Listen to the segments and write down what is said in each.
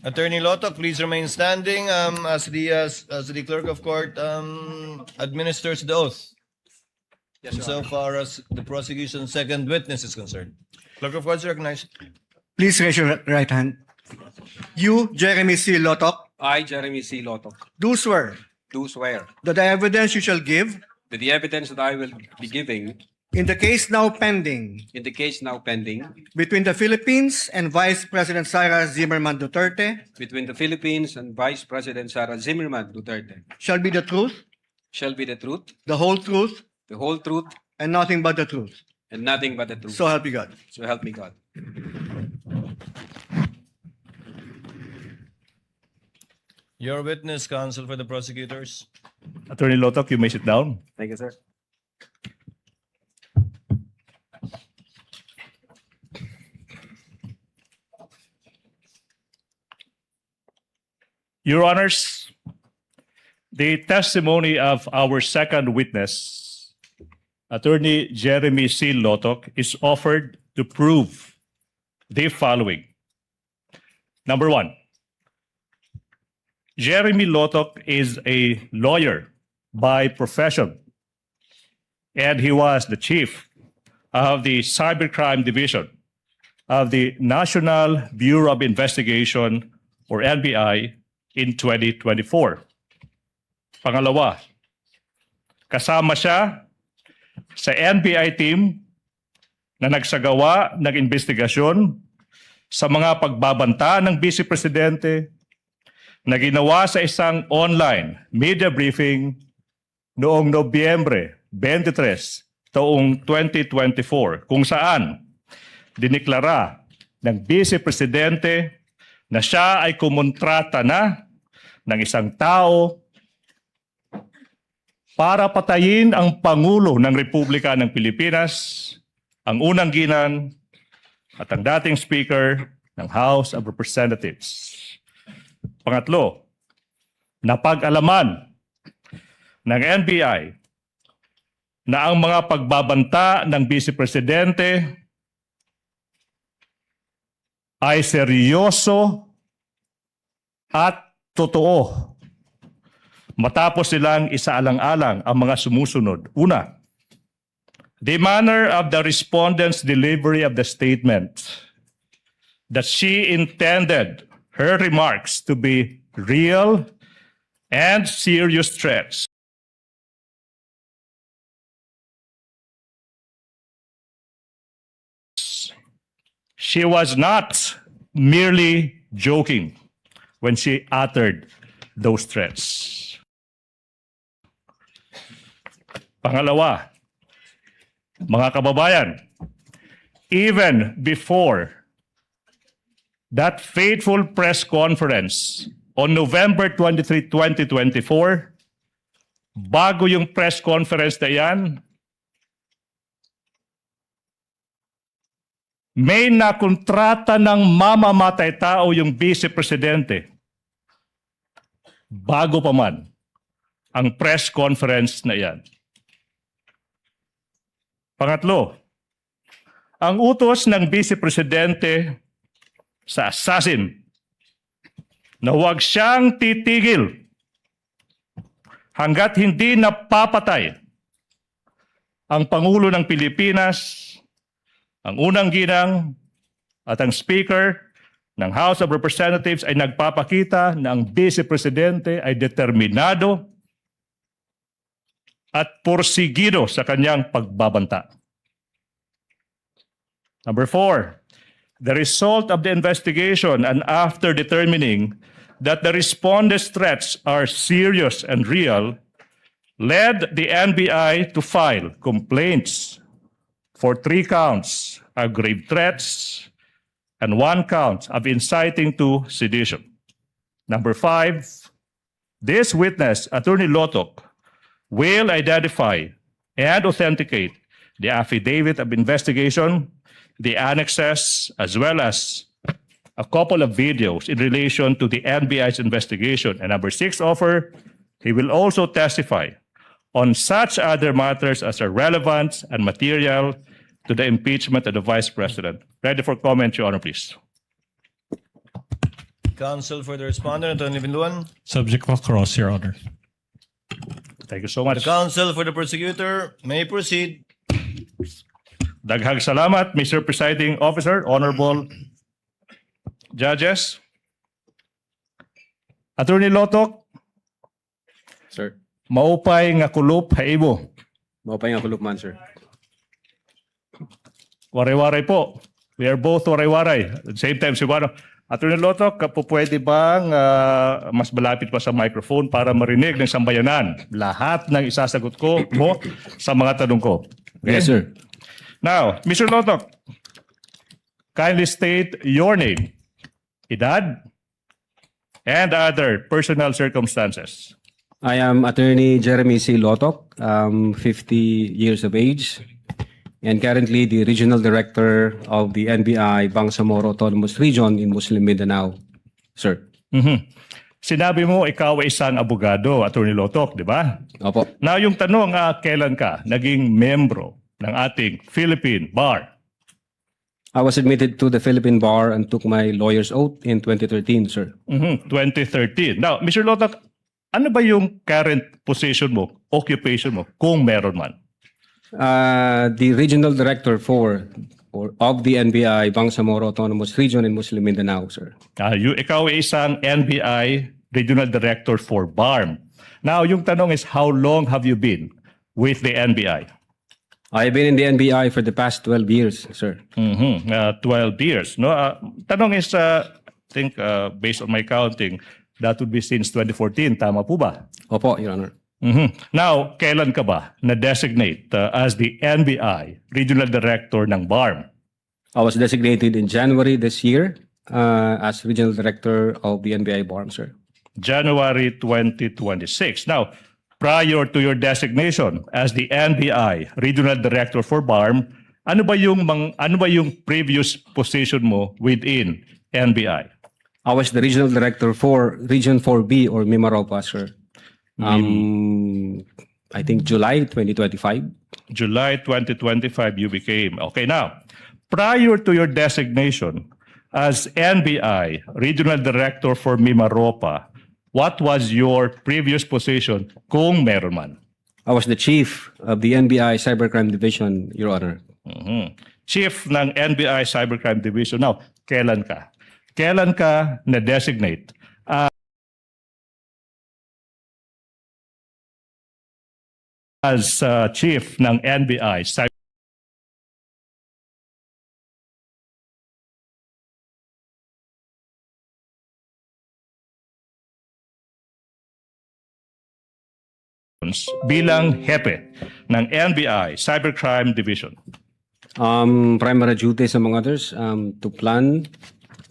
Attorney Lotok, please remain standing as the clerk of court administers the oath. Yes, Your So Honor. far as the prosecution's second witness is concerned. Clerk of court is recognized. Please raise your right hand. You, Jeremy C. Lotok, I, Jeremy C. Lotok, do swear do swear that the evidence you shall give that the evidence that I will be giving in the case now pending in the case now pending between the Philippines and Vice President Sara Zimmerman Duterte between the Philippines and Vice President Sara Zimmerman Duterte shall be the truth, shall be the truth, the whole truth, the whole truth, and nothing but the truth. and nothing but the truth. So help you God. So help me God. Your witness, counsel for the prosecutors. Attorney Lotok, you may sit down. Thank you, sir. Your Honors, the testimony of our second witness, Attorney Jeremy C. Lotok, is offered to prove the following. Number one, Jeremy Lotok is a lawyer by profession, and he was the chief of the Cybercrime Division of the National Bureau of Investigation, or NBI, in 2024. Pangalawa, kasama siya sa NBI team na nagsagawa ng investigasyon sa mga pagbabanta ng Vice Presidente na ginawa sa isang online media briefing noong Nobyembre 23, taong 2024, kung saan diniklara ng Vice Presidente na siya ay kumontrata na ng isang tao para patayin ang Pangulo ng Republika ng Pilipinas, ang unang ginang at ang dating Speaker ng House of Representatives. Pangatlo, napag-alaman ng NBI na ang mga pagbabanta ng Vice Presidente ay seryoso at totoo. Matapos silang isaalang-alang ang mga sumusunod. Una, the manner of the respondent's delivery of the statement that she intended her remarks to be real and serious threats. She was not merely joking when she uttered those threats. Pangalawa, mga kababayan, even before that fateful press conference on November 23, 2024, bago yung press conference na yan, may nakontrata ng mamamatay tao yung Vice Presidente bago pa man ang press conference na yan. Pangatlo, ang utos ng Vice Presidente sa assassin na huwag siyang titigil hanggat hindi napapatay ang Pangulo ng Pilipinas, ang unang ginang at ang Speaker ng House of Representatives ay nagpapakita na ang Vice Presidente ay determinado at porsigido sa kanyang pagbabanta. Number 4, the result of the investigation and after determining that the respondent's threats are serious and real, led the NBI to file complaints for 3 counts of grave threats and 1 count of inciting to sedition. Number 5, this witness, Attorney Lotok, will identify and authenticate the affidavit of investigation, the annexes, as well as a couple of videos in relation to the NBI's investigation. And number 6 offer, he will also testify on such other matters as are relevant and material to the impeachment of the Vice President. Ready for comment, Your Honor, please. Counsel for the respondent, Attorney Binluan. Subject of cross, Your Honor. Thank you so The much. counsel for the prosecutor may proceed. Daghang salamat, Mr. Presiding Officer, Honorable Judges. Attorney Lotok, Sir. maupay nga kulop haibo. Maupay nga kulupman, sir. Waray-waray po. We are both waray-waray. At the same time, si Wano. Attorney Lotok, pwede bang mas malapit pa sa microphone para marinig ng sambayanan lahat ng isasagot ko mo sa mga tanong ko? Okay? Yes, sir. Now, Mr. Lotok, kindly state your name, edad, and other personal circumstances. I am Attorney Jeremy C. Lotok, 50 years of age, and currently the Regional Director of the NBI Bangsamoro Autonomous Region in Muslim Mindanao, sir. Sinabi mo ikaw ay isang abogado, Attorney Lotok, di ba? Opo. Now, yung tanong, kailan ka naging membro ng ating Philippine Bar? I was admitted to the Philippine Bar and took my lawyer's oath in 2013, sir. 2013. Now, Mr. Lotok, ano ba yung current position mo, occupation mo, kung meron man? The Regional Director of the NBI Bangsamoro Autonomous Region in Muslim Mindanao, sir. Ikaw ay isang NBI Regional Director for BARM. Now, yung tanong is, how long have you been with the NBI? I've been in the NBI for the past 12 years, sir. 12 years. No? Tanong is, I think, based on my counting, that would be since 2014. Tama po ba? Opo, Your Honor. Now, kailan ka ba na-designate as the NBI Regional Director ng BARM? I was designated in January this year as Regional Director of the NBI BARM, sir. January 2026. Now, prior to your designation as the NBI Regional Director for BARM, ano ba yung previous position mo within NBI? I was the Regional Director for Region 4B or Mimaropa, sir. I think July 2025. July 2025 you became. Okay, now, prior to your designation as NBI Regional Director for Mimaropa, what was your previous position kung meron man? I was the Chief of the NBI Cybercrime Division, Your Honor. Chief ng NBI Cybercrime Division. Now, kailan ka? Kailan ka na-designate as Chief ng NBI Cybercrime bilang hepe ng NBI Cybercrime Division? Primary duties, among others, to plan,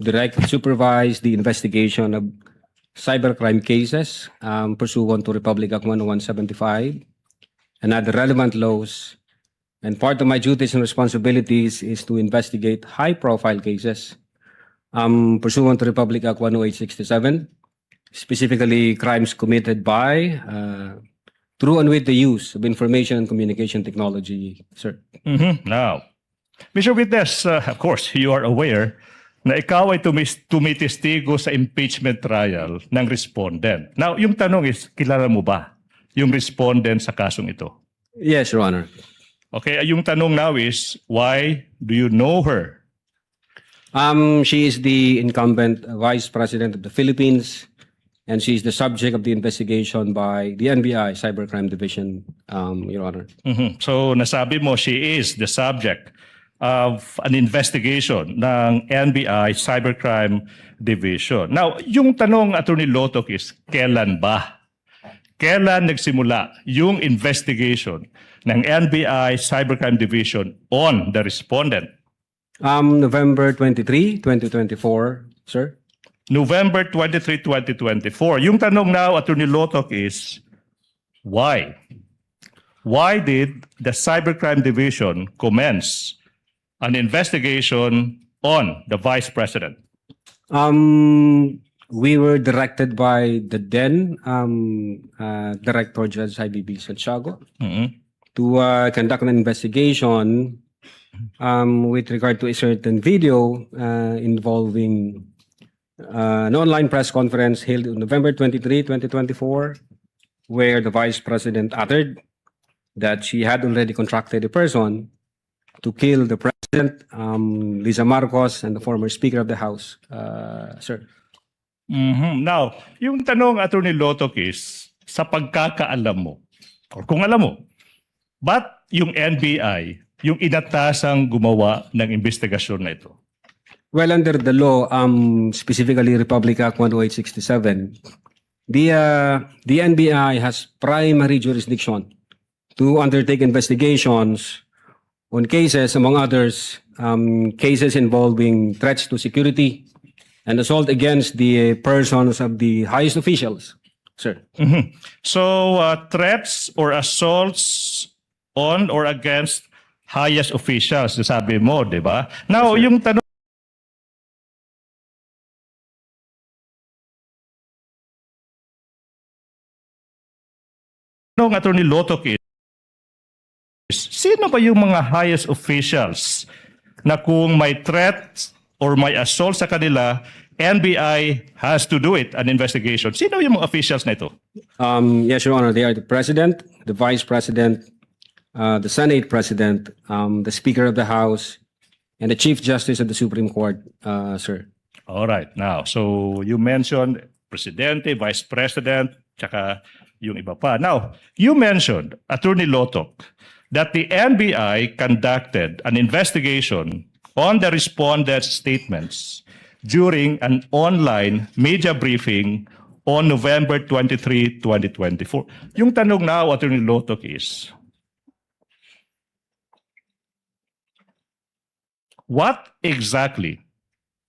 direct, supervise the investigation of cybercrime cases pursuant to Republic Act 10175 and other relevant laws. And part of my duties and responsibilities is to investigate high-profile cases pursuant to Republic Act 10867, specifically crimes committed by, through and with the use of information and communication technology, sir. Now, Mr. Witness, of course, you are aware na ikaw ay tumitestigo sa impeachment trial ng respondent. Now, yung tanong is, kilala mo ba yung respondent sa kasong ito? Yes, Your Honor. Okay, yung tanong now is, why do you know her? She is the incumbent Vice President of the Philippines, and she is the subject of the investigation by the NBI Cybercrime Division, Your Honor. So, nasabi mo, she is the subject of an investigation ng NBI Cybercrime Division. Now, yung tanong, Attorney Lotok, is kailan ba? Kailan nagsimula yung investigation ng NBI Cybercrime Division on the respondent? November 23, 2024, sir. November 23, 2024. Yung tanong now, Attorney Lotok, is why? Why did the Cybercrime Division commence an investigation on the Vice President? We were directed by the then Director Judge IBB Santiago to conduct an investigation with regard to a certain video involving an online press conference held on November 23, 2024, where the Vice President uttered that she had already contracted a person to kill the President, Lisa Marcos, and the former Speaker of the House. Sir. Now, yung tanong, Attorney Lotok, is, sa pagkakaalam mo, or kung alam mo, ba't yung NBI, yung inatasang gumawa ng investigasyon na ito? Well, under the law, specifically Republic Act 10867, the NBI has primary jurisdiction to undertake investigations on cases, among others, cases involving threats to security and assault against the persons of the highest officials, sir. So, threats or assaults on or against highest officials, sabi mo, di ba? Now, yung tanong, Attorney Lotok, is, sino ba yung mga highest officials na kung may threat or may assault sa kanila, NBI has to do it, an investigation? Sino yung mga officials na ito? Yes, Your Honor, they are the President, the Vice President, the Senate President, the Speaker of the House, and the Chief Justice of the Supreme Court, sir. All right. Now, so you mentioned Presidente, Vice President, tsaka yung iba pa. Now, you mentioned, Attorney Lotok, that the NBI conducted an investigation on the respondents' statements during an online media briefing on November 23, 2024. Yung tanong now, Attorney Lotok, is, what exactly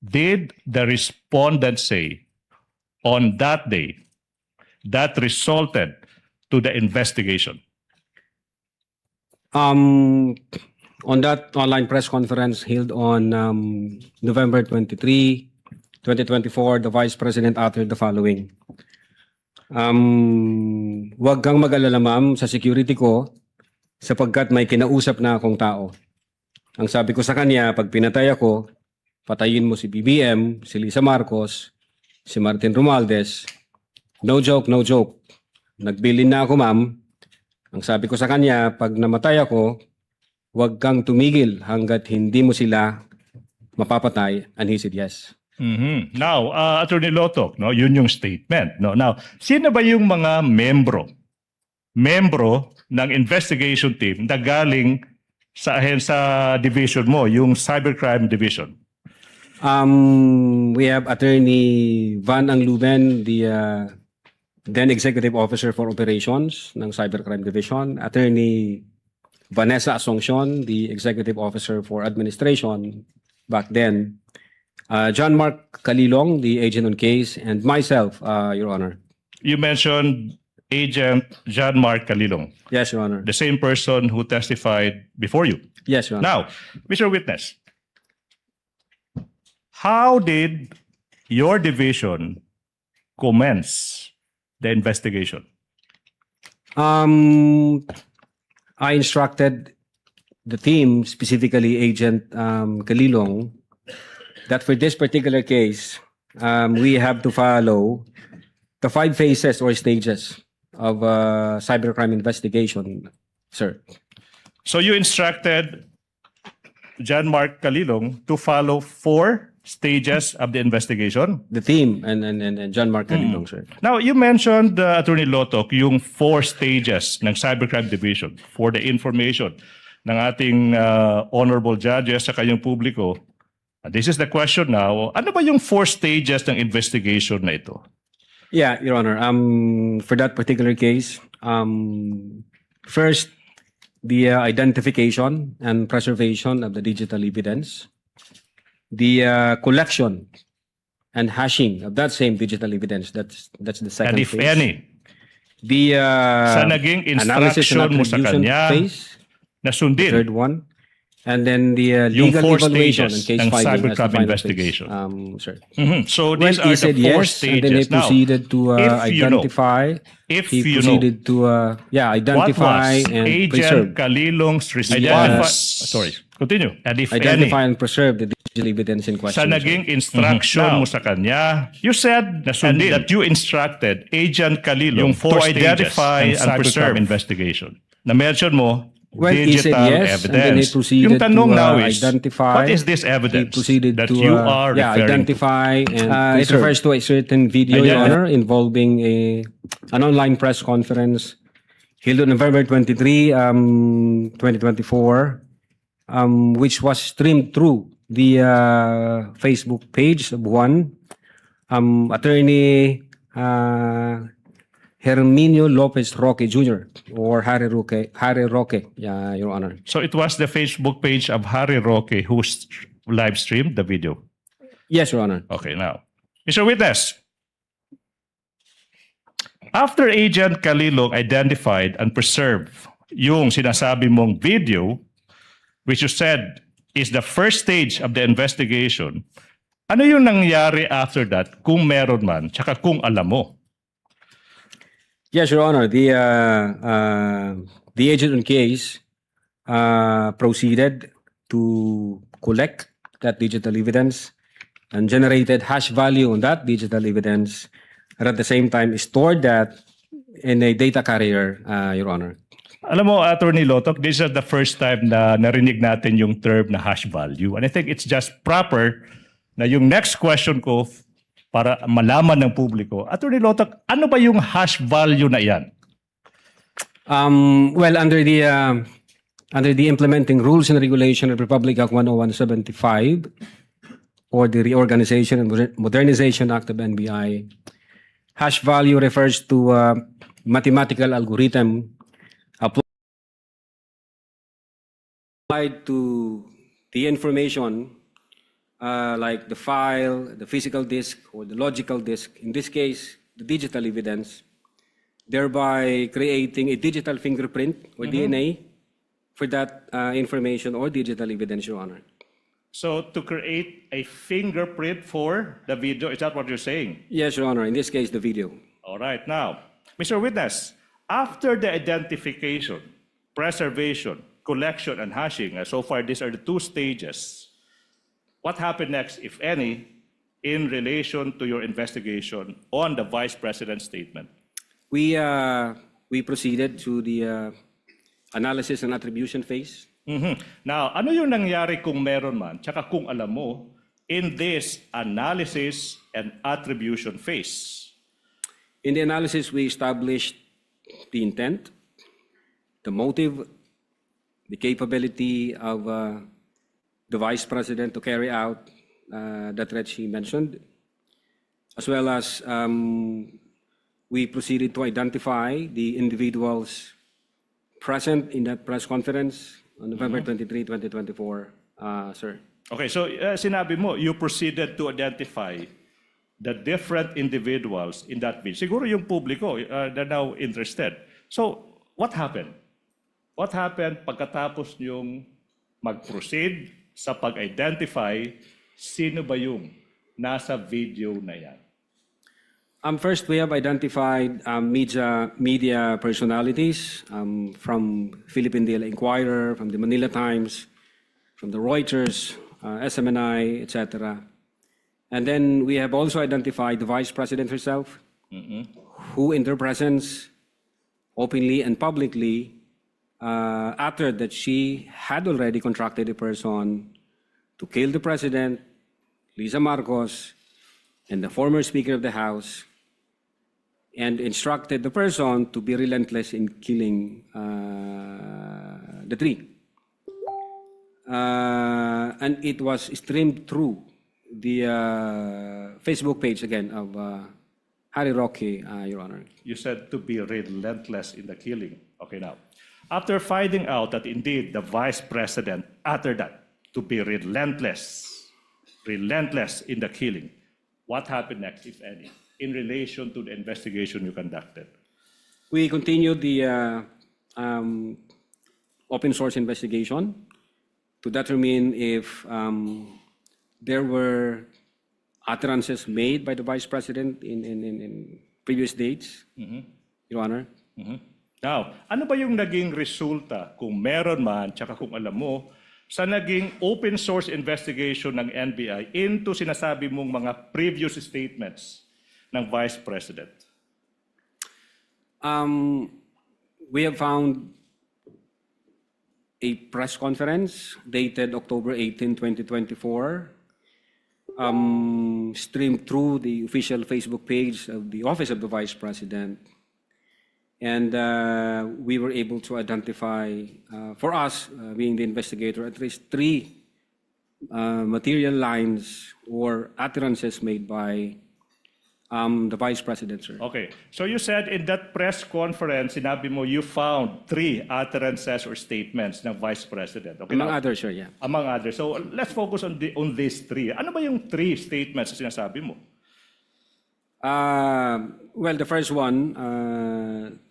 did the respondent say on that day that resulted to the investigation? On that online press conference held on November 23, 2024, the Vice President uttered the following. Huwag kang mag-alala, ma'am, sa security ko sapagkat may kinausap na akong tao. Ang sabi ko sa kanya, pag pinatay ako, patayin mo si BBM, si Lisa Marcos, si Martin Romualdez. No joke, no joke. Nagbilin na ako, ma'am. Ang sabi ko sa kanya, pag namatay ako, huwag kang tumigil hanggat hindi mo sila mapapatay. And he said yes. Now, Attorney Lotok, no, yun yung statement. No? Now, sino ba yung mga membro ng investigation team na galing sa division mo, yung Cybercrime Division? We have Attorney Van Angluben, the then Executive Officer for Operations ng Cybercrime Division. Attorney Vanessa Asuncion, the Executive Officer for Administration back then. John Mark Calilong, the agent on case, and myself, Your Honor. You mentioned Agent John Mark Calilong, Yes, Your Honor. the same person who testified before you. Yes, Your Honor. Now, Mr. Witness, how did your division commence the investigation? I instructed the team, specifically Agent Calilong, that for this particular case, we have to follow the 5 phases or stages of cybercrime investigation, sir. So you instructed John Mark Calilong to follow 4 stages of the investigation? The team and John Mark Calilong, sir. Now, you mentioned, Attorney Lotok, yung 4 stages ng Cybercrime Division for the information ng ating honorable judges sa kanyang publiko. This is the question now. Ano ba yung 4 stages ng investigation na ito? Yeah, Your Honor. For that particular case, first, the identification and preservation of the digital evidence, the collection and hashing of that same digital evidence. That's the second And if phase. any, The sa naging analysis and instruction mo sa attribution kanya, phase, na sundin third one, and then the yung legal 4 evaluation and stages case ng filing as the cybercrime final investigation. phase. Sir. So Well, these he are said the 4 yes, and then he stages. Now, proceeded to if you know, identify. if He you know, proceeded to what identify was and Agent preserve. Calilong's response? Continue. And if identify any, and preserve the digital evidence in sa question. sir. naging instruction mo sa kanya, you said na sundin that you instructed Agent Calilo to identify and preserve investigation. Na-mention mo Well, he said digital yes, and then he evidence. proceeded Yung tanong to now is, identify. what is this He evidence proceeded that to you are referring to? identify, and it preserve. refers to a certain video, Your Ident- Honor, involving an online press conference held on November 23, 2024, which was streamed through the Facebook page of one attorney Herminio Lopez Roque Jr. or Harry Roque, yeah, Your Honor. So it was the Facebook page of Harry Roque who live streamed the video. Yes, Your Honor. Okay, now, Mr. Witness, after Agent Calilo identified and preserved yung sinasabi mong video, which you said is the first stage of the investigation, ano yung nangyari after that kung meron man, tsaka kung alam mo? Yes, Your Honor. The agent on case proceeded to collect that digital evidence and generated hash value on that digital evidence, and at the same time stored that in a data carrier, Your Honor. Alam mo, Attorney Lotok, this is the first time na narinig natin yung term na hash value. And I think it's just proper na yung next question ko para malaman ng publiko, Attorney Lotok, ano ba yung hash value na yan? Well, under the implementing rules and regulation of Republic Act 10175 or the Reorganization and Modernization Act of NBI, hash value refers to mathematical algorithm applied to the information like the file, the physical disk, or the logical disk, in this case, the digital evidence, thereby creating a digital fingerprint or DNA for that information or digital evidence, Your Honor. So to create a fingerprint for the video, is that what you're saying? Yes, Your Honor. In this case, the video. All right. Now, Mr. Witness, after the identification, preservation, collection, and hashing, so far these are the two stages, what happened next, if any, in relation to your investigation on the Vice President's statement? We proceeded to the analysis and attribution phase. Now, ano yung nangyari kung meron man, tsaka kung alam mo, in this analysis and attribution phase? In the analysis, we established the intent, the motive, the capability of the Vice President to carry out the threat she mentioned, as well as we proceeded to identify the individuals present in that press conference on November 23, 2024, sir. Okay, so sinabi mo, you proceeded to identify the different individuals in that video. Siguro yung publiko, they're now interested. So, what happened? What happened pagkatapos yung mag-proceed sa pag-identify sino ba yung nasa video na yan? First, we have identified media personalities from Philippine Daily Inquirer, from the Manila Times, from the Reuters, SMNI, etc. And then we have also identified the Vice President herself, who in their presence, openly and publicly, uttered that she had already contracted a person to kill the President, Lisa Marcos, and the former Speaker of the House, and instructed the person to be relentless in killing the three. And it was streamed through the Facebook page again of Harry Roque, Your Honor. You said to be relentless in the killing. Okay, now, after finding out that indeed the Vice President uttered that, to be relentless in the killing, what happened next, if any, in relation to the investigation you conducted? We continued the open source investigation to determine if there were utterances made by the Vice President in previous dates, Your Honor. Now, ano ba yung naging resulta kung meron man, tsaka kung alam mo, sa naging open source investigation ng NBI into sinasabi mong mga previous statements ng Vice President? We have found a press conference dated October 18, 2024, streamed through the official Facebook page of the Office of the Vice President. And we were able to identify, for us, being the investigator, at least 3 material lines or utterances made by the Vice President, sir. Okay. So you said in that press conference, sinabi mo you found 3 utterances or statements ng Vice President. Okay, Among now, others, sir, yeah. among others. So let's focus on these 3. Ano ba yung 3 statements na sinasabi mo? Well, the first one,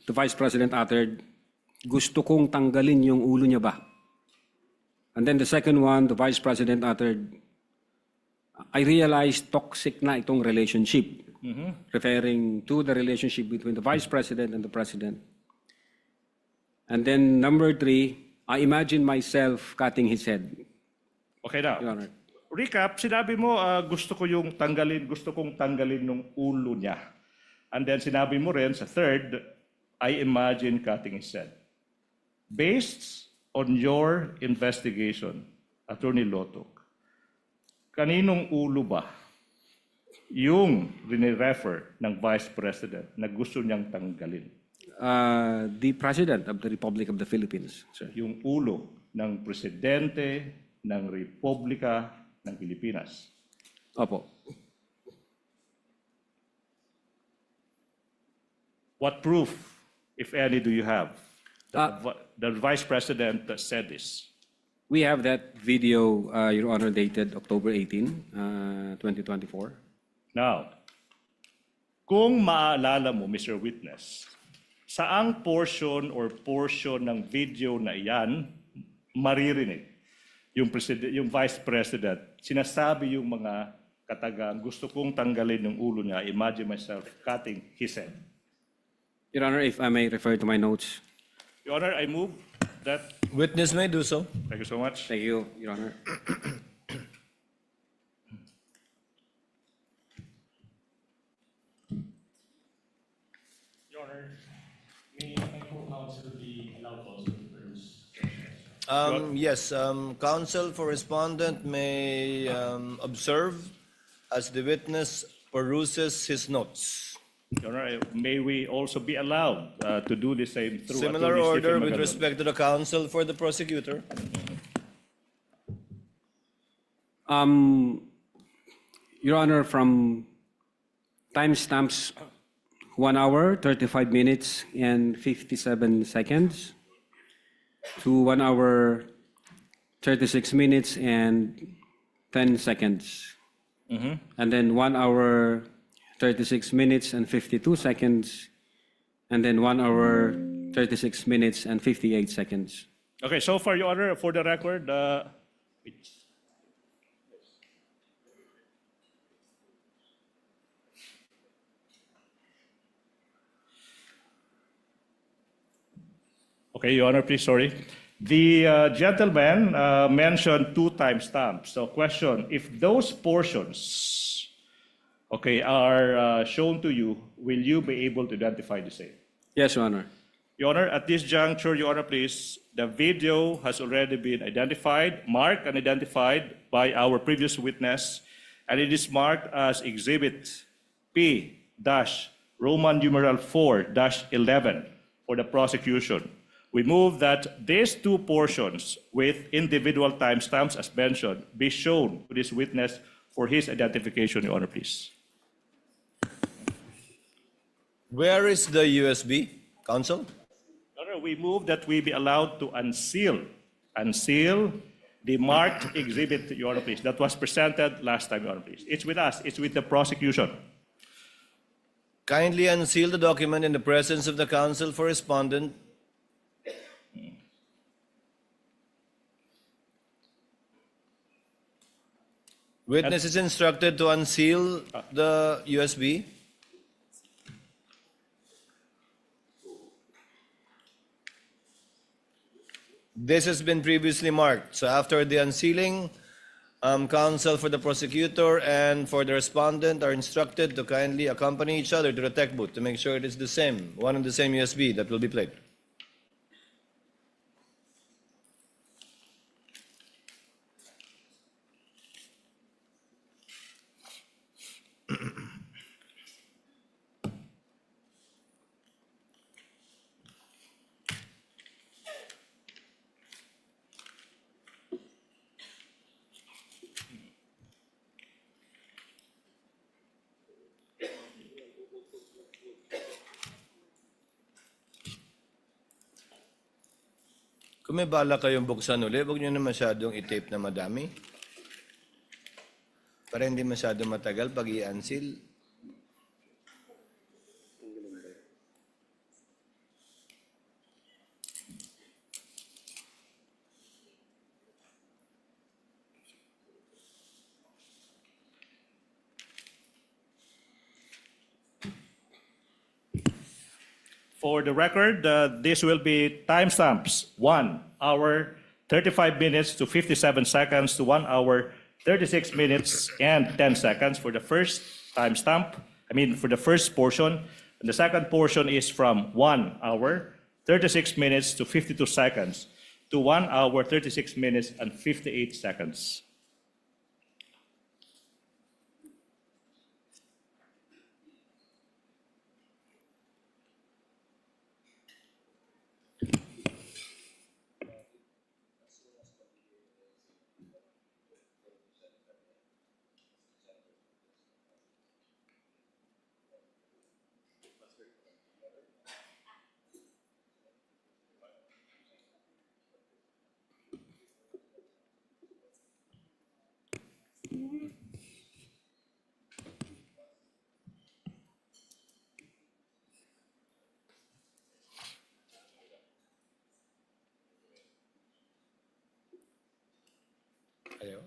the Vice President uttered, gusto kong tanggalin yung ulo niya ba? And then the second one, the Vice President uttered, I realized toxic na itong relationship, referring to the relationship between the Vice President and the President. And then number 3, I imagine myself cutting his head, Okay na. Your Honor. Recap, sinabi mo gusto kong tanggalin ng ulo niya. And then sinabi mo rin sa third, I imagine cutting his head. Based on your investigation, Attorney Lotok, kaninong ulo ba yung rinirefer ng Vice President na gusto niyang tanggalin? The President of the Republic of the Philippines, sir. Yung ulo ng Presidente ng Republika ng Pilipinas. Opo. What proof, if any, do you have that Uh, the Vice President said this? We have that video, Your Honor, dated October 18, 2024. Now, kung maalala mo, Mr. Witness, saang portion ng video na iyan maririnig yung Vice President, sinasabi yung mga katagang, gusto kong tanggalin yung ulo niya, imagine myself cutting his head. Your Honor, if I may refer to my notes. Your Honor, I move that. Witness may do so. Thank you so much. Thank you, Your Honor. Your Honor, may my co-counsel be allowed also to produce? Yes, counsel for respondent may observe as the witness peruses his notes. Your Honor, may we also be allowed to do the same through Similar Attorney order Stephen with Maganon? respect to the counsel for the prosecutor. Your Honor, from timestamps 1 hour, 35 minutes, and 57 seconds to 1 hour, 36 minutes, and 10 seconds. And then 1 hour, 36 minutes, and 52 seconds, and then 1 hour, 36 minutes, and 58 seconds. Okay, so far, Your Honor, for the record, okay, Your Honor, please, sorry. The gentleman mentioned 2 timestamps. So question, if those portions, okay, are shown to you, will you be able to identify the same? Yes, Your Honor. Your Honor, at this juncture, Your Honor, please, the video has already been identified, marked and identified by our previous witness, and it is marked as Exhibit P-Roman numeral 4-11 for the prosecution. We move that these 2 portions with individual timestamps, as mentioned, be shown to this witness for his identification, Your Honor, please. Where is the USB, counsel? Your Honor, we move that we be allowed to unseal the marked exhibit, Your Honor, please, that was presented last time, Your Honor, please. It's with us. It's with the prosecution. Kindly unseal the document in the presence of the counsel for respondent. Witness is instructed to unseal the USB. This has been previously marked. So after the unsealing, counsel for the prosecutor and for the respondent are instructed to kindly accompany each other to the tech booth to make sure it is the same, one and the same USB that will be played. Kung may bala kayong buksan uli, huwag nyo na masyadong i-tape na madami. Para hindi masyado matagal pag i-unseal. For the record, this will be timestamps 1 hour 35 minutes to 57 seconds to 1 hour 36 minutes and 10 seconds for the first timestamp. For the first portion. And the second portion is from 1 hour 36 minutes to 52 seconds to 1 hour 36 minutes and 58 seconds. Ayaw.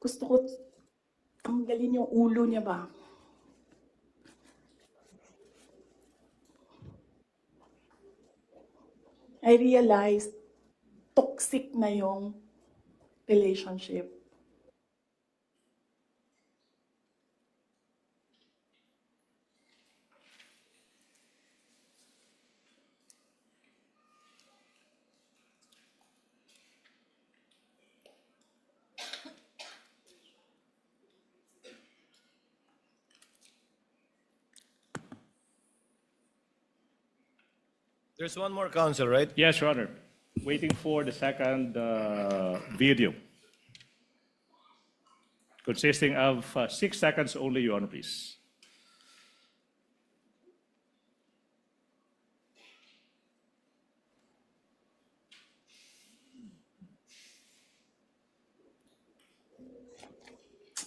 Gusto ko tanggalin yung ulo niya ba? I realized toxic na yung relationship. There's one more counsel, right? Yes, Your Honor. Waiting for the second video. Consisting of 6 seconds only, Your Honor, please.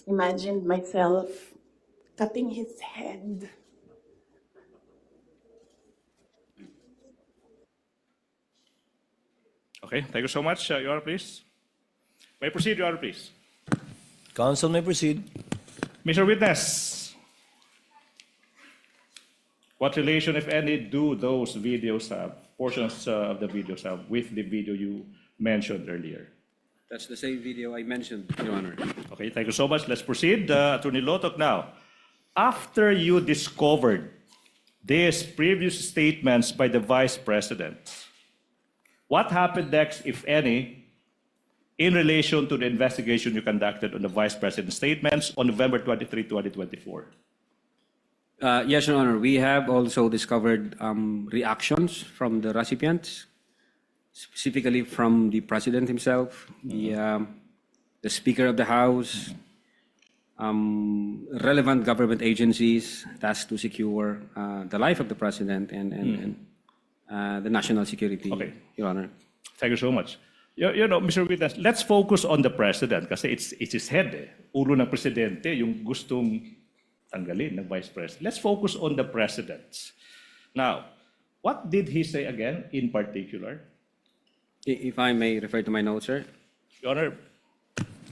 Imagined myself cutting his head. Okay, thank you so much, Your Honor, please. May proceed, Your Honor, please. Counsel may proceed. Mr. Witness, what relation, if any, do those videos have, portions of the videos have, with the video you mentioned earlier? That's the same video I mentioned, Your Honor. Okay, thank you so much. Let's proceed. Attorney Lotok now. After you discovered these previous statements by the Vice President, what happened next, if any, in relation to the investigation you conducted on the Vice President's statements on November 23, 2024? Yes, Your Honor. We have also discovered reactions from the recipients specifically from the President himself, the Speaker of the House, relevant government agencies tasked to secure the life of the President and the national security, Okay. Your Honor. Thank you so much. You know, Mr. Witness, let's focus on the President kasi it's his head eh. Ulo ng Presidente yung gustong tanggalin ng Vice President. Let's focus on the President. Now, what did he say again in particular? If I may refer to my notes, sir. Your Honor,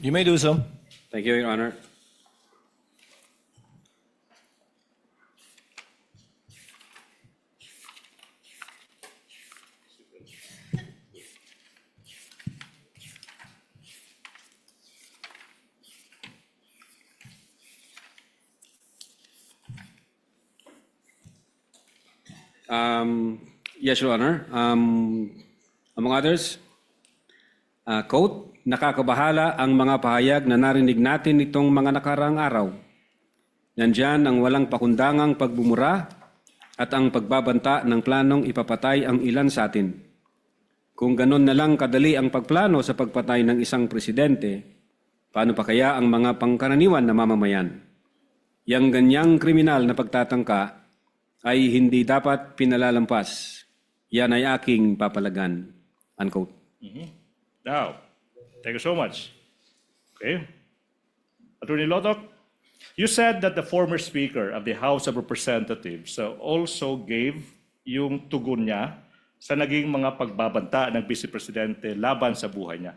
You may do so. Thank you, Your Honor. Yes, Your Honor. Among others, quote, nakakabahala ang mga pahayag na narinig natin nitong mga nakaraang araw. Nandyan ang walang pakundangang pagbumura at ang pagbabanta ng planong ipapatay ang ilan sa atin. Kung ganun na lang kadali ang pagplano sa pagpatay ng isang presidente, paano pa kaya ang mga pangkaraniwan na mamamayan? Yang ganyang kriminal na pagtatangka ay hindi dapat pinalalampas. Yan ay aking papalagan. Unquote. now, thank you so much. Okay. Attorney Lotok, you said that the former Speaker of the House of Representatives also gave yung tugon niya sa naging mga pagbabanta ng Vice Presidente laban sa buhay niya.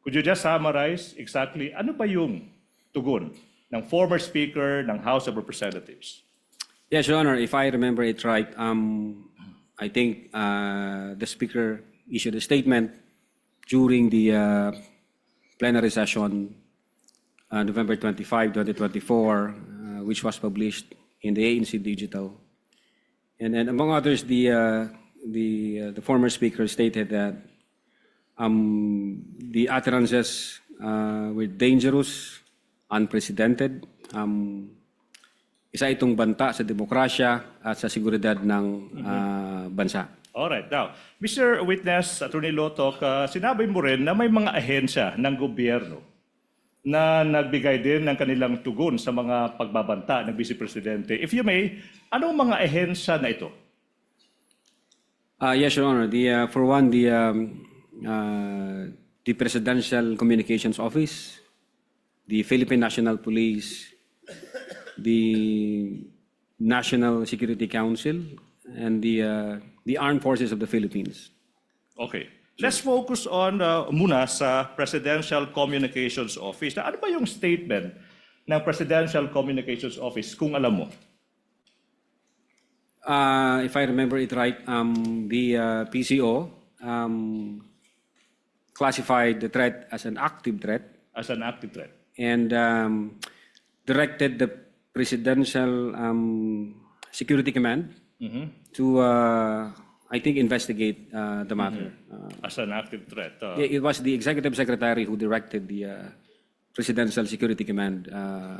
Could you just summarize exactly ano ba yung tugon ng former Speaker ng House of Representatives? Yes, Your Honor, if I remember it right, I think the Speaker issued a statement during the plenary session November 25, 2024, which was published in the ANC Digital. And among others, the former Speaker stated that the utterances were dangerous, unprecedented, isa itong banta sa demokrasya at sa seguridad ng bansa. Alright, now, Mr. Witness, Attorney Lotok, sinabi mo rin na may mga ahensya ng gobyerno na nagbigay din ng kanilang tugon sa mga pagbabanta ng Vice Presidente. If you may, anong mga ahensya na ito? Yes, Your Honor. For one, the Presidential Communications Office, the Philippine National Police, the National Security Council, and the Armed Forces of the Philippines. Okay. Let's focus on muna sa Presidential Communications Office. Ano ba yung statement ng Presidential Communications Office kung alam mo? If I remember it right, the PCO classified the threat as an active threat As an active threat. and directed the Presidential Security Command to, I think, investigate the matter. As an active threat. It was the Executive Secretary who directed the Presidential Security Command,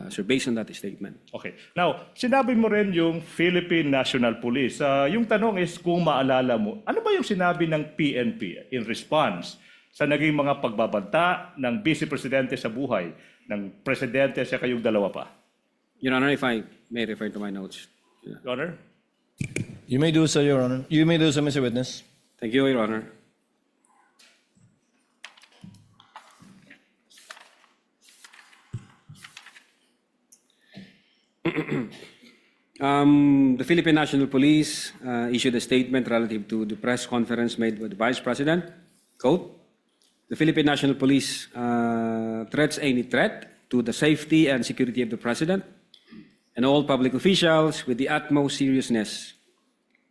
sir, based on that statement. Okay. Now, sinabi mo rin yung Philippine National Police. Yung tanong is kung maalala mo, ano ba yung sinabi ng PNP in response sa naging mga pagbabanta ng Vice Presidente sa buhay ng Presidente sa kayong dalawa pa? Your Honor, if I may refer to my notes. Your Honor? You may do so, Your Honor. You may do so, Mr. Witness. Thank you, Your Honor. The Philippine National Police issued a statement relative to the press conference made by the Vice President. Quote, the Philippine National Police threats any threat to the safety and security of the President and all public officials with the utmost seriousness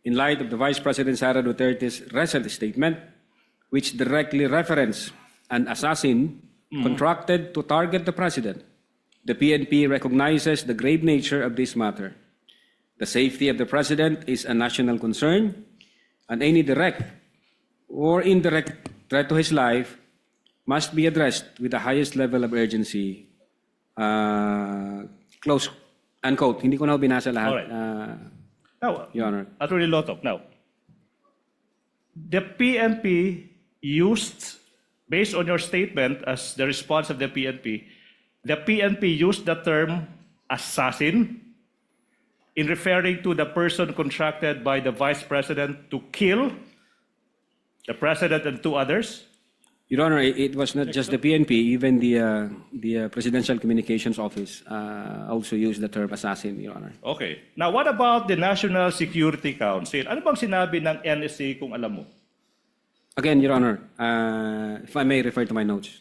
in light of the Vice President Sara Duterte's recent statement, which directly referenced an assassin contracted to target the President. The PNP recognizes the grave nature of this matter. The safety of the President is a national concern, and any direct or indirect threat to his life must be addressed with the highest level of urgency. Close, unquote. Hindi ko na binasa lahat, Alright. Now, Your Honor. Attorney Lotok, now, the PNP used, based on your statement as the response of the PNP used the term assassin in referring to the person contracted by the Vice President to kill the President and two others? Your Honor, it was not just the PNP, even the Presidential Communications Office also used the term assassin, Your Honor. Okay. Now, what about the National Security Council? Ano bang sinabi ng NSC kung alam mo? Again, Your Honor, if I may refer to my notes.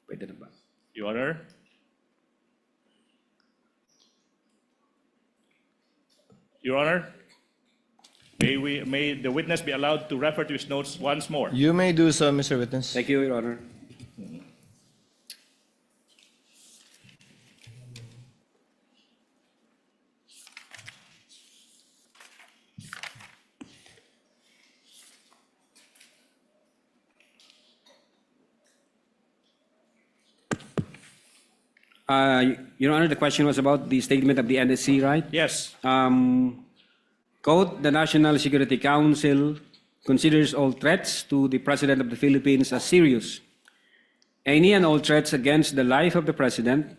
Pwede na ba? Your Honor? Your Honor? May the witness be allowed to refer to his notes once more? You may do so, Mr. Witness. Thank you, Your Honor. Your Honor, the question was about the statement of the NSC, right? Yes. Quote, the National Security Council considers all threats to the President of the Philippines as serious. Any and all threats against the life of the President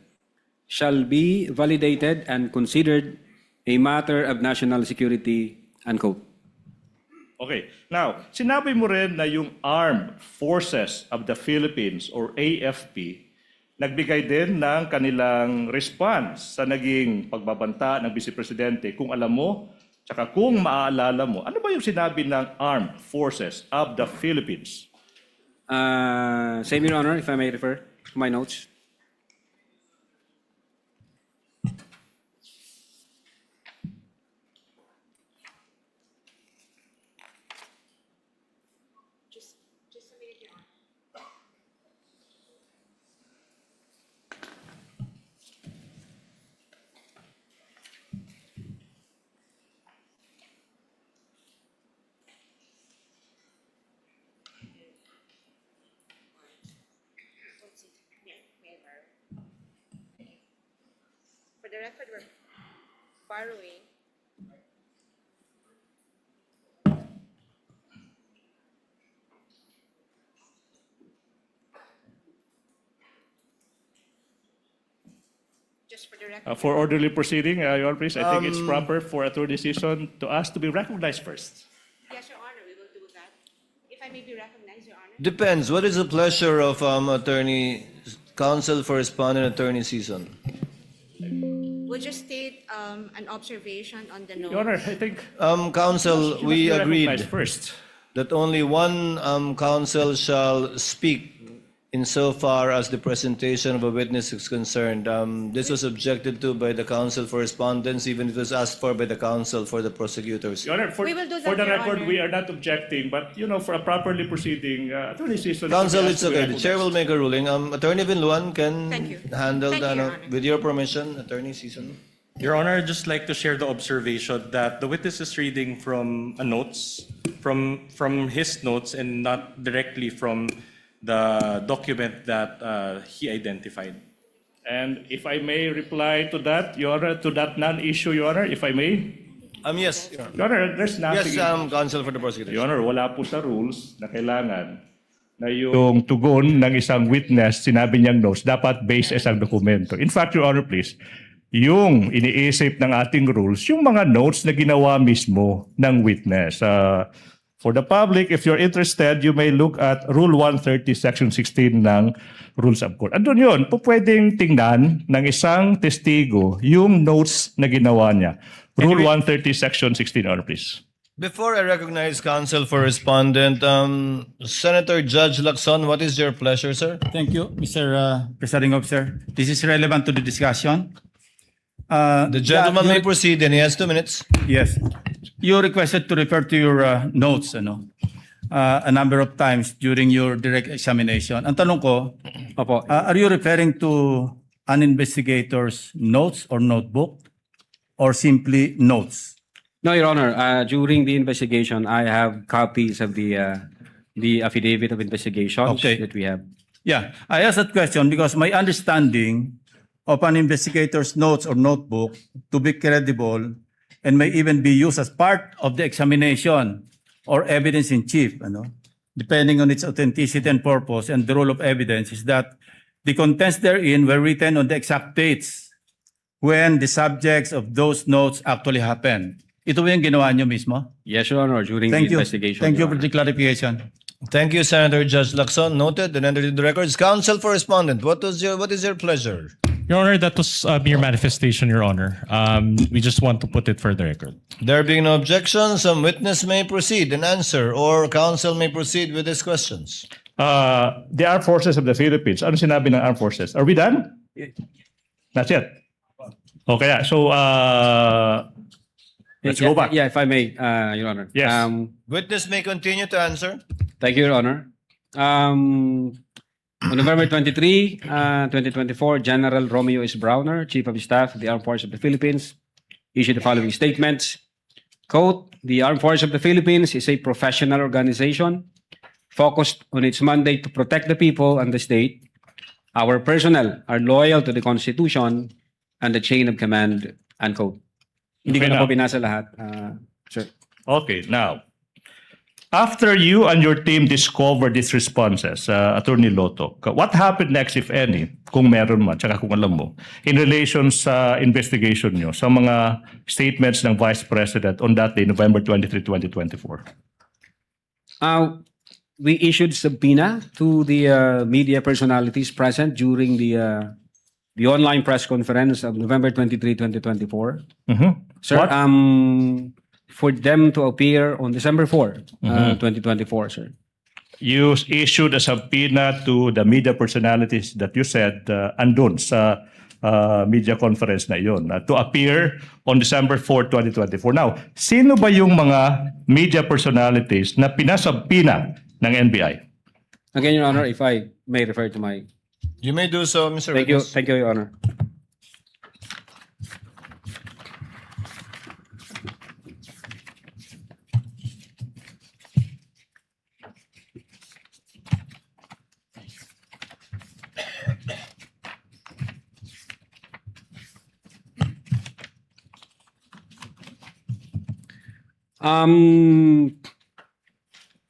shall be validated and considered a matter of national security, unquote. Okay. Now, sinabi mo rin na yung Armed Forces of the Philippines or AFP nagbigay din ng kanilang response sa naging pagbabanta ng Vice Presidente. Kung alam mo, tsaka kung maaalala mo, ano ba yung sinabi ng Armed Forces of the Philippines? Same, Your Honor, if I may refer to my notes. Just a minute, Your Honor. For the record, we're borrowing. Just for the record. For orderly proceeding, Your Honor, please, I think it's proper for attorney season to ask to be recognized first. Yes, Your Honor, we will do that. If I may be recognized, Your Honor. Depends. What is the pleasure of Attorney Counsel for Respondent Attorney Season? We'll just state an observation on the notes. Your Honor, I think Counsel, you we must be agreed recognized first. that only one counsel shall speak insofar as the presentation of a witness is concerned. This was objected to by the counsel for respondents, even if it was asked for by the counsel for the prosecutors. Your Honor, We will do that, for the Your record, Honor. we are not objecting, but for a properly proceeding attorney season. Counsel, should be it's asked to be okay. The chair will recognized. make a ruling. Attorney Vinluan can Thank you. handle Thank you, that. Your Honor. With your permission, Attorney Season. Your Honor, I'd just like to share the observation that the witness is reading from notes, from his notes and not directly from the document that he identified. And if I may reply to that, Your Honor, to that non-issue, Your Honor, if I may. Yes, Your Honor. Your Honor, there's nothing. Yes, counsel for the prosecutors. Your Honor, wala po sa rules na kailangan na yung tugon ng isang witness, sinabi niyang notes, dapat based sa isang dokumento. In fact, Your Honor, please, yung iniisip ng ating rules, yung mga notes na ginawa mismo ng witness. For the public, if you're interested, you may look at Rule 130, Section 16 ng Rules of Court. Andun yun, pwedeng tingnan ng isang testigo yung notes na ginawa niya. Rule 130, Section 16, Honor, please. Before I recognize counsel for respondent, Senator Judge Lacson, what is your pleasure, sir? Thank you, Mr. Presiding Officer. This is relevant to the discussion. The gentleman may proceed and he has 2 minutes. Yes. You requested to refer to your notes a number of times during your direct examination. Ang tanong ko, Opo. are you referring to an investigator's notes or notebook or simply notes? No, Your Honor. During the investigation, I have copies of the affidavit of investigation Okay. that we have. Yeah, I asked that question because my understanding of an investigator's notes or notebook to be credible and may even be used as part of the examination or evidence in chief, depending on its authenticity and purpose and the role of evidence, is that the contents therein were written on the exact dates when the subjects of those notes actually happened. Ito ba yung ginawa nyo mismo? Yes, Your Honor, during Thank the you. investigation. Thank you Your for the clarification. Thank you, Senator Judge Lacson. Noted and entered into the records. Counsel for respondent, what is your pleasure? Your Honor, that was a mere manifestation, Your Honor. We just want to put it for the record. There being no objection, some witness may proceed and answer, or counsel may proceed with his questions. The Armed Forces of the Philippines. Ano sinabi ng Armed Forces? Are we done? Not yet. Okay, so let's go back. Yeah, if I may, Your Honor. Yes. Witness may continue to answer. Thank you, Your Honor. On November 23, 2024, General Romeo S. Browner, Chief of Staff of the Armed Forces of the Philippines, issued the following statements. Quote, the Armed Forces of the Philippines is a professional organization focused on its mandate to protect the people and the state. Our personnel are loyal to the Constitution and the chain of command, unquote. Hindi ko Okay na po na. binasa lahat, sir. Okay, now, after you and your team discovered these responses, Attorney Loto, what happened next, if any, kung meron man, tsaka kung alam mo, in relation sa investigation nyo, sa mga statements ng Vice President on that day, November 23, 2024? We issued subpoena to the media personalities present during the online press conference of November 23, 2024. Sir, What? for them to appear on December 4, 2024, sir. You issued a subpoena to the media personalities that you said andun sa media conference na iyon to appear on December 4, 2024. Now, sino ba yung mga media personalities na pinasubpoena ng NBI? Again, Your Honor, if I may refer to my... You may do so, Mr. Thank you, Witness. thank you, Your Honor.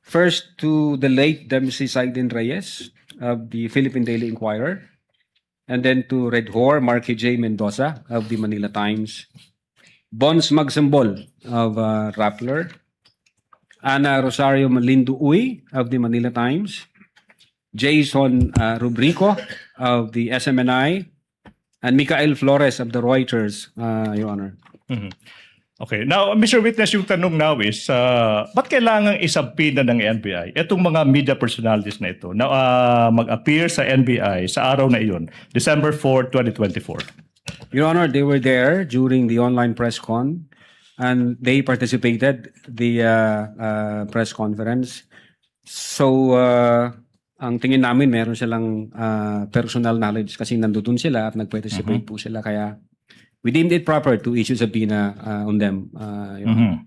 First to the late Dempsey Sidin Reyes of the Philippine Daily Inquirer, and then to Red Whore Marky J. Mendoza of the Manila Times, Bons Magsambol of Rappler, Ana Rosario Malindo Uy of the Manila Times, Jason Rubrico of the SMNI, and Mikael Flores of the Reuters, Your Honor. Okay. Now, Mr. Witness, yung tanong now is, ba't kailangan isubpoena ng NBI itong mga media personalities na ito na mag-appear sa NBI sa araw na iyon, December 4, 2024? Your Honor, they were there during the online press con, and they participated the press conference. So, ang tingin namin, meron silang personal knowledge kasi nandun sila at nag-participate po sila. Kaya, we deemed it proper to issue subpoena on them. Your Honor.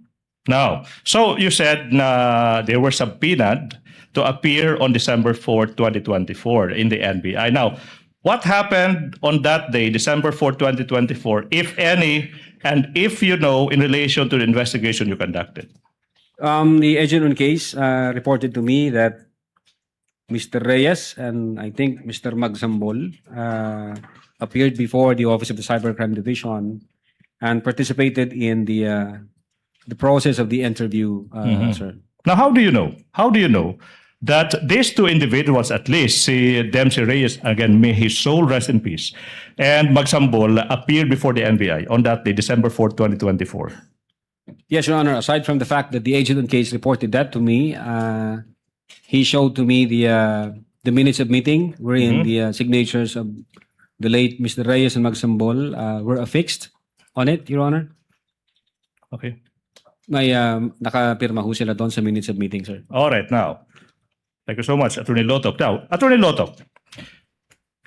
Now, so you said na they were subpoenaed to appear on December 4, 2024 in the NBI. Now, what happened on that day, December 4, 2024, if any, and if you know, in relation to the investigation you conducted? The agent on case reported to me that Mr. Reyes and I think Mr. Magsambol appeared before the Office of the Cybercrime Division and participated in the process of the interview, sir. Now, how do you know? How do you know that these two individuals, at least, si Dempsey Reyes, again, may his soul rest in peace, and Magsambol appeared before the NBI on that day, December 4, 2024? Yes, Your Honor. Aside from the fact that the agent on case reported that to me, he showed to me the minutes of meeting wherein the signatures of the late Mr. Reyes and Magsambol were affixed on it, Your Honor. Okay. May nakapirma ho sila doon sa minutes of meeting, sir. All right, now, thank you so much, Attorney Lotok. Now, Attorney Lotok,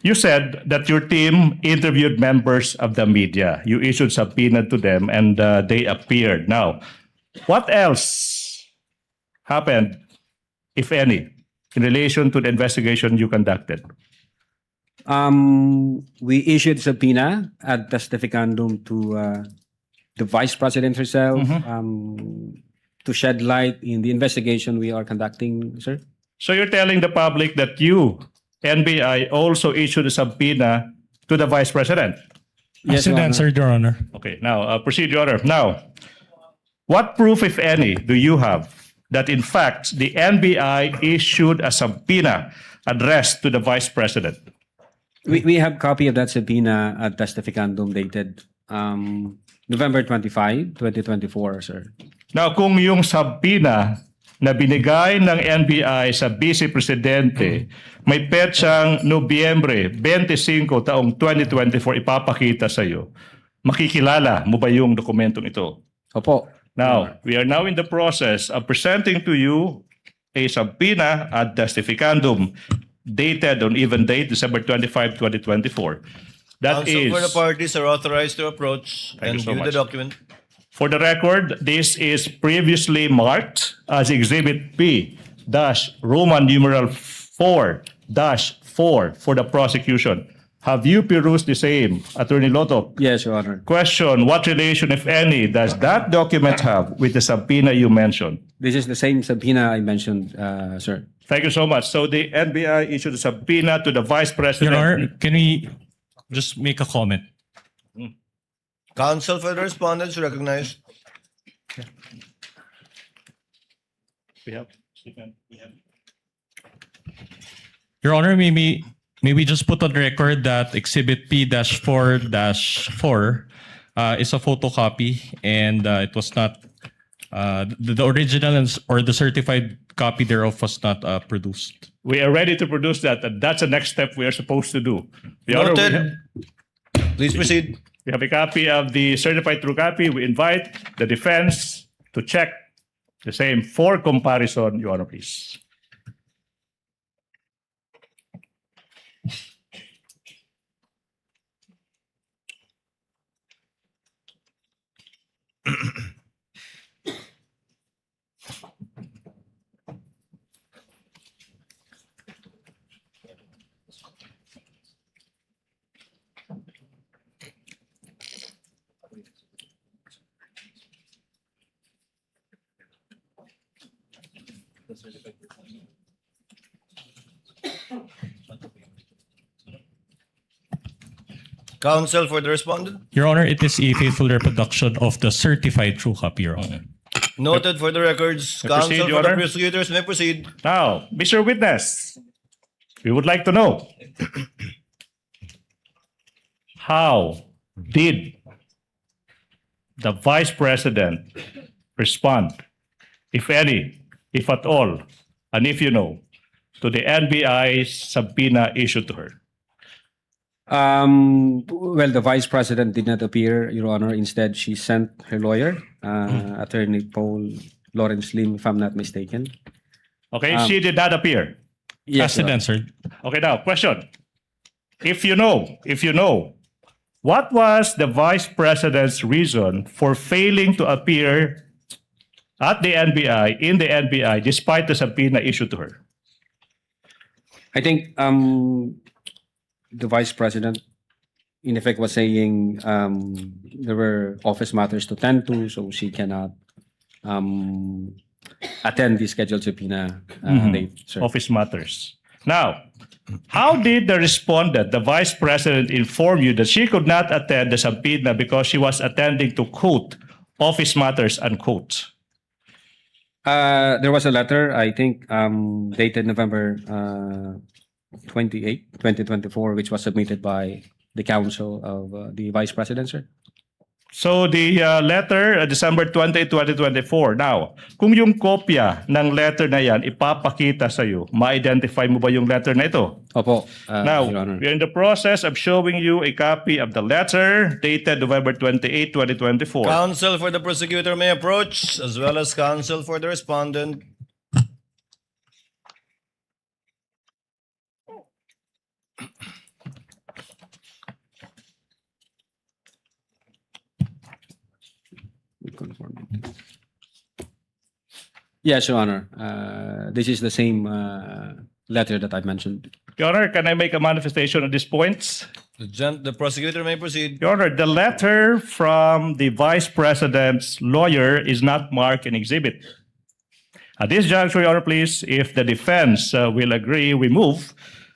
you said that your team interviewed members of the media. You issued subpoena to them and they appeared. Now, what else happened, if any, in relation to the investigation you conducted? We issued subpoena ad testificandum to the Vice President herself, to shed light in the investigation we are conducting, sir. So you're telling the public that you, NBI, also issued a subpoena to the Vice President? Yes, As Your Honor. answered, Your Honor. Okay, now proceed, Your Honor. Now, what proof, if any, do you have that in fact the NBI issued a subpoena addressed to the Vice President? We have copy of that subpoena at testificandum dated November 25, 2024, sir. Now, kung yung subpoena na binigay ng NBI sa Vice Presidente may petsang Nobyembre 25 taong 2024 ipapakita sa iyo, makikilala mo ba yung dokumentong ito? Opo. Now, we are now in the process of presenting to you a subpoena ad testificandum dated on even date December 25, 2024. That Counsel is, for the parties are authorized to approach Thank and you so view the much. document. for the record, this is previously marked as Exhibit P Roman numeral 4-4 for the prosecution. Have you perused the same, Attorney Lotto? Yes, Your Honor. Question, what relation, if any, does that document have with the subpoena you mentioned? This is the same subpoena I mentioned, sir. Thank you so much. So the NBI issued a subpoena to the Vice President. Your Honor, can we just make a comment? Counsel for the respondents recognized. We have. Your Honor, maybe just put on record that Exhibit P-4-4 is a photocopy and it was not, the original or the certified copy thereof was not produced. We are ready to produce that, and that's the next step we are supposed to do. Your Honor, Noted. Please proceed. we have a copy of the certified true copy. We invite the defense to check the same for comparison, Your Honor, please. Counsel for the respondent. Your Honor, it is a faithful reproduction of the certified true copy, Your Honor. Noted for the records. May Counsel proceed, for Your the Honor. prosecutors may proceed. Now, Mr. Witness, we would like to know how did the Vice President respond, if any, if at all, and if you know, to the NBI subpoena issued to her? Well, the Vice President did not appear, Your Honor. Instead, she sent her lawyer, Attorney Paul Lawrence Lim, if I'm not mistaken. Okay, she did not appear. Yes, As Your Honor. answered. Okay, now, question. If you know, what was the Vice President's reason for failing to appear at the NBI, in the NBI, despite the subpoena issued to her? I think the Vice President, in effect, was saying there were office matters to tend to, so she cannot attend the scheduled subpoena date, sir. Office matters. Now, how did the respondent, the Vice President, inform you that she could not attend the subpoena because she was attending to, quote, office matters, unquote? There was a letter, I think, dated November 28, 2024, which was submitted by the counsel of the Vice President, sir. So the letter, December 20, 2024. Now, kung yung kopya ng letter na yan ipapakita sa iyo, ma-identify mo ba yung letter na ito? Opo, Now, Your Honor. we are in the process of showing you a copy of the letter dated November 28, 2024. Counsel for the prosecutor may approach, as well as counsel for the respondent. Yes, Your Honor. This is the same letter that I mentioned. Your Honor, can I make a manifestation on these points? The prosecutor may proceed. Your Honor, the letter from the Vice President's lawyer is not marked an exhibit. At this juncture, Your Honor, please, if the defense will agree, we move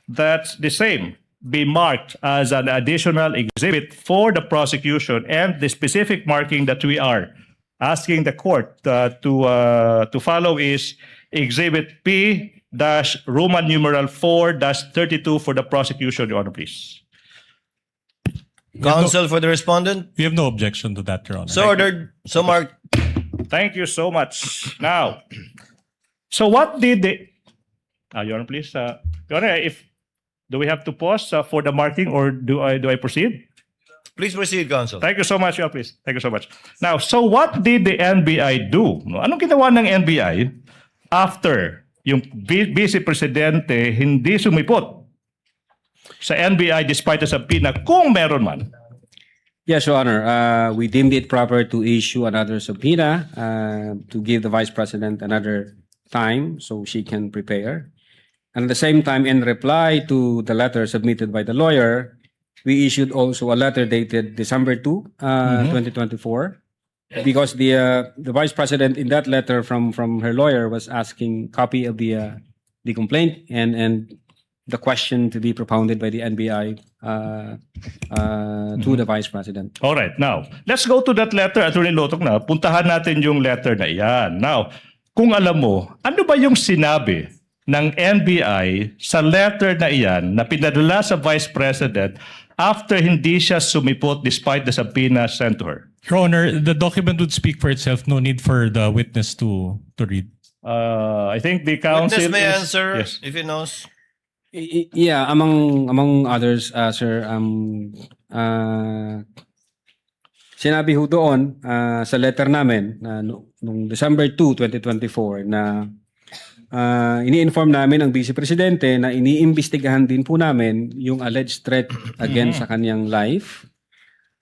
that the same be marked as an additional exhibit for the prosecution, and the specific marking that we are asking the court to follow is Exhibit P-Roman numeral 4-32 for the prosecution, Your Honor, please. Counsel for the respondent. We have no objection to that, Your Honor. So ordered. So marked. Thank you so much. Now, so what did the... Your Honor, please. Your Honor, do we have to pause for the marking, or do I proceed? Please proceed, counsel. Thank you so much, Your Honor, please. Thank you so much. Now, so what did the NBI do? Anong ginawa ng NBI after yung Vice Presidente hindi sumipot sa NBI despite the subpoena, kung meron man? Yes, Your Honor. We deemed it proper to issue another subpoena to give the Vice President another time so she can prepare. And at the same time, in reply to the letter submitted by the lawyer, we issued also a letter dated December 2, 2024, because the Vice President in that letter from her lawyer was asking copy of the complaint and the question to be propounded by the NBI to the Vice President. All right. Now, let's go to that letter, Attorney Lotok na. Puntahan natin yung letter na iyan. Now, kung alam mo, ano ba yung sinabi ng NBI sa letter na iyan na pinadala sa Vice President after hindi siya sumipot despite the subpoena sent to her? Your Honor, the document would speak for itself. No need for the witness to read. I think the counsel Witness may is... answer Yes. if he knows. Yeah, among others, sir, sinabi ho doon sa letter namin noong December 2, 2024 na ini-inform namin ang Vice Presidente na iniimbestigahan din po namin yung alleged threat against sa kanyang life.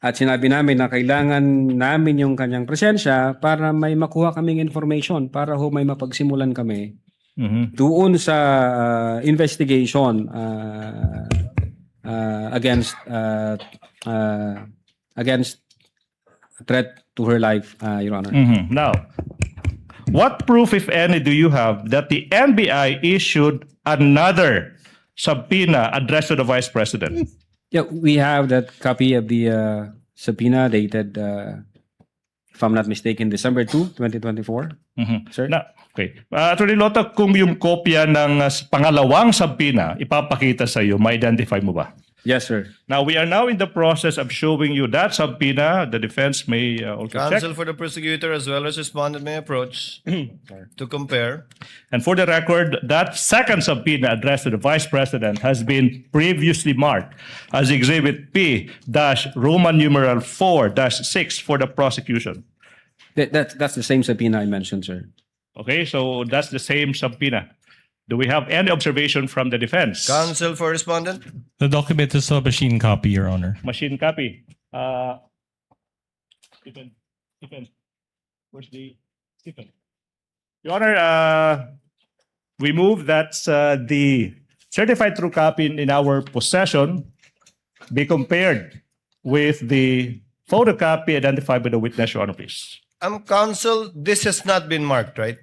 At sinabi namin na kailangan namin yung kanyang presensya para may makuha kaming information, para ho may mapagsimulan kami doon sa investigation against threat to her life, Your Honor. Now, what proof, if any, do you have that the NBI issued another subpoena addressed to the Vice President? Yeah, we have that copy of the subpoena dated, if I'm not mistaken, December 2, 2024. Sir? Na, okay. Attorney Lota, kung yung kopya ng pangalawang subpoena ipapakita sa iyo, ma-identify mo ba? Yes, sir. Now, we are now in the process of showing you that subpoena. The defense may also Counsel check. for the prosecutor as well as respondent may approach to compare. And for the record, that second subpoena addressed to the Vice President has been previously marked as Exhibit P-Roman numeral 4-6 for the prosecution. That's the same subpoena I mentioned, sir. Okay, so that's the same subpoena. Do we have any observation from the defense? Counsel for respondent. The document is a machine copy, Your Honor. Machine copy. Stephen, where's the Stephen? Your Honor, we move that the certified true copy in our possession be compared with the photocopy identified by the witness, Your Honor, please. Counsel, this has not been marked, right?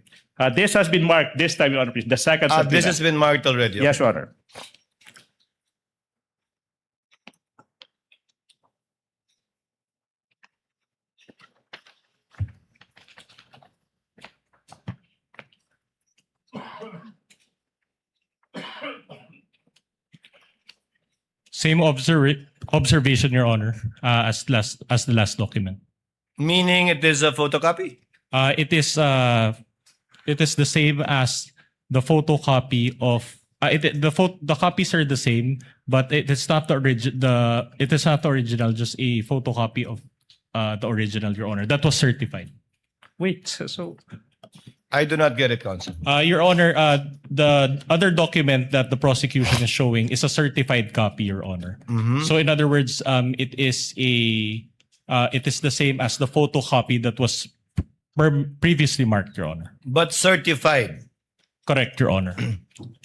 This has been marked this time, Your Honor, please. The second subpoena. This has been marked already. Yes, Your Honor. Same observation, Your Honor, as the last document. Meaning it is a photocopy? It is the same as the photocopy of the copies are the same, but it is not the original, just a photocopy of the original, Your Honor. That was certified. Wait, so I do not get it, counsel. Your Honor, the other document that the prosecution is showing is a certified copy, Your Honor. So in other words, it is the same as the photocopy that was previously marked, Your Honor. But certified. Correct, Your Honor.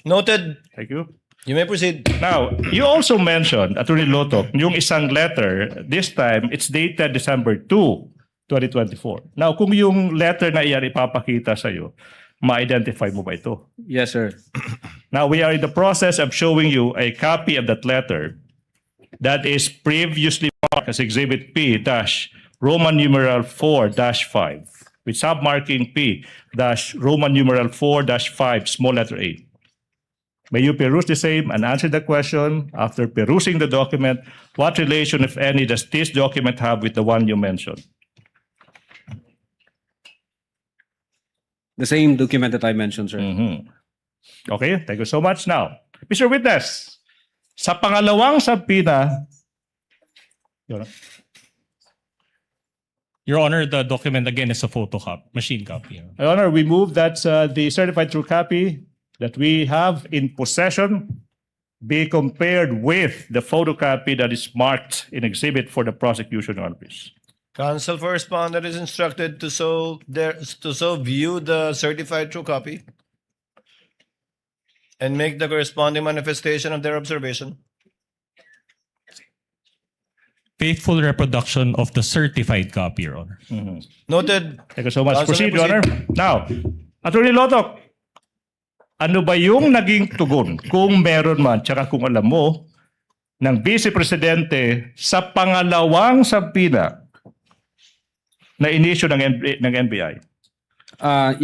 Noted. thank you. You may proceed. Now, you also mentioned, Attorney Lotok, yung isang letter, this time, it's dated December 2, 2024. Now, kung yung letter na iyan ipapakita sa'yo, ma-identify mo ba ito? Yes, sir. Now, we are in the process of showing you a copy of that letter that is previously marked as Exhibit P dash Roman numeral 4 dash 5 with submarking P dash Roman numeral 4 dash 5 small letter A. May you peruse the same and answer the question. After perusing the document, what relation, if any, does this document have with the one you mentioned? The same document that I mentioned, sir. Okay, thank you so much. Now, Mr. Witness, sa pangalawang subpoena, Your Honor, the document again is a photocopy, machine copy. Your Honor, we move that the certified true copy that we have in possession be compared with the photocopy that is marked in exhibit for the prosecution, Your Honor, please. Counsel for respondent is instructed to so view the certified true copy and make the corresponding manifestation of their observation. Faithful reproduction of the certified copy, Your Honor. Noted. Thank you so much. Counsel, Proceed, may Your Honor. Now, Attorney Lotok, ano ba yung naging tugon, kung meron man, tsaka kung alam mo, ng Vice Presidente sa pangalawang subpoena na inisyo ng NBI?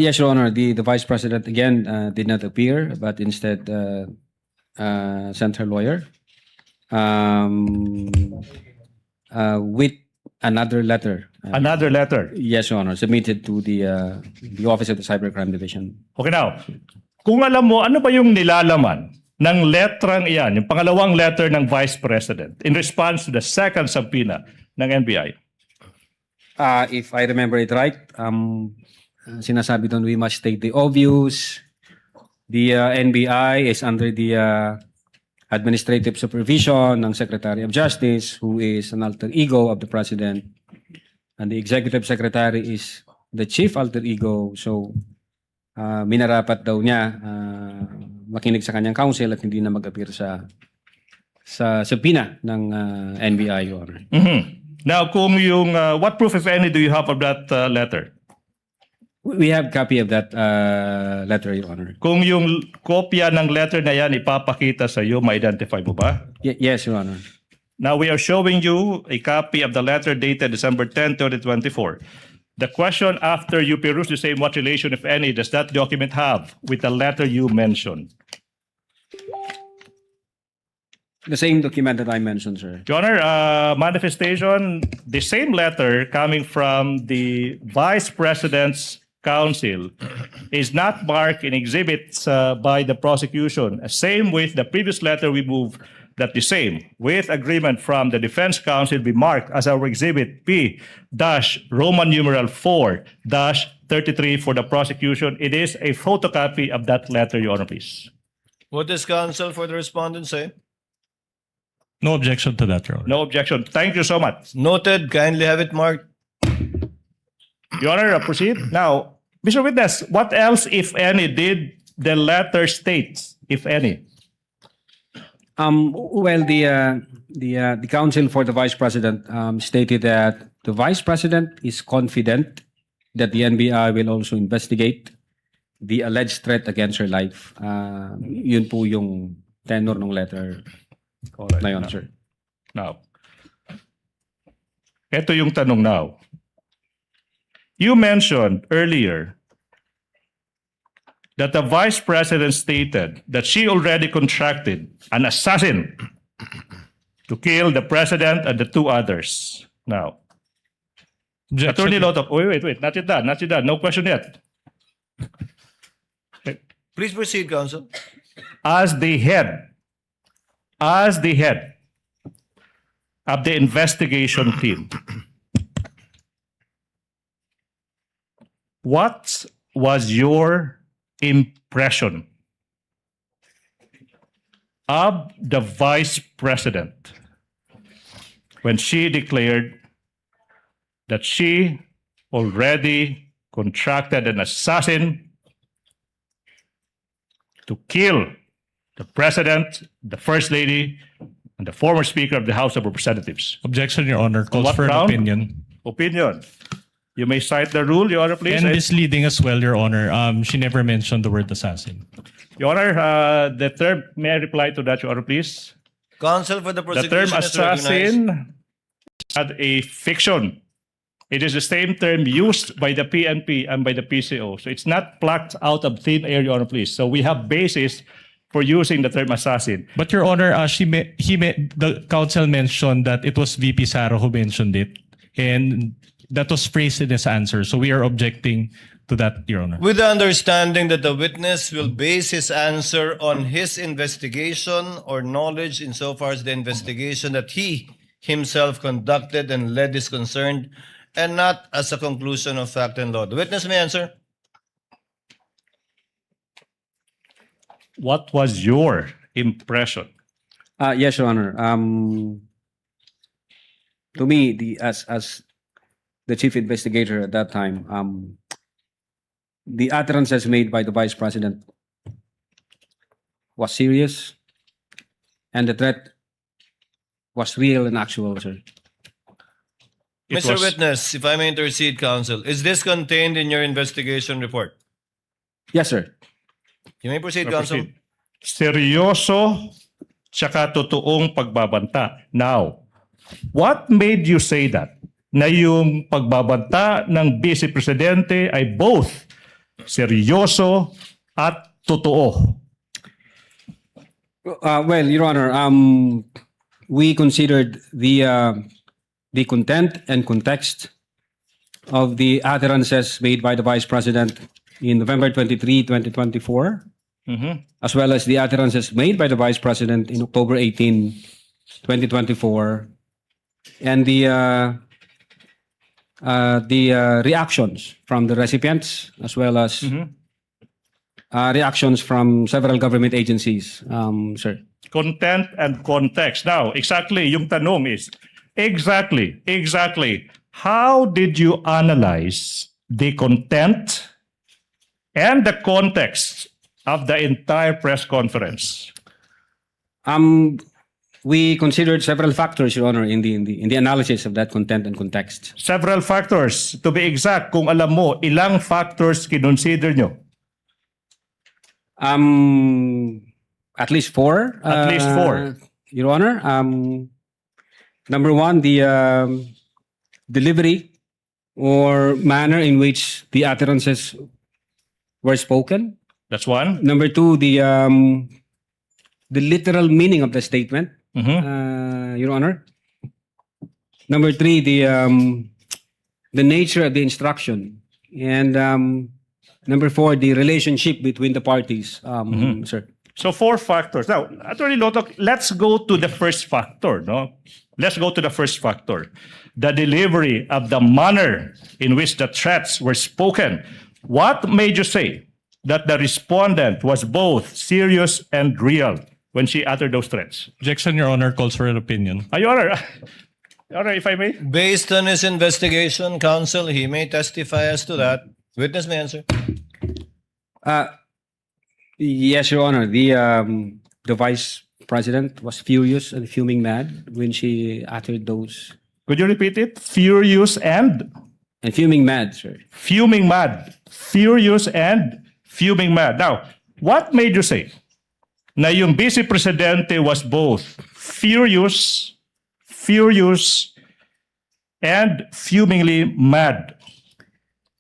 Yes, Your Honor. The Vice President again did not appear, but instead sent her lawyer with another letter. Another letter. Yes, Your Honor, submitted to the Office of the Cybercrime Division. Okay, now, kung alam mo, ano ba yung nilalaman ng letrang iyan, yung pangalawang letter ng Vice President in response to the second subpoena ng NBI? If I remember it right, sinasabi doon we must state the obvious. The NBI is under the administrative supervision ng Secretary of Justice, who is an alter ego of the President. And the Executive Secretary is the chief alter ego. So, minarapat daw niya makinig sa kanyang counsel at hindi na mag-appear sa subpoena ng NBI, Your Honor. Now, kung yung, what proof, if any, do you have of that letter? We have copy of that letter, Your Honor. Kung yung kopya ng letter na yan ipapakita sa iyo, ma-identify mo ba? Yes, Your Honor. Now, we are showing you a copy of the letter dated December 10, 2024. The question after you peruse the same, what relation, if any, does that document have with the letter you mentioned? The same document that I mentioned, sir. Your Honor, manifestation, the same letter coming from the Vice President's counsel is not marked in exhibits by the prosecution. Same with the previous letter, we move that the same, with agreement from the defense counsel, be marked as our exhibit P dash Roman numeral 4 dash 33 for the prosecution. It is a photocopy of that letter, Your Honor, please. What does counsel for the respondent say? No objection to that, Your Honor. No objection. Thank you so much. Noted. Kindly have it marked. Your Honor, proceed. Now, Mr. Witness, what else, if any, did the letter state, if any? Well, the counsel for the Vice President stated that the Vice President is confident that the NBI will also investigate the alleged threat against her life. Yun po yung tenor ng letter na yun, sir. Now, ito yung tanong now. You mentioned earlier that the Vice President stated that she already contracted an assassin to kill the President and the two others. Now, Attorney Lotok, wait, not yet done. No question yet. Please proceed, counsel. As the head of the investigation team, what was your impression of the Vice President when she declared that she already contracted an assassin to kill the President, the First Lady, and the former Speaker of the House of Representatives. Objection, Your Honor. Calls What for an ground? opinion. Opinion. You may cite the rule, Your Honor, please. And misleading as well, Your Honor. She never mentioned the word assassin. Your Honor, the term, may I reply to that, Your Honor, please? Counsel for the The term prosecution is recognized. assassin had a fiction. It is the same term used by the PNP and by the PCO. So it's not plucked out of thin air, Your Honor, please. So we have basis for using the term assassin. But Your Honor, the counsel mentioned that it was VP Saro who mentioned it, and that was phrased in his answer. So we are objecting to that, Your Honor. With the understanding that the witness will base his answer on his investigation or knowledge insofar as the investigation that he himself conducted and led is concerned, and not as a conclusion of fact and law. The witness may answer. What was your impression? Yes, Your Honor. To me, as the chief investigator at that time, the utterances made by the Vice President was serious, and the threat was real and actual, sir. It Mr. was- Witness, if I may intercede, counsel, is this contained in your investigation report? Yes, sir. You may proceed, counsel. Proceed. Seryoso tsaka totoong pagbabanta. Now, what made you say that? Na yung pagbabanta ng Vice Presidente ay both seryoso at totoo. Well, Your Honor, we considered the content and context of the utterances made by the Vice President in November 23, 2024, as well as the utterances made by the Vice President in October 18, 2024, and the reactions from the recipients, as well as reactions from several government agencies, sir. Content and context. Now, exactly, yung tanong is, exactly, how did you analyze the content and the context of the entire press conference? We considered several factors, Your Honor, in the analysis of that content and context. Several factors. To be exact, kung alam mo, ilang factors kinonsider nyo? At least four. At least four. Your Honor. Number one, the delivery or manner in which the utterances were spoken. That's one. Number two, the literal meaning of the statement, Your Honor. Number three, the nature of the instruction, and number four, the relationship between the parties, sir. So four factors. Now, Attorney Lotok, let's go to the first factor, no? Let's go to the first factor. The delivery of the manner in which the threats were spoken. What made you say that the respondent was both serious and real when she uttered those threats? Objection, Your Honor. Calls for an opinion. Your Honor, Your Honor, if I may. Based on his investigation, counsel, he may testify as to that. Witness may answer. Yes, Your Honor. The Vice President was furious and fuming mad when she uttered those. Could you repeat it? Furious and Fuming mad, sir. fuming mad. Furious and fuming mad. Now, what made you say na yung Vice Presidente was both furious, and fumingly mad?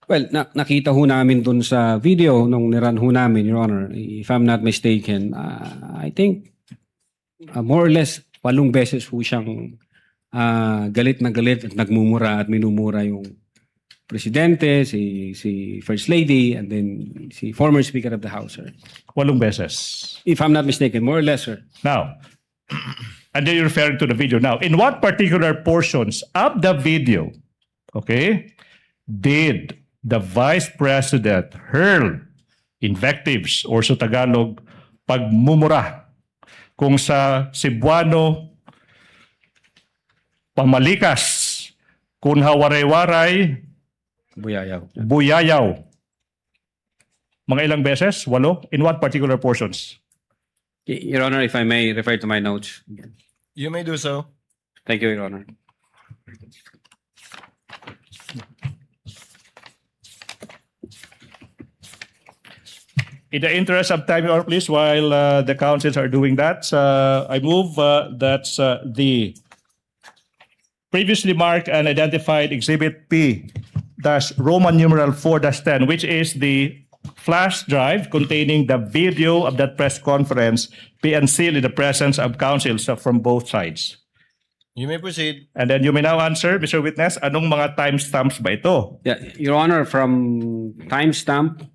Well, nakita ho namin dun sa video nung niran ho namin, Your Honor. If I'm not mistaken, I think more or less 8 beses ho siyang galit na galit at nagmumura at minumura yung Presidente, si First Lady, and then si former Speaker of the House, sir. 8 beses. If I'm not mistaken, more or less, sir. Now, and then you're referring to the video. Now, in what particular portions of the video, okay, did the Vice President hurl invectives or sa Tagalog, pagmumura kung sa Cebuano, pamalikas, kung hawaray-waray, Buyayaw. buyayaw? Mga ilang beses? 8? In what particular portions? Your Honor, if I may refer to my notes. You may do so. Thank you, Your Honor. In the interest of time, Your Honor, please, while the councils are doing that, I move that the previously marked and identified Exhibit P dash Roman numeral 4-10, which is the flash drive containing the video of that press conference, be unsealed in the presence of counsels from both sides. You may proceed. And then you may now answer, Mr. Witness, anong mga timestamps ba ito? Yeah, Your Honor, from timestamp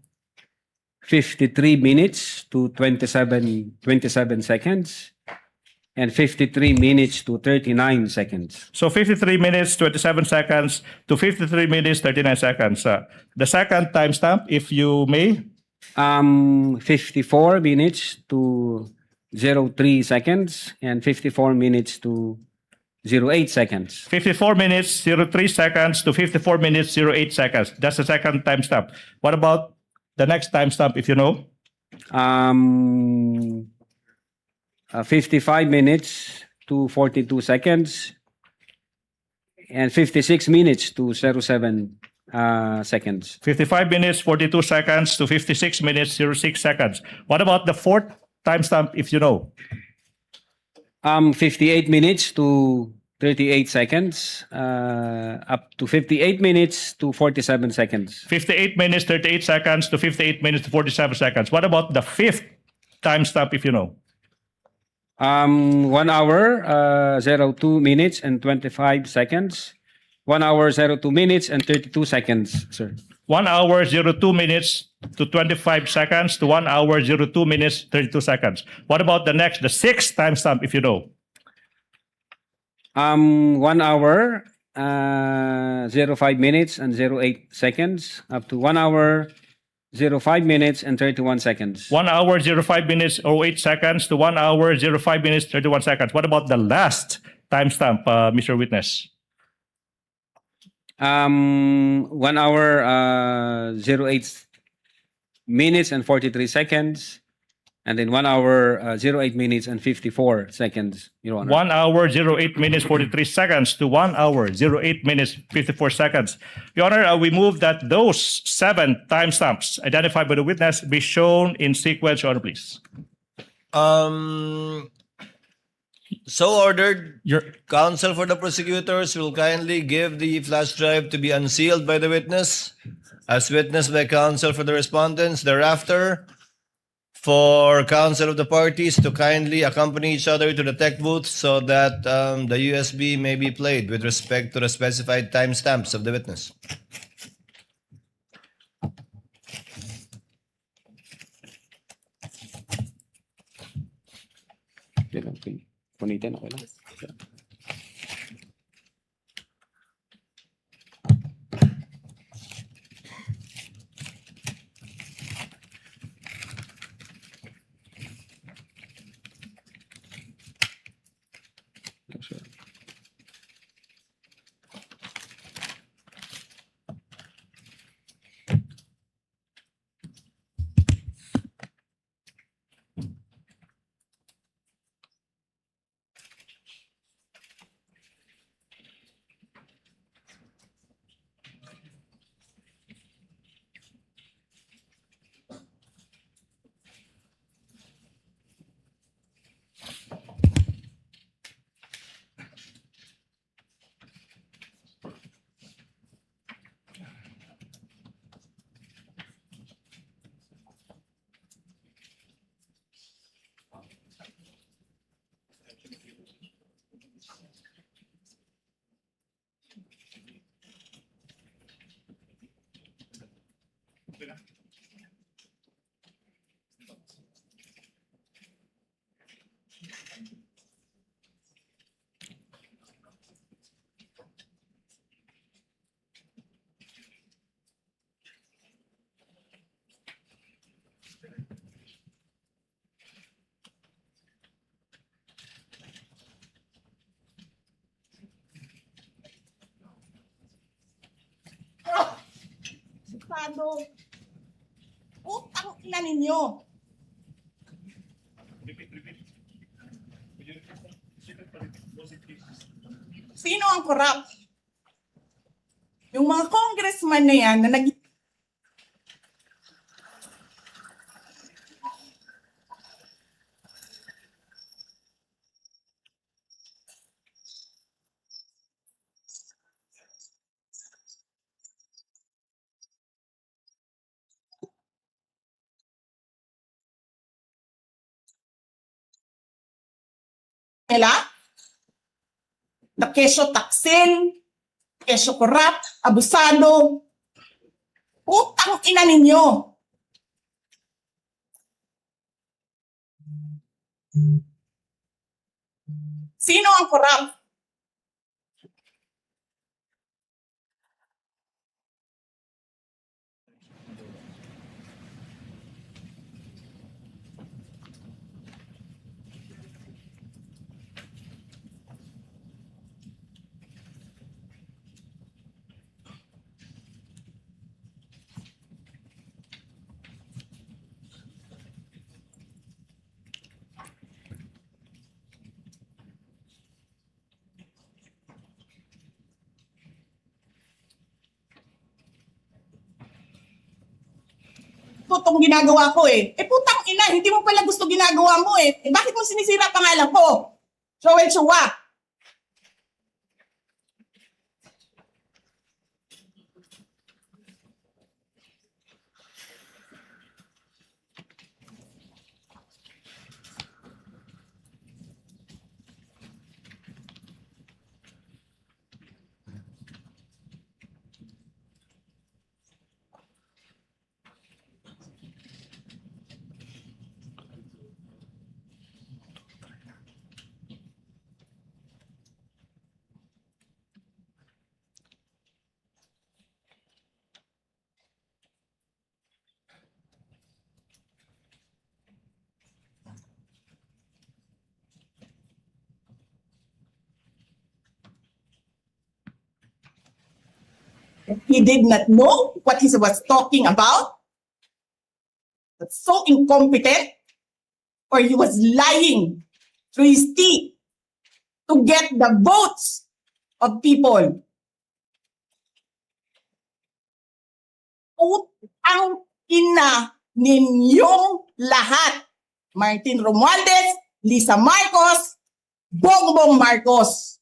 53 minutes to 27 seconds and 53 minutes to 39 seconds. So 53 minutes, 27 seconds to 53 minutes, 39 seconds. The second timestamp, if you may. 54 minutes to 03 seconds and 54 minutes to 08 seconds. 54 minutes, 03 seconds to 54 minutes, 08 seconds. That's the second timestamp. What about the next timestamp, if you know? 55 minutes to 42 seconds and 56 minutes to 07 seconds. 55 minutes, 42 seconds to 56 minutes, 06 seconds. What about the fourth timestamp, if you know? 58 minutes to 38 seconds, up to 58 minutes to 47 seconds. 58 minutes, 38 seconds to 58 minutes to 47 seconds. What about the fifth timestamp, if you know? 1 hour, 02 minutes and 25 seconds. 1 hour, 02 minutes and 32 seconds, sir. 1 hour, 02 minutes to 25 seconds to 1 hour, 02 minutes, 32 seconds. What about the next, the sixth timestamp, if you know? 1 hour, 05 minutes and 08 seconds, up to 1 hour, 05 minutes and 31 seconds. 1 hour, 05 minutes, 08 seconds to 1 hour, 05 minutes, 31 seconds. What about the last timestamp, Mr. Witness? 1 hour, 08 minutes and 43 seconds. And then 1 hour, 08 minutes and 54 seconds, Your Honor. 1 hour, 08 minutes, 43 seconds to 1 hour, 08 minutes, 54 seconds. Your Honor, we move that those 7 timestamps identified by the witness be shown in sequence, Your Honor, please. So ordered. Your Counsel for the prosecutors will kindly give the flash drive to be unsealed by the witness, as witnessed by counsel for the respondents. Thereafter, for counsel of the parties to kindly accompany each other to the tech booth so that the USB may be played with respect to the specified timestamps of the witness. Punitin, okay lang. Utang ina ninyo. Sino ang corrupt? Yung mga congressman na yan na nag nila na kesyo taksin, kesyo corrupt, abusado. Putang ina ninyo. Sino ang corrupt? Itong ginagawa ko eh. Putang ina, hindi mo pala gusto ginagawa mo eh. Bakit mo sinisira pangalan ko? Joel Chua. He did not know what he was talking about. That's so incompetent. Or he was lying through his teeth to get the votes of people. Putang ina ninyong lahat. Martin Romualdez, Lisa Marcos, Bongbong Marcos.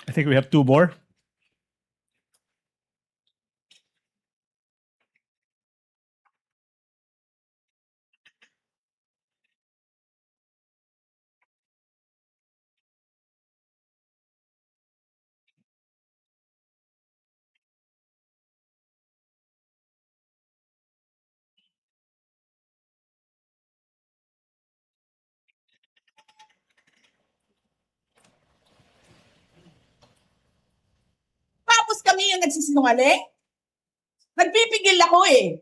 I think we have two more. Tapos kami yung nagsisinungaling? Nagpipigil ako eh.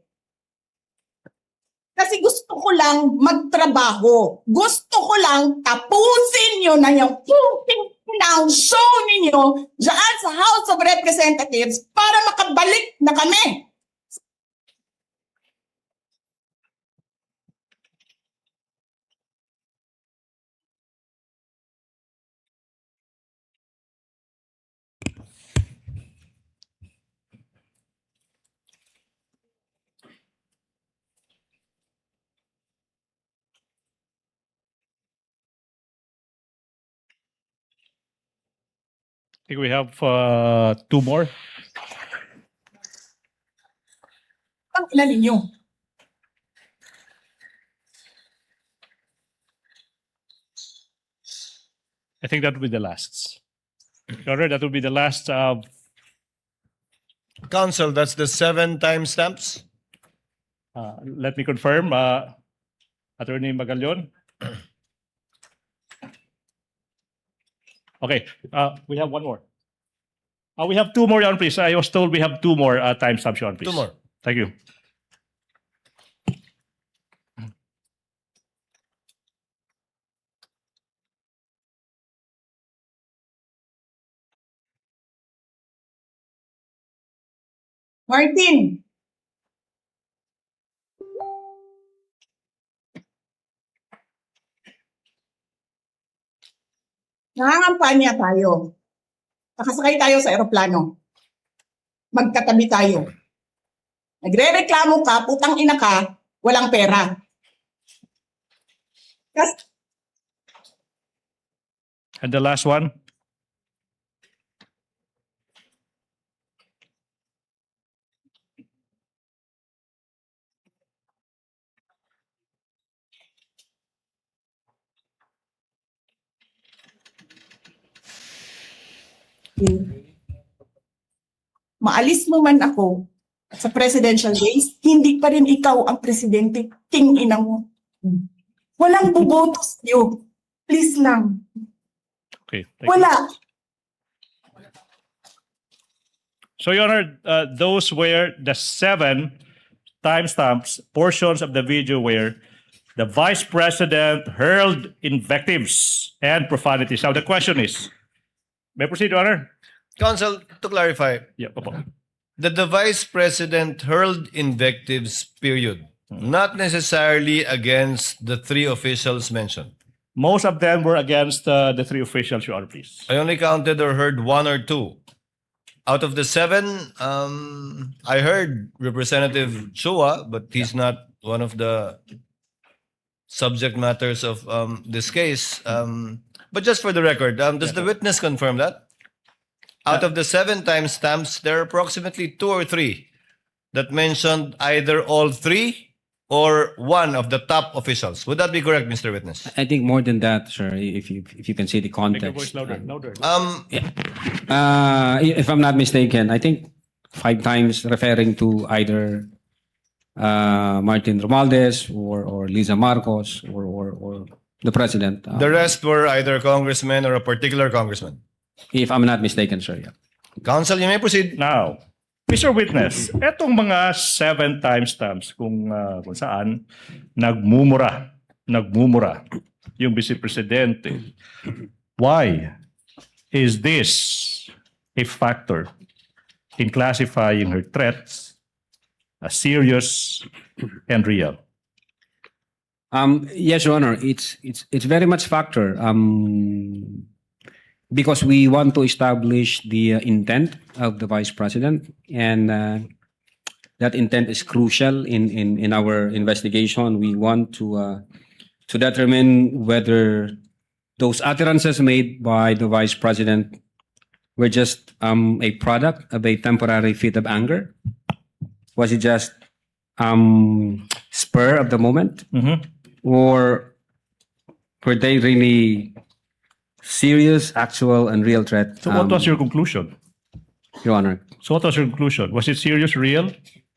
Kasi gusto ko lang magtrabaho. Gusto ko lang tapusin nyo na yung show ninyo dyan sa House of Representatives para makabalik na kami. I think we have two more. Ang ina ninyo. I think that will be the last. Your Honor, that will be the last. Counsel, that's the 7 timestamps. Let me confirm. Attorney Magallon. Okay, we have one more. We have two more, Your Honor, please. I was told we have two more timestamps, Your Honor, please. Two more. Thank you. Martin. Nangangampanya tayo. Nakasakay tayo sa eroplano. Magkatabi tayo. Nagre-reklamo ka, putang ina ka, walang pera. And the last one? Maalis mo man ako sa presidential days, hindi pa rin ikaw ang presidente, king ina mo. Walang buboto sa'yo. Please lang. Okay. Thank you. Wala. So, Your Honor, those were the 7 timestamps, portions of the video where the Vice President hurled invectives and profanities. Now, the question is, may I proceed, Your Honor? Counsel, to clarify, Yeah, Opo. that the Vice President hurled invectives, period. Not necessarily against the 3 officials mentioned. Most of them were against the 3 officials, Your Honor, please. I only counted or heard 1 or 2. Out of the 7, I heard Representative Chua, but he's not one of the subject matters of this case. But just for the record, does the witness confirm that? Out of the 7 timestamps, there are approximately 2 or 3 that mentioned either all 3 or 1 of the top officials. Would that be correct, Mr. Witness? I think more than that, sir, if you can see the Make your context. voice louder, louder. If I'm not mistaken, I think 5 times referring to either Martin Romualdez or Liza Marcos or the president. The rest were either congressmen or a particular congressman. If I'm not mistaken, sir. Yeah. Counsel, you may proceed. Now, Mr. Witness, etong mga 7 timestamps kung saan nagmumura yung Vice Presidente. Why is this a factor in classifying her threats as serious and real? Yes, Your Honor. It's very much factor. Because we want to establish the intent of the Vice President, and that intent is crucial in our investigation. We want to determine whether those utterances made by the Vice President were just a product of a temporary fit of anger. Was it just spur of the moment, or were they really serious, actual, and real threat? So what was your conclusion? Your Honor? So what was your conclusion? Was it serious, real?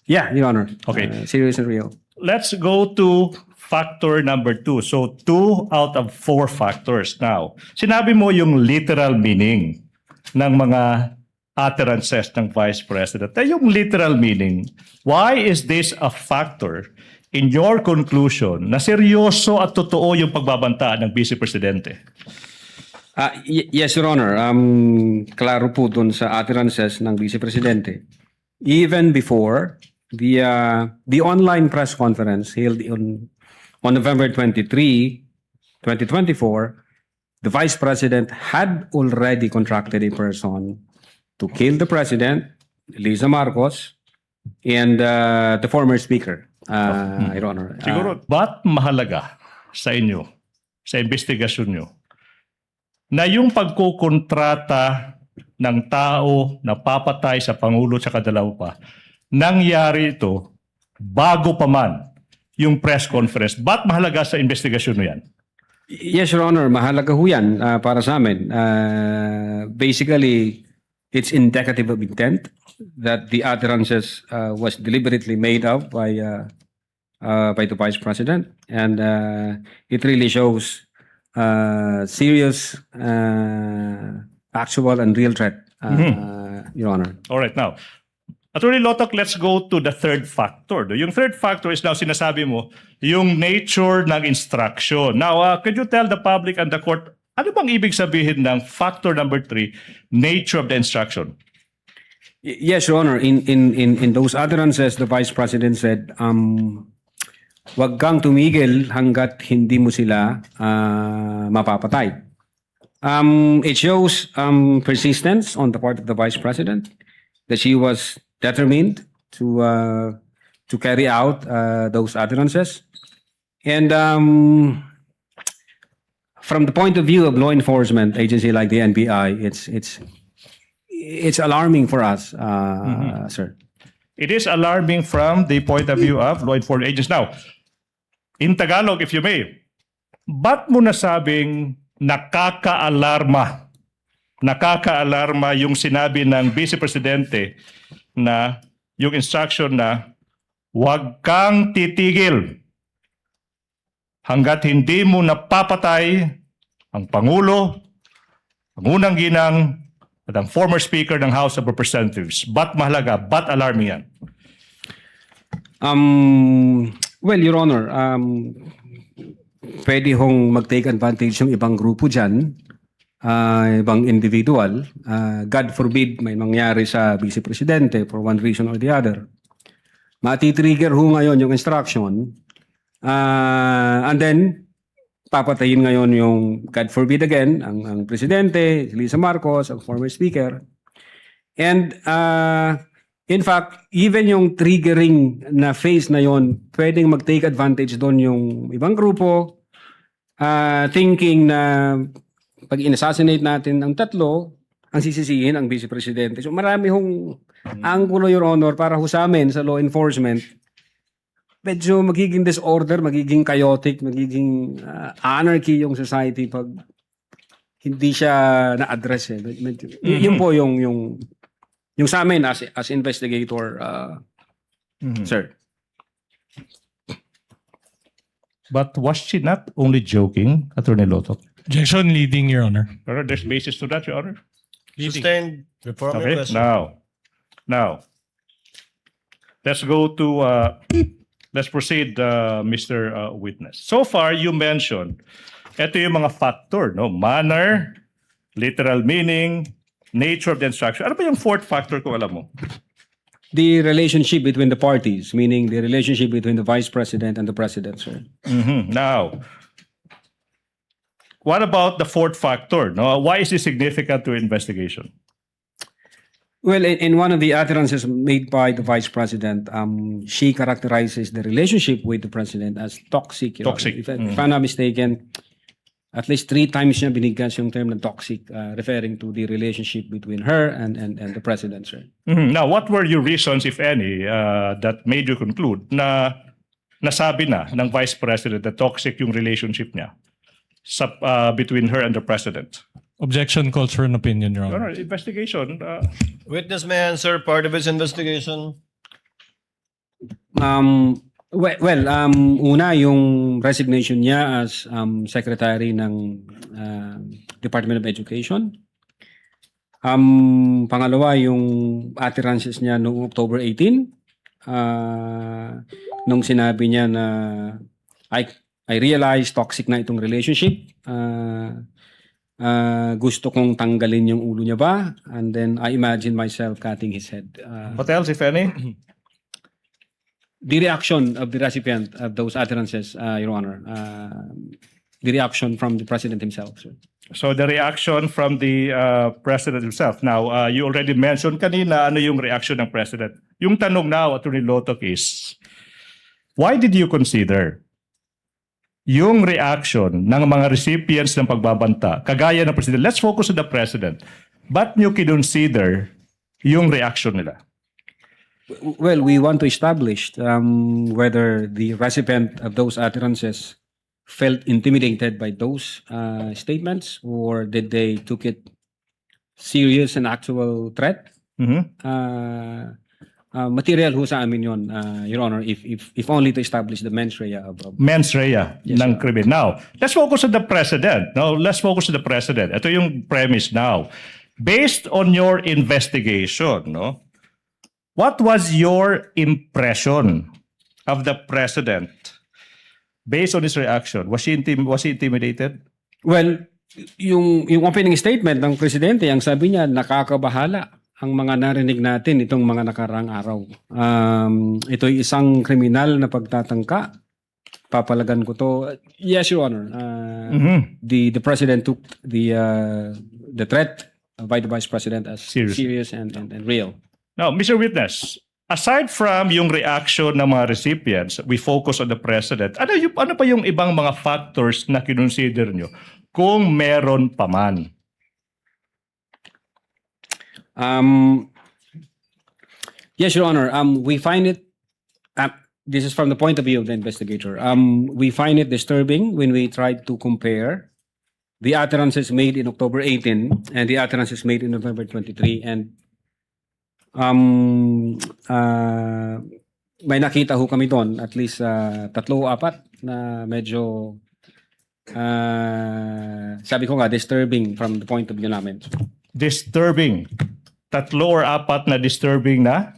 Yeah, Your Honor. Okay. Serious and real. Let's go to factor number 2. So 2 out of 4 factors. Now, sinabi mo yung literal meaning ng mga utterances ng Vice President. Yung literal meaning, why is this a factor in your conclusion na seryoso at totoo yung pagbabanta ng Vice Presidente? Yes, Your Honor. Klaro po dun sa utterances ng Vice Presidente. Even before the online press conference held on November 23, 2024, the Vice President had already contracted a person to kill the President, Liza Marcos, and the former Speaker, Your Honor. Siguro, ba't mahalaga sa inyo, sa investigasyon nyo, na yung pagkukontrata ng tao na papatay sa Pangulo at dalawa pa, nangyari ito bago pa man yung press conference. Ba't mahalaga sa investigasyon mo yan? Yes, Your Honor. Mahalaga ho yan para sa amin. Basically, it's indicative of intent that the utterances was deliberately made up by the Vice President. And it really shows serious, actual, and real threat, Your Honor. All right, now, Attorney Lotok, let's go to the third factor. Yung third factor is now sinasabi mo, yung nature ng instruction. Now, could you tell the public and the court, ano bang ibig sabihin ng factor number 3, nature of the instruction? Yes, Your Honor. In those utterances, the Vice President said, wag kang tumigil hanggat hindi mo sila mapapatay. It shows persistence on the part of the Vice President that she was determined to carry out those utterances. And from the point of view of law enforcement agency like the NBI, it's alarming for us, sir. It is alarming from the point of view of law enforcement agents. Now, in Tagalog, if you may, ba't mo nasabing nakaka-alarma yung sinabi ng Vice Presidente na yung instruction na huwag kang titigil hanggat hindi mo napapatay ang Pangulo, ang unang ginang, at ang former Speaker ng House of Representatives? Ba't mahalaga? Ba't alarming yan? Well, Your Honor, pwede hong mag-take advantage yung ibang grupo dyan, ibang individual. God forbid may mangyari sa Vice Presidente for one reason or the other. Mati-trigger ho ngayon yung instruction, and then papatayin ngayon yung, God forbid again, ang Presidente, si Lisa Marcos, ang former Speaker. And in fact, even yung triggering na phase na yon, pwedeng mag-take advantage doon yung ibang grupo, thinking na pag in-assassinate natin ang tatlo, ang sisisihin ang Vice Presidente. So marami hong anggulo, Your Honor, para ho sa amin sa law enforcement. Medyo magiging disorder, magiging chaotic, magiging anarchy yung society pag hindi siya na-address. Yun po yung sa amin as investigator, sir. But was she not only joking, Attorney Loto? Objection leading, Your Honor. Pero there's basis to that, Your Honor. Sustained. Reform your Okay, question. now, let's go to, let's proceed, Mr. Witness. So far, you mentioned, ito yung mga factor, no? Manner, literal meaning, nature of the instruction. Ano ba yung fourth factor kung alam mo? The relationship between the parties, meaning the relationship between the Vice President and the President, sir. Now, what about the fourth factor? No? Why is this significant to investigation? Well, in one of the utterances made by the Vice President, she characterizes the relationship with the President as toxic. Your Honor. Toxic. If I'm not mistaken, at least 3 times niya binigkas yung term na toxic, referring to the relationship between her and the President, sir. Now, what were your reasons, if any, that made you conclude na nasabi na ng Vice President na toxic yung relationship niya between her and the President? Objection calls for an opinion, Your Your Honor. Honor, investigation. Witness may answer part of his investigation. Una, yung resignation niya as Secretary ng Department of Education. Pangalawa, yung utterances niya noong October 18, nung sinabi niya na I realize toxic na itong relationship. Gusto kong tanggalin yung ulo niya ba? And then I imagine myself cutting his head. What else, if any? The reaction of the recipient of those utterances, Your Honor. The reaction from the President himself, sir. So the reaction from the President himself. Now, you already mentioned kanina ano yung reaction ng President. Yung tanong now, Attorney Lotok, is, why did you consider yung reaction ng mga recipients ng pagbabanta, kagaya ng President? Let's focus on the President. Ba't nyo kinonsider yung reaction nila? Well, we want to establish whether the recipient of those utterances felt intimidated by those statements, or did they took it serious and actual threat. Material ho sa amin yun, Your Honor, if only to establish the mens rea of Mens rea Yes, ng sir. krimen. Now, let's focus on the President. No, let's focus on the President. Ito yung premise now. Based on your investigation, no, what was your impression of the President based on his reaction? Was he intimidated? Well, yung opening statement ng Presidente, ang sabi niya, nakakabahala. ang mga narinig natin itong mga nakaraang araw. Ito'y isang kriminal na pagtatangka. Papalagan ko to. Yes, Your Honor. The President took the threat by the Vice President as serious and real. Now, Mr. Witness, aside from yung reaction ng mga recipients, we focus on the President. Ano pa yung ibang mga factors na kinonsider nyo kung meron pa man? Yes, Your Honor. We find it. This is from the point of view of the investigator. We find it disturbing when we try to compare the utterances made in October 18 and the utterances made in November 23. And may nakita ho kami doon, at least 3 o 4 na medyo sabi ko nga disturbing from the point of view namin. Disturbing. 3 or 4 na disturbing na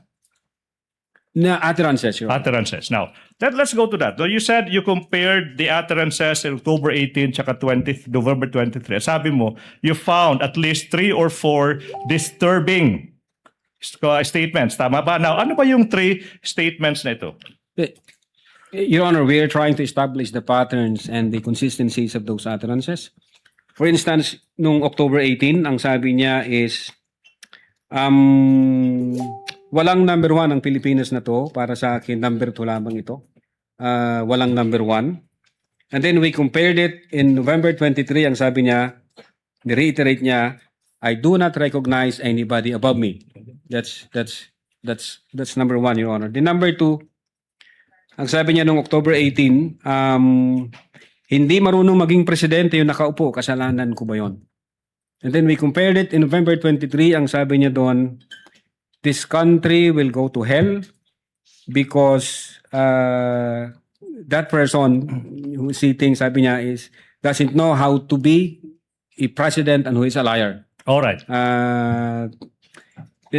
utterances, Your Honor. utterances. Now, let's go to that. So you said you compared the utterances in October 18 tsaka November 23. Sabi mo, you found at least 3 or 4 disturbing statements. Tama ba? Now, ano ba yung 3 statements na ito? Your Honor, we are trying to establish the patterns and the consistencies of those utterances. For instance, nung October 18, ang sabi niya is, walang number 1 ang Pilipinas na to. Para sa akin, number 2 lamang ito. Walang number 1. And then we compared it in November 23. Ang sabi niya, ni-reiterate niya, I do not recognize anybody above me. That's number 1, Your Honor. The number 2, ang sabi niya nung October 18, hindi marunong maging presidente yung nakaupo. Kasalanan ko ba yon? And then we compared it in November 23. Ang sabi niya doon, this country will go to hell because that person who sitting, sabi niya, doesn't know how to be a president and who is a liar. All right. The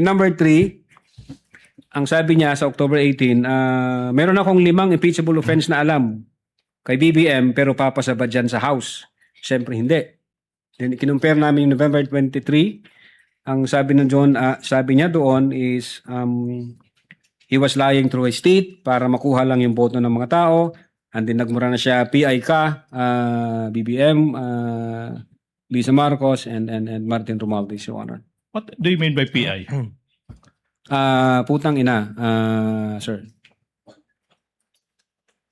number 3, ang sabi niya sa October 18, meron akong 5 impeachable offense na alam kay BBM pero papasabad dyan sa House. Siyempre hindi. Then kinumpare namin yung November 23. Ang sabi niya doon is he was lying through his teeth para makuha lang yung boto ng mga tao. And then nagmura na siya, PI ka, BBM, Lisa Marcos, and Martin Romualdez, Your Honor. What do you mean by PI? Putang ina, sir.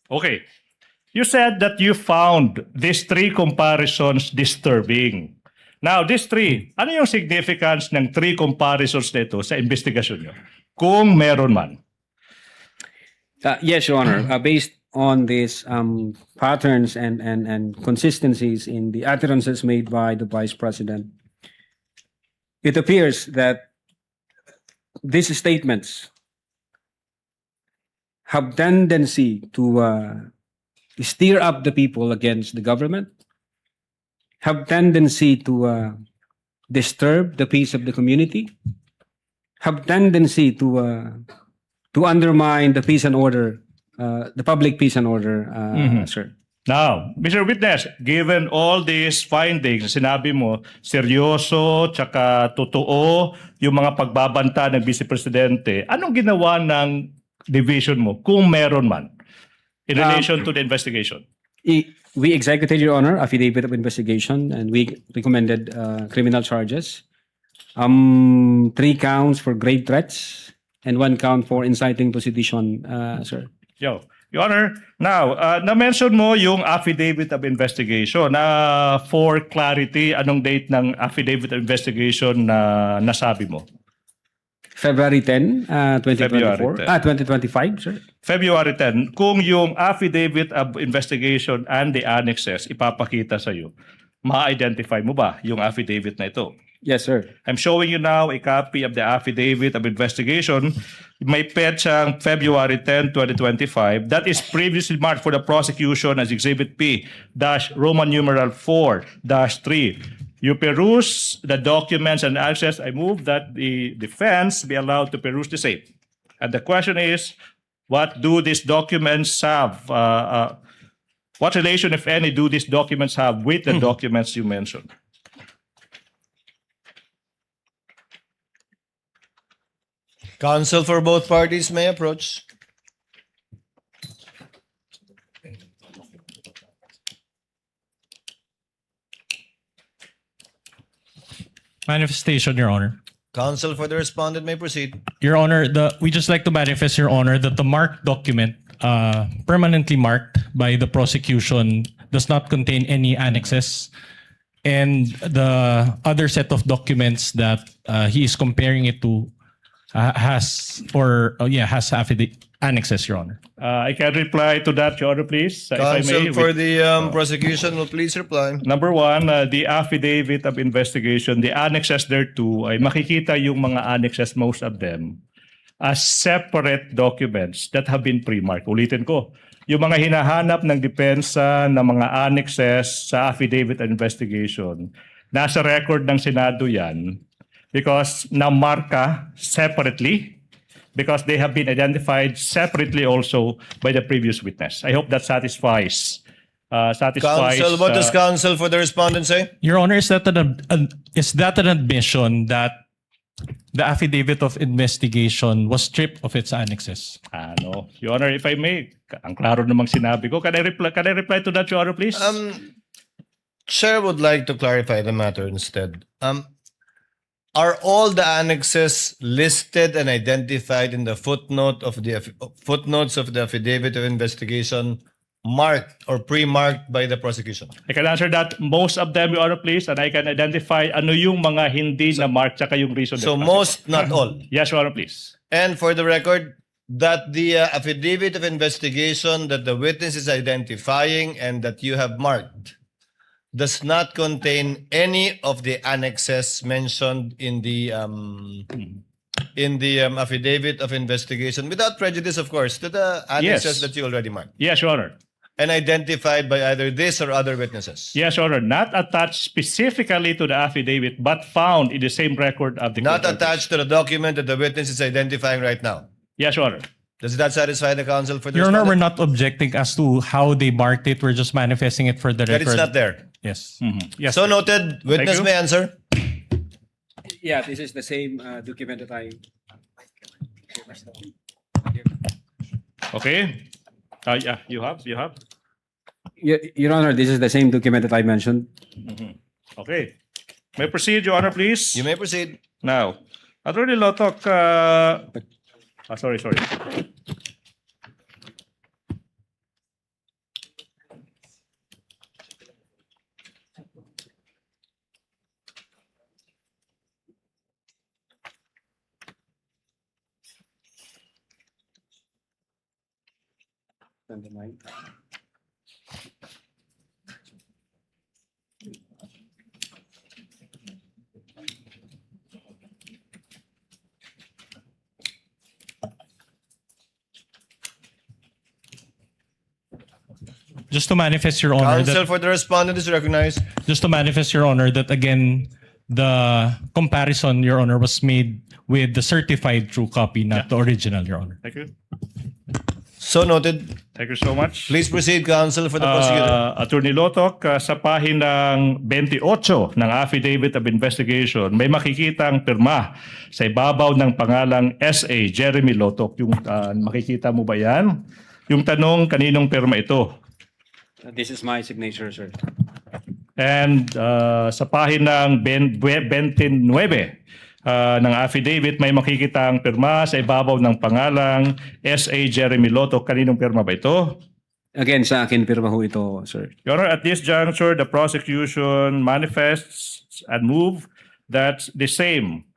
Okay. You said that you found these 3 comparisons disturbing. Now, these 3, ano yung significance ng 3 comparisons nito sa investigasyon nyo? Kung meron man. Yes, Your Honor. Based on these patterns and consistencies in the utterances made by the Vice President, it appears that these statements have tendency to stir up the people against the government, have tendency to disturb the peace of the community, have tendency to undermine the peace and order, the public peace and order, sir. Now, Mr. Witness, given all these findings, sinabi mo, seryoso, tsaka totoo, yung mga pagbabanta ng Vice Presidente, anong ginawa ng division mo, kung meron man, in relation to the investigation? We executed, Your Honor, affidavit of investigation, and we recommended criminal charges. 3 counts for grave threats and 1 count for inciting to sedition, sir. Your Honor, now, na-mention mo yung affidavit of investigation. For clarity, anong date ng affidavit of investigation na nasabi mo? February 10, 2024. February 10. 2025, sir. February 10, kung yung affidavit of investigation and the annexes ipapakita sa iyo, ma-identify mo ba yung affidavit na ito? Yes, sir. I'm showing you now a copy of the affidavit of investigation. May petsang February 10, 2025. That is previously marked for the prosecution as Exhibit P Roman numeral 4-3. You peruse the documents and access. I move that the defense be allowed to peruse the same. And the question is, what do these documents have? What relation, if any, do these documents have with the documents you mentioned? Counsel for both parties may approach. Manifestation, Your Honor. Counsel for the respondent may proceed. Your Honor, we just like to manifest, Your Honor, that the marked document, permanently marked by the prosecution, does not contain any annexes, and the other set of documents that he is comparing it to has annexes, Your Honor. I can reply to that, Your Honor, please, if I may. Counsel for the prosecution will please reply. Number one, the affidavit of investigation, the annexes thereto, ay makikita yung mga annexes, most of them, as separate documents that have been pre-marked. Ulitin ko, yung mga hinahanap ng depensa ng mga annexes sa affidavit of investigation, nasa record ng Senado yan because na-marka separately, because they have been identified separately also by the previous witness. I hope that satisfies. Counsel, what does counsel for the respondent say? Your Honor, is that an admission that the affidavit of investigation was stripped of its annexes? No. Your Honor, if I may, ang klaro namang sinabi ko. Can I reply to that, Your Honor, please? Chair would like to clarify the matter instead. Are all the annexes listed and identified in the footnotes of the affidavit of investigation marked or pre-marked by the prosecution? I can answer that. Most of them, Your Honor, please, and I can identify ano yung mga hindi na marked tsaka yung reason. So most, not all. Yes, Your Honor, please. And for the record, that the affidavit of investigation that the witness is identifying and that you have marked does not contain any of the annexes mentioned in the affidavit of investigation, without prejudice, of course, to the annexes Yes. that you already marked Yes, Your Honor. and identified by either this or other witnesses. Yes, Your Honor. Not attached specifically to the affidavit, but found in the same record of the Not court. attached to the document that the witness is identifying right now. Yes, Your Honor. Does that satisfy the counsel for the Your Honor, we're respondent? not objecting as to how they marked it. We're just manifesting it for the That record. it's not there. Yes. Yes. So noted. Witness you. may answer. Yeah, this is the same document that I. Okay. Yeah, you have. Your Honor, this is the same document that I mentioned. Okay. May proceed, Your Honor, please. You may proceed. Now, Attorney Lotok, sorry. Just to manifest, Your Honor, Counsel that for the respondent is recognized. that again, the comparison, Your Honor, was made with the certified true copy, not the original, Your Honor. Thank you. So noted. Thank you so much. Please proceed, counsel for the prosecutor. Attorney Lotok, sa pahinang 28 ng Affidavit of Investigation, may makikitang pirma sa ibabaw ng pangalang S.A. Jeremy Lotok. Yung makikita mo ba yan? Yung tanong, kaninong pirma ito? This is my signature, sir. And sa pahinang 29 ng affidavit, may makikita ang pirma sa ibabaw ng pangalang S.A. Jeremy Lotok. Kaninong pirma ba ito? Again, sa akin, pirma ho ito, sir. Your Honor, at this juncture, the prosecution manifests and move that the same.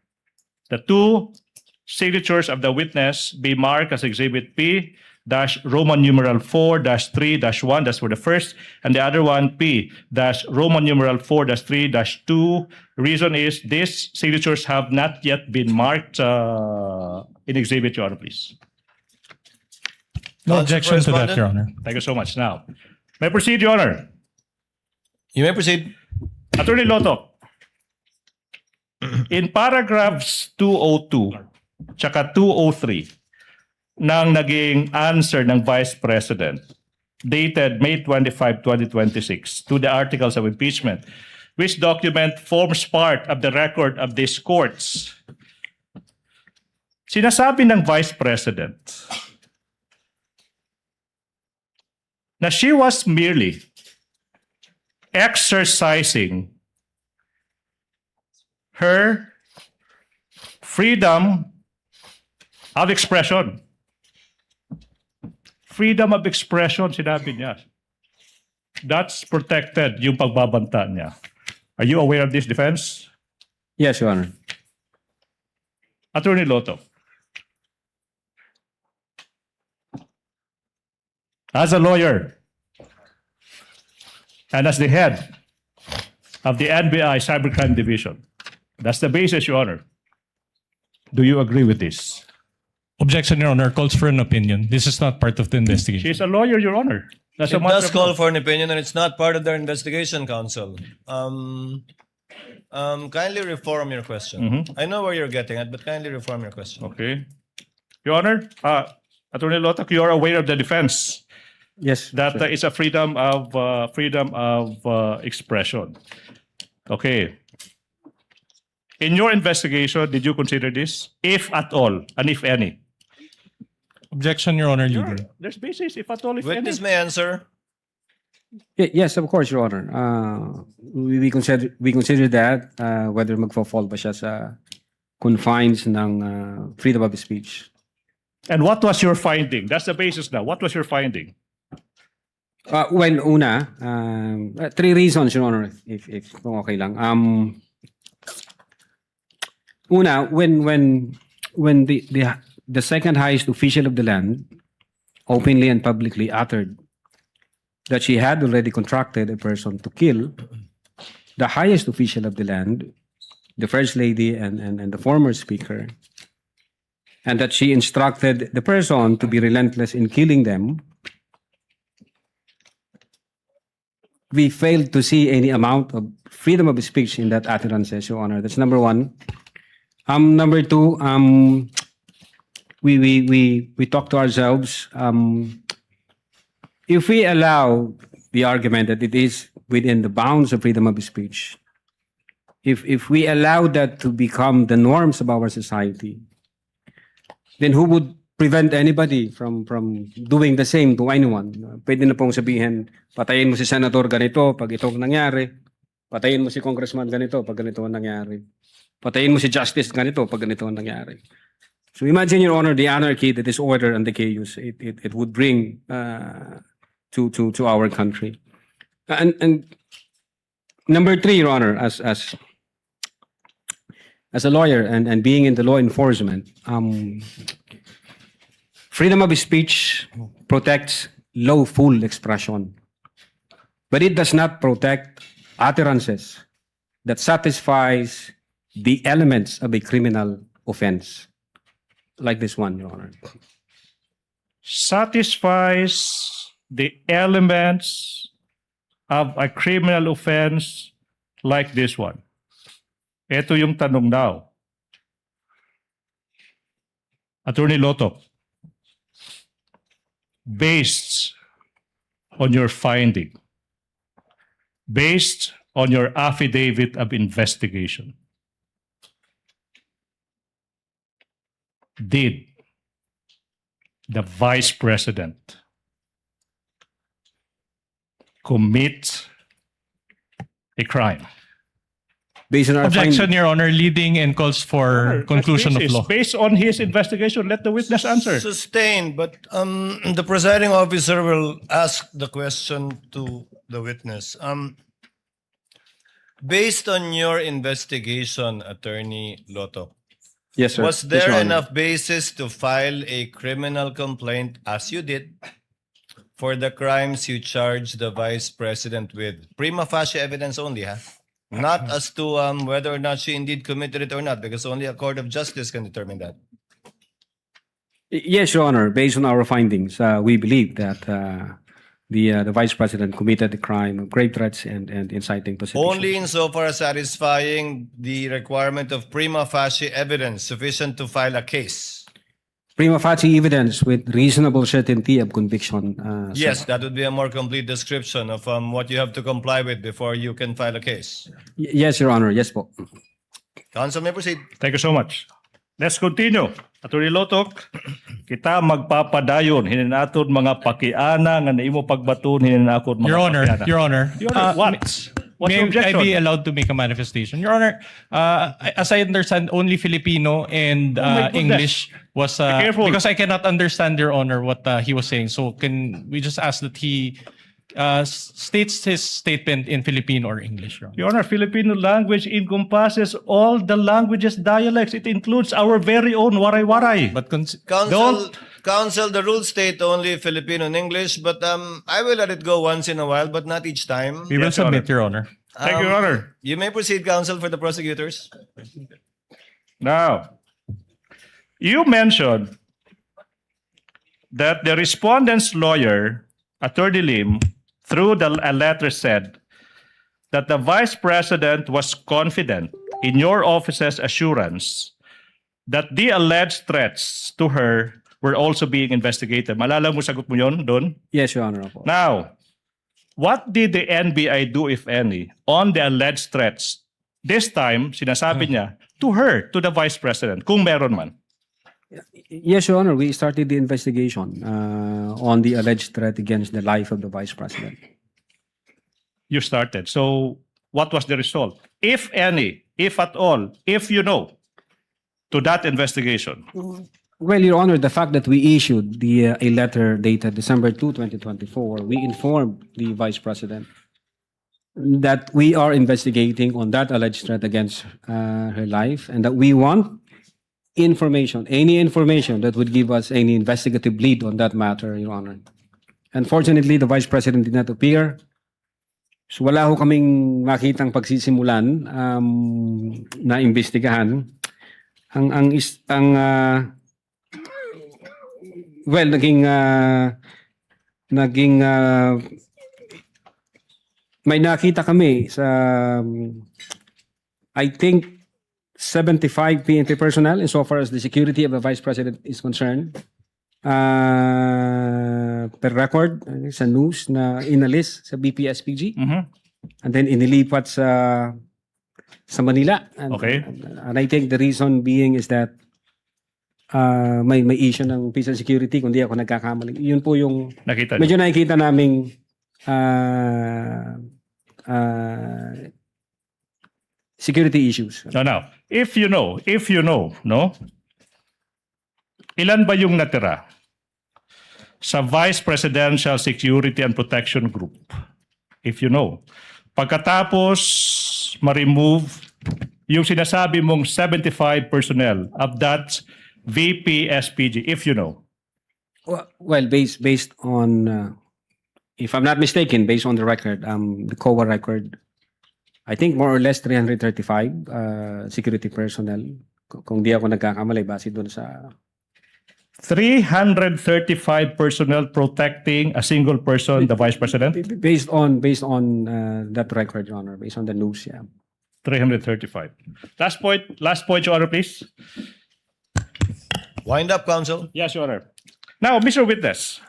The two signatures of the witness be marked as Exhibit P dash Roman numeral 4 dash 3 dash 1, that's for the first, and the other one P dash Roman numeral 4 dash 3 dash 2. Reason is these signatures have not yet been marked in Exhibit, Your Honor, please. No Counsel objection to that, correspondent? Your Honor. Thank you so much. Now, may proceed, Your Honor. You may proceed. Attorney Lotok, in paragraphs 202 tsaka 203 ng naging answer ng Vice President dated May 25, 2026 to the articles of impeachment, which document forms part of the record of these courts. Sinasabi ng Vice President na she was merely exercising her freedom of expression. Freedom of expression, sinabi niya. That's protected, yung pagbabanta niya. Are you aware of this defense? Yes, Your Honor. Attorney Lotto. As a lawyer and as the head of the NBI Cybercrime Division, that's the basis, Your Honor. Do you agree with this? Objection, Your Honor, calls for an opinion. This is not part of the investigation. She's a lawyer, Your Honor. That's a It matter does of call law. for an opinion, and it's not part of their investigation, counsel. Kindly reform your question. I know where you're getting at, but kindly reform your question. Okay. Your Honor, Attorney Lotok, you are aware of the defense Yes. that sir. is a freedom of expression. Okay. In your investigation, did you consider this, if at all, and if any? Objection, Your Honor, leader. There's basis, if at all, if Witness any. may answer. Yes, of course, Your Honor. We consider that whether magfo-fall ba siya sa confines ng freedom of speech. And what was your finding? That's the basis now. What was your finding? Well, una, 3 reasons, Your Honor, if kung okay lang. Una, when the second highest official of the land openly and publicly uttered that she had already contracted a person to kill the highest official of the land, the First Lady and the former Speaker, and that she instructed the person to be relentless in killing them, we failed to see any amount of freedom of speech in that utterances, Your Honor. That's number one. Number two, we talk to ourselves. If we allow the argument that it is within the bounds of freedom of speech, if we allow that to become the norms of our society, then who would prevent anybody from doing the same to anyone? Pwede na pong sabihin, patayin mo si senator ganito pag itong nangyari, patayin mo si congressman ganito pag ganito ang nangyari, patayin mo si justice ganito pag ganito ang nangyari. So imagine, Your Honor, the anarchy, the disorder, and the chaos it would bring to our country. And number 3, Your Honor, as a lawyer and being in the law enforcement, freedom of speech protects lawful expression, but it does not protect utterances that satisfies the elements of a criminal offense, like this one, Your Honor. Satisfies the elements of a criminal offense like this one. Ito yung tanong now. Attorney Lotto, based on your finding, based on your affidavit of investigation, did the Vice President commit a crime? Based on our Objection, findings, Your Honor, leading and calls for conclusion of law. Based on his investigation, let the witness answer. Sustained, but the presiding officer will ask the question to the witness. Based on your investigation, Attorney Lotto, yes, sir. was Yes, there Your Honor. enough basis to file a criminal complaint, as you did, for the crimes you charged the Vice President with? Prima facie evidence only, huh? Not as to whether or not she indeed committed it or not, because only a court of justice can determine that. Yes, Your Honor. Based on our findings, we believe that the Vice President committed the crime of grave threats and inciting to sedition. Only insofar as satisfying the requirement of prima facie evidence sufficient to file a case. Prima facie evidence with reasonable certainty of conviction. Sir. Yes, that would be a more complete description of what you have to comply with before you can file a case. Yes, Your Honor. Yes po. Counsel may proceed. Thank you so much. Let's continue. Attorney Lotok, kita magpapadayon hininaton mga pakiana nga naimo pagbaton hininaton mga Your Honor, pakiana. Your Honor. Your Honor, what? What's May your objection? I be allowed to make a manifestation? Your Honor, as I understand, only Filipino and my goodness. English was... Be careful. because I cannot understand, Your Honor, what he was saying. So can we just ask that he states his statement in Filipino or English, Your Honor? Your Honor, Filipino language encompasses all the languages, dialects. It includes our very own waray-waray. But Council, the rules state only Filipino and English, but I will let it go once in a while, but not each time. we will Yes, Your submit, Your Honor. Thank you, Your Honor. You may proceed, Council, for the prosecutors. Now, you mentioned that the respondent's lawyer, Attorney Lim, through a letter said that the Vice President was confident in your office's assurance that the alleged threats to her were also being investigated. Malala mo, sagot mo yun doon? Yes, Your Honor. Opo. Now, what did the NBI do, if any, on the alleged threats? This time, sinasabi niya, to her, to the Vice President, kung meron man. Yes, Your Honor. We started the investigation on the alleged threat against the life of the Vice President. You started. So, what was the result? If any, if at all, if you know, to that investigation? Well, Your Honor, the fact that we issued a letter dated December 2, 2024, we informed the Vice President that we are investigating on that alleged threat against her life and that we want information, any information that would give us any investigative lead on that matter, Your Honor. Unfortunately, the Vice President did not appear. So wala ho kaming makitang pagsisimulan na imbestigahan. Well, naging may nakita kami sa I think 75 PNP personnel insofar as the security of the Vice President is concerned. Per record sa news na inalis sa BPSPG and then inilipat sa Manila. Okay. And I think the reason being is that may issue ng peace and security kung di ako nagkakamali. Yun po yung Nakita niyo? medyo nakikita naming security issues. Now, if you know, no? Ilan ba yung natira sa Vice Presidential Security and Protection Group? If you know. Pagkatapos ma-remove yung sinasabi mong 75 personnel of that VP-SPG, if you know. Well, based on if I'm not mistaken, based on the record, the COA record, I think more or less 335 security personnel. Kung di ako nagkakamali, base doon sa 335 personnel protecting a single person, the Vice President? based on that record, Your Honor, based on the news, yeah. 335. Last point, Your Honor, please. Wind up, Council. Yes, Your Honor. Now, Mr. Witness,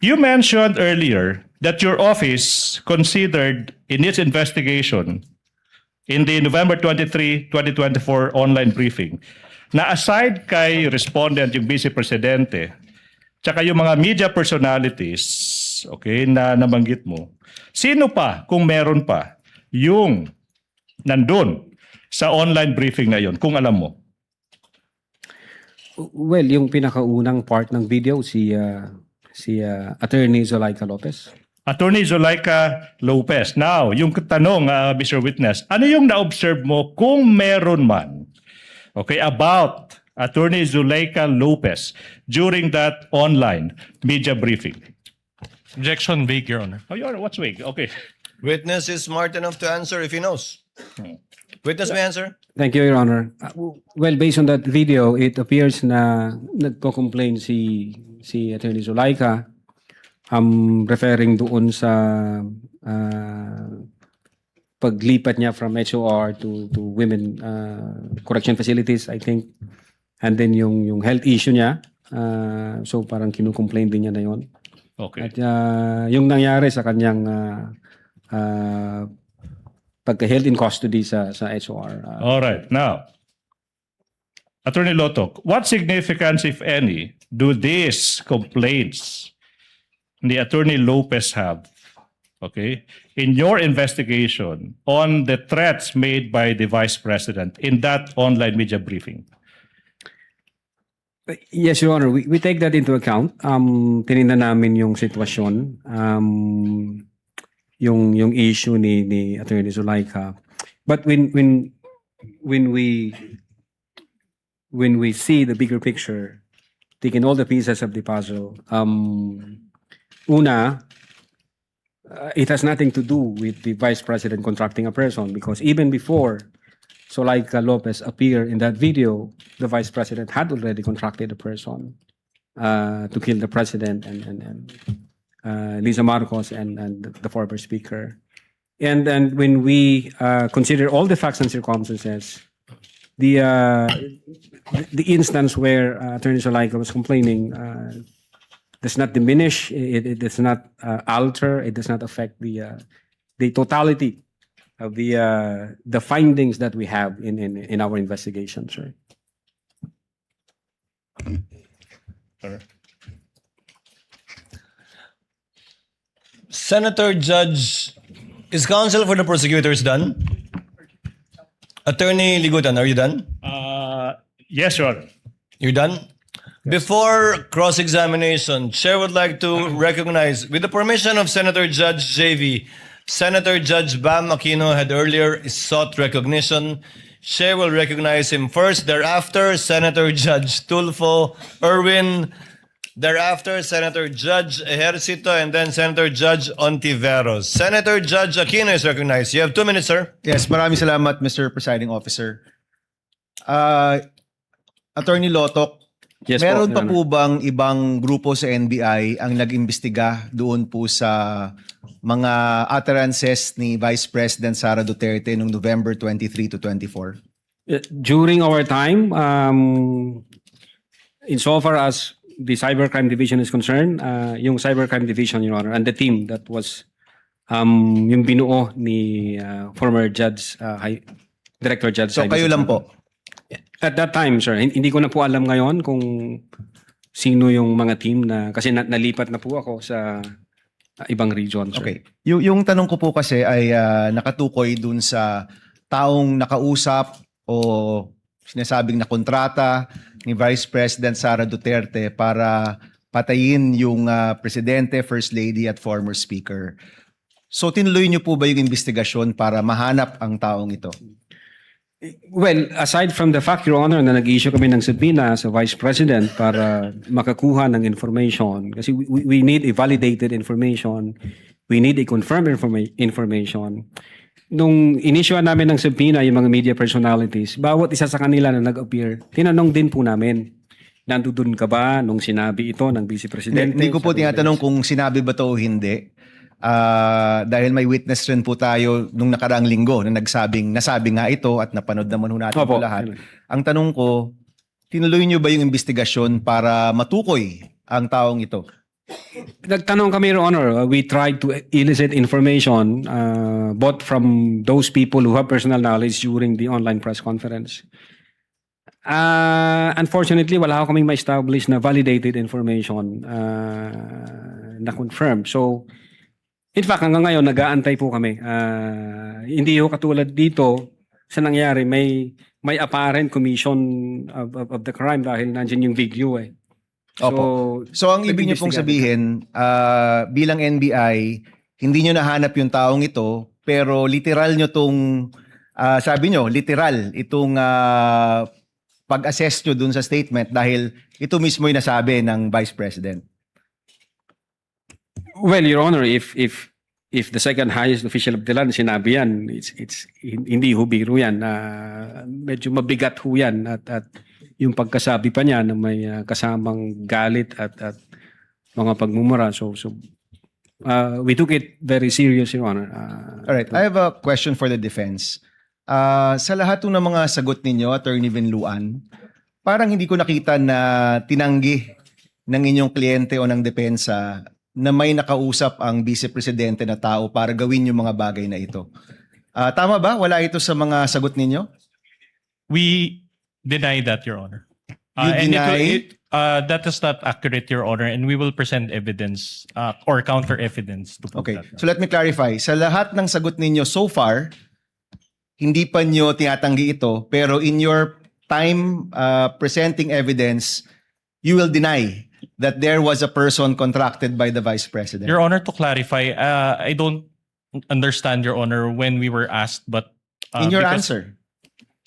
you mentioned earlier that your office considered in its investigation in the November 23, 2024 online briefing na aside kay respondent yung Vice Presidente tsaka yung mga media personalities, okay, na nabanggit mo, sino pa, kung meron pa, yung nandun sa online briefing na yon, kung alam mo? Well, yung pinakaunang part ng video, si Attorney Zulaika Lopez. Attorney Zulaika Lopez. Now, yung tanong, Mr. Witness, ano yung na-observe mo kung meron man, okay, about Attorney Zulaika Lopez during that online media briefing? Objection vague, Your Honor. Oh, Your Honor, what's vague? Okay. Witness is smart enough to answer if he knows. Witness may answer. Thank you, Your Honor. Well, based on that video, it appears na nagko-complain si Attorney Zulaika referring doon sa paglipat niya from HOR to women correction facilities, I think. And then yung health issue niya, so parang kinu-complain din niya na yon. Okay. At yung nangyari sa kanyang pagka-held in custody sa HOR. All right. Now, Attorney Lotok, what significance, if any, do these complaints the Attorney Lopez have, okay, in your investigation on the threats made by the Vice President in that online media briefing? Yes, Your Honor, we take that into account. Tinignan namin yung sitwasyon, yung issue ni Attorney Zulaika. But when we see the bigger picture, taking all the pieces of the puzzle, it has nothing to do with the Vice President contracting a person, because even before Zulaika Lopez appeared in that video, the Vice President had already contracted a person to kill the President and Lisa Marcos and the former Speaker. And then when we consider all the facts and circumstances, the instance where Attorney Zulaika was complaining does not diminish, it does not alter, it does not affect the totality of the findings that we have in our investigation, sir. Senator Judge, is counsel for the prosecutors done? Attorney Ligutan, are you done? Yes, Your Honor. You're done? Before cross-examination, Chair would like to recognize, with the permission of Senator Judge JV, Senator Judge Bam Aquino had earlier sought recognition. Chair will recognize him first. Thereafter, Senator Judge Tulfo Erwin. Thereafter, Senator Judge Ejercito, and then Senator Judge Ontiveros. Senator Judge Aquino is recognized. You have 2 minutes, sir. Yes, maraming salamat, Mr. Presiding Officer. Attorney Lotok, Yes, meron po, pa Your po bang ibang grupo sa NBI ang nag-imbestiga doon po sa mga utterances ni Vice President Sara Duterte noong November 23 to 24? During our time, insofar as the Cybercrime Division is concerned, yung Cybercrime Division, Your Honor, and the team that was yung binuo ni former Judge, Director Judge. So kayo lang po? At that time, sir, hindi ko na po alam ngayon kung sino yung mga team na, kasi nalipat na po ako sa ibang region, sir. Okay. Yung tanong ko po kasi ay nakatukoy dun sa taong nakausap o sinasabing na kontrata ni Vice President Sara Duterte para patayin yung Presidente, First Lady at former Speaker. So tinuloy niyo po ba yung investigasyon para mahanap ang taong ito? Well, aside from the fact, Your Honor, na nag-issue kami ng subpoena sa Vice President para makakuha ng information, kasi we need a validated information, we need a confirmed information. Nung inisyuan namin ng subpoena yung mga media personalities, bawat isa sa kanila na nag-appear, tinanong din po namin, nandun ka ba nung sinabi ito ng Vice Presidente? Hindi ko po tinatanong kung sinabi ba to o hindi. Dahil may witness rin po tayo nung nakaraang linggo na nasabi nga ito at napanood naman ho natin ito lahat. Ang tanong ko, tinuloy niyo ba yung investigasyon para matukoy ang taong ito? Nagtanong kami, Your Honor. We tried to elicit information both from those people who have personal knowledge during the online press conference. Unfortunately, wala kaming ma-establish na validated information na confirmed. So, in fact, hanggang ngayon, nag-aantay po kami. Hindi ho katulad dito sa nangyari, may apparent commission of the crime dahil nandiyan yung video eh. Opo. So ang ibig niyo pong sabihin, bilang NBI, hindi niyo nahanap yung taong ito, pero literal niyo tong, sabi niyo, literal itong pag-assess niyo dun sa statement dahil ito mismo yung nasabi ng Vice President. Well, Your Honor, if the second highest official of the land sinabi yan, it's hindi ho biro yan. Medyo mabigat ho yan at yung pagkasabi pa niya na may kasamang galit at mga pagmumura. So we took it very serious, Your Honor. All right, I have a question for the defense. Sa lahat ng mga sagot ninyo, Attorney Vinluan, parang hindi ko nakita na tinanggi ng inyong kliyente o ng depensa na may nakausap ang Vice Presidente na tao para gawin yung mga bagay na ito. Tama ba? Wala ito sa mga sagot ninyo? deny that, Your Honor. You And deny? that is not accurate, Your Honor, and we will present evidence or counter evidence to prove Okay. that. So let me clarify. Sa lahat ng sagot ninyo so far, hindi pa nyo tinatanggi ito, pero in your time presenting evidence, you will deny that there was a person contracted by the Vice President. Your Honor, to clarify, I don't understand, Your Honor, when we were asked, but In your because answer,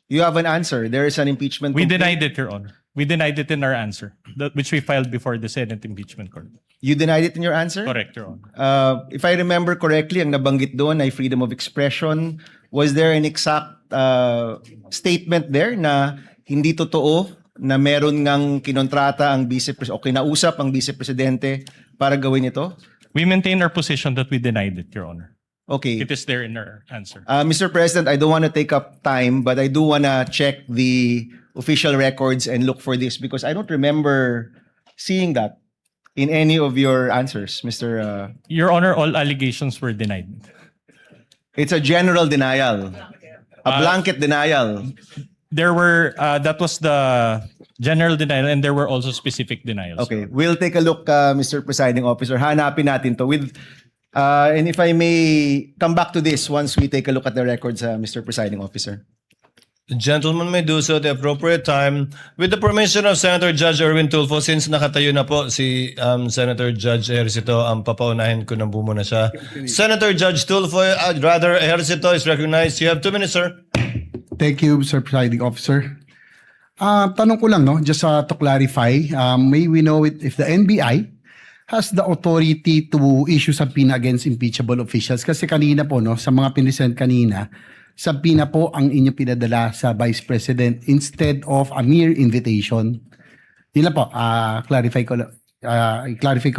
you have an answer. There is an impeachment we complaint. denied it, Your Honor. We denied it in our answer, which we filed before the Senate Impeachment Court. You denied it in your answer? Correct, Your Honor. If I remember correctly, ang nabanggit doon ay freedom of expression. Was there an exact statement there na hindi totoo na meron ngang kinontrata ang o kinausap ang Vice Presidente para gawin ito? We maintain our position that we denied it, Your Honor. Okay. It is there in our answer. Mr. President, I don't want to take up time, but I do want to check the official records and look for this because I don't remember seeing that in any of your answers, Mr. Your Honor, all allegations were denied. It's a general denial, a blanket denial. There were, that was the general denial, and there were also specific denials. Okay, we'll take a look, Mr. Presiding Officer. Hanapin natin to with, and if I may come back to this once we take a look at the records, Mr. Presiding Officer. The gentleman may do so at the appropriate time with the permission of Senator Judge Erwin Tulfo. Since nakatayo na po si Senator Judge Ejercito, ang papaunahin ko na muna siya. Senator Judge Tulfo, rather Ejercito is recognized. You have 2 minutes, sir. Thank you, Mr. Presiding Officer. Tanong ko lang, no, just to clarify, may we know if the NBI has the authority to issue subpoena against impeachable officials? Kasi kanina po, no, sa mga pinisend kanina, subpoena po ang inyo pinadala sa Vice President instead of a mere invitation. Yun lang po, clarify ko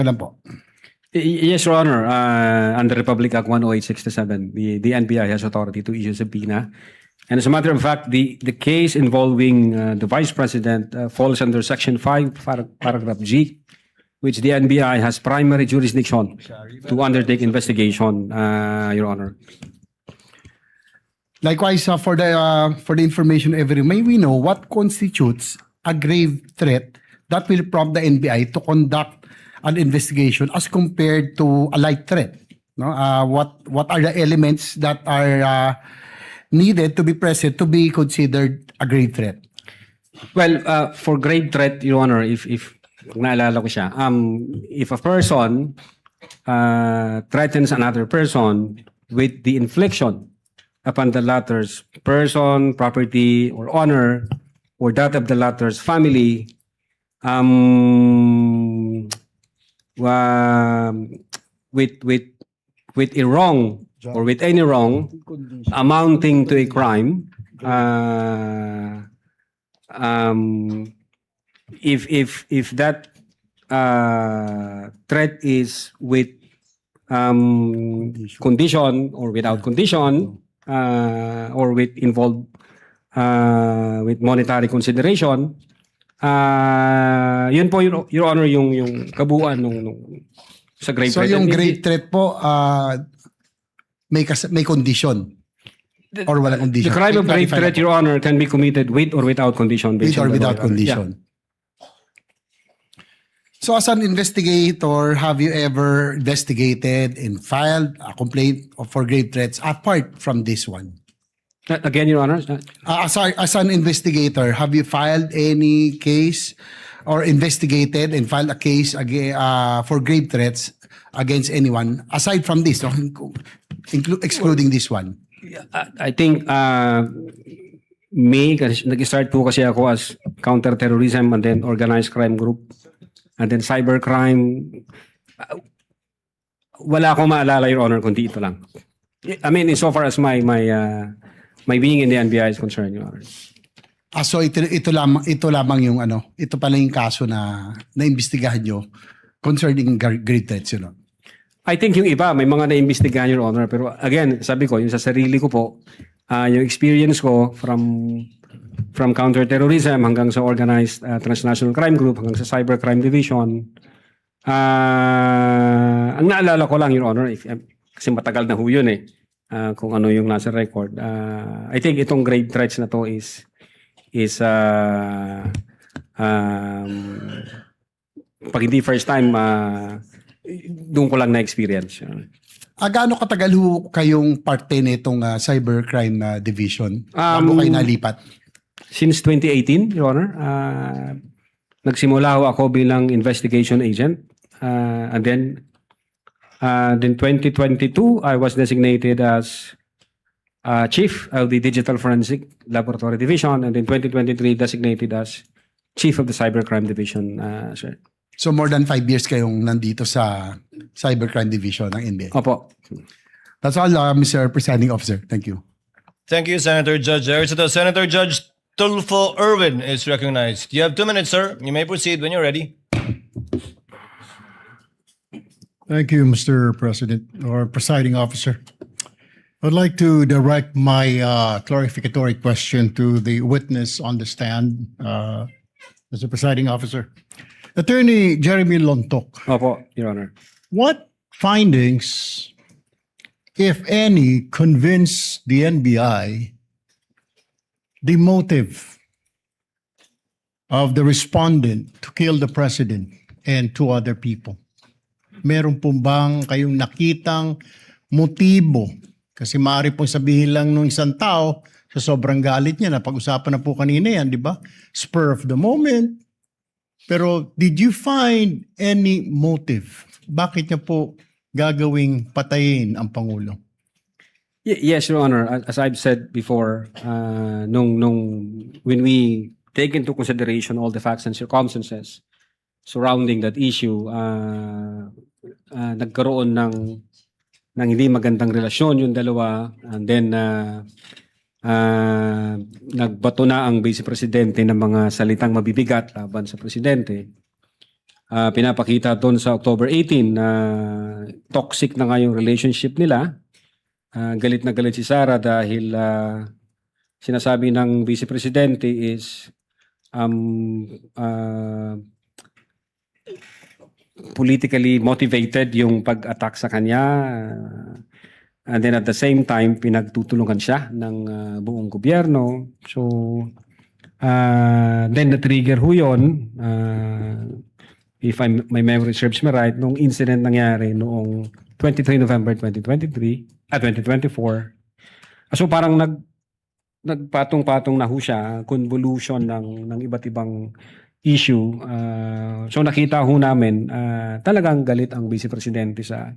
lang po. Yes, Your Honor. Under Republic Act 10867, the NBI has authority to issue subpoena. And as a matter of fact, the case involving the Vice President falls under Section 5, Paragraph G, which the NBI has primary jurisdiction to undertake investigation, Your Honor. Likewise, for the information may we know what constitutes a grave threat that will prompt the NBI to conduct an investigation as compared to a light threat? No, what are the elements that are needed to be present to be considered a grave threat? Well, for grave threat, Your Honor, if naalala ko siya, if a person threatens another person with the infliction upon the latter's person, property, or honor, or that of the latter's family, with a wrong or with any wrong amounting to a crime, if that threat is with condition or without condition, or with involved with monetary consideration, yun po, Your Honor, yung kabuuan nung sa grave So threat. yung grave threat po, may condition or wala condition? The crime of grave Clarify threat, na po. Your Honor, can be committed with or without condition. With based or on the without law, Your Honor. Yeah. condition. So as an investigator, have you ever investigated and filed a complaint for grave threats apart from this one? Again, Your Honor. As an investigator, have you filed any case or investigated and filed a case for grave threats against anyone aside from this, excluding this one? I think May, kasi nag-start po kasi ako as counter-terrorism and then organized crime group and then cybercrime. Wala akong maalala, Your Honor, kundi ito lang. I mean, insofar as my being in the NBI is concerned, Your Honor. So ito lamang yung ito pala yung kaso na naimbestigahan nyo concerning grave threats, you know? I think yung iba, may mga naimbestigahan, Your Honor. Pero again, sabi ko, yung sa sarili ko po, yung experience ko from counterterrorism hanggang sa organized transnational crime group, hanggang sa cybercrime division, ang naalala ko lang, Your Honor, kasi matagal na ho yun kung ano yung nasa record. I think itong grave threats na to is is pag hindi first time, doon ko lang na-experience. Gaano katagal ho kayong parte nitong cybercrime division bago kayo nalipat? Since 2018, Your Honor, nagsimula ho ako bilang investigation agent. And then 2022, I was designated as chief of the Digital Forensic Laboratory Division, and in 2023, designated as chief of the Cybercrime Division, sir. So more than 5 years kayong nandito sa cybercrime division ng NBI. Opo. That's all, Mr. Presiding Officer. Thank you. Thank you, Senator Judge Ejercito. Senator Judge Tulfo Irwin is recognized. You have 2 minutes, sir. You may proceed when you're ready. Thank you, Mr. President or Presiding Officer. I'd like to direct my clarificatory question to the witness on the stand, Mr. Presiding Officer. Attorney Jeremy Lontok, Opo, Your Honor. what findings, if any, convince the NBI the motive of the respondent to kill the president and 2 other people? Meron po bang kayong nakitang motibo? Kasi maaari pong sabihin lang nung isang tao sa sobrang galit niya, na pag-usapan na po kanina yan, di ba? Spur of the moment. Pero did you find any motive? Bakit niya po gagawing patayin ang Pangulo? Yes, Your Honor. As I've said before, when we take into consideration all the facts and circumstances surrounding that issue, nagkaroon ng hindi magandang relasyon yung dalawa, and then nagbato na ang Vice Presidente ng mga salitang mabibigat laban sa Presidente. Pinapakita doon sa October 18 na toxic na nga yung relationship nila. Galit na galit si Sara dahil sinasabi ng Vice Presidente is politically motivated yung pag-attack sa kanya. And then at the same time, pinagtutulungan siya ng buong gobyerno. So, then na-trigger ho yun, if my memory serves me right, nung incident nangyari noong 23 November 2024. So parang nagpatong-patong na ho siya, convolution ng iba't ibang issue. So nakita ho namin talagang galit ang Vice Presidente sa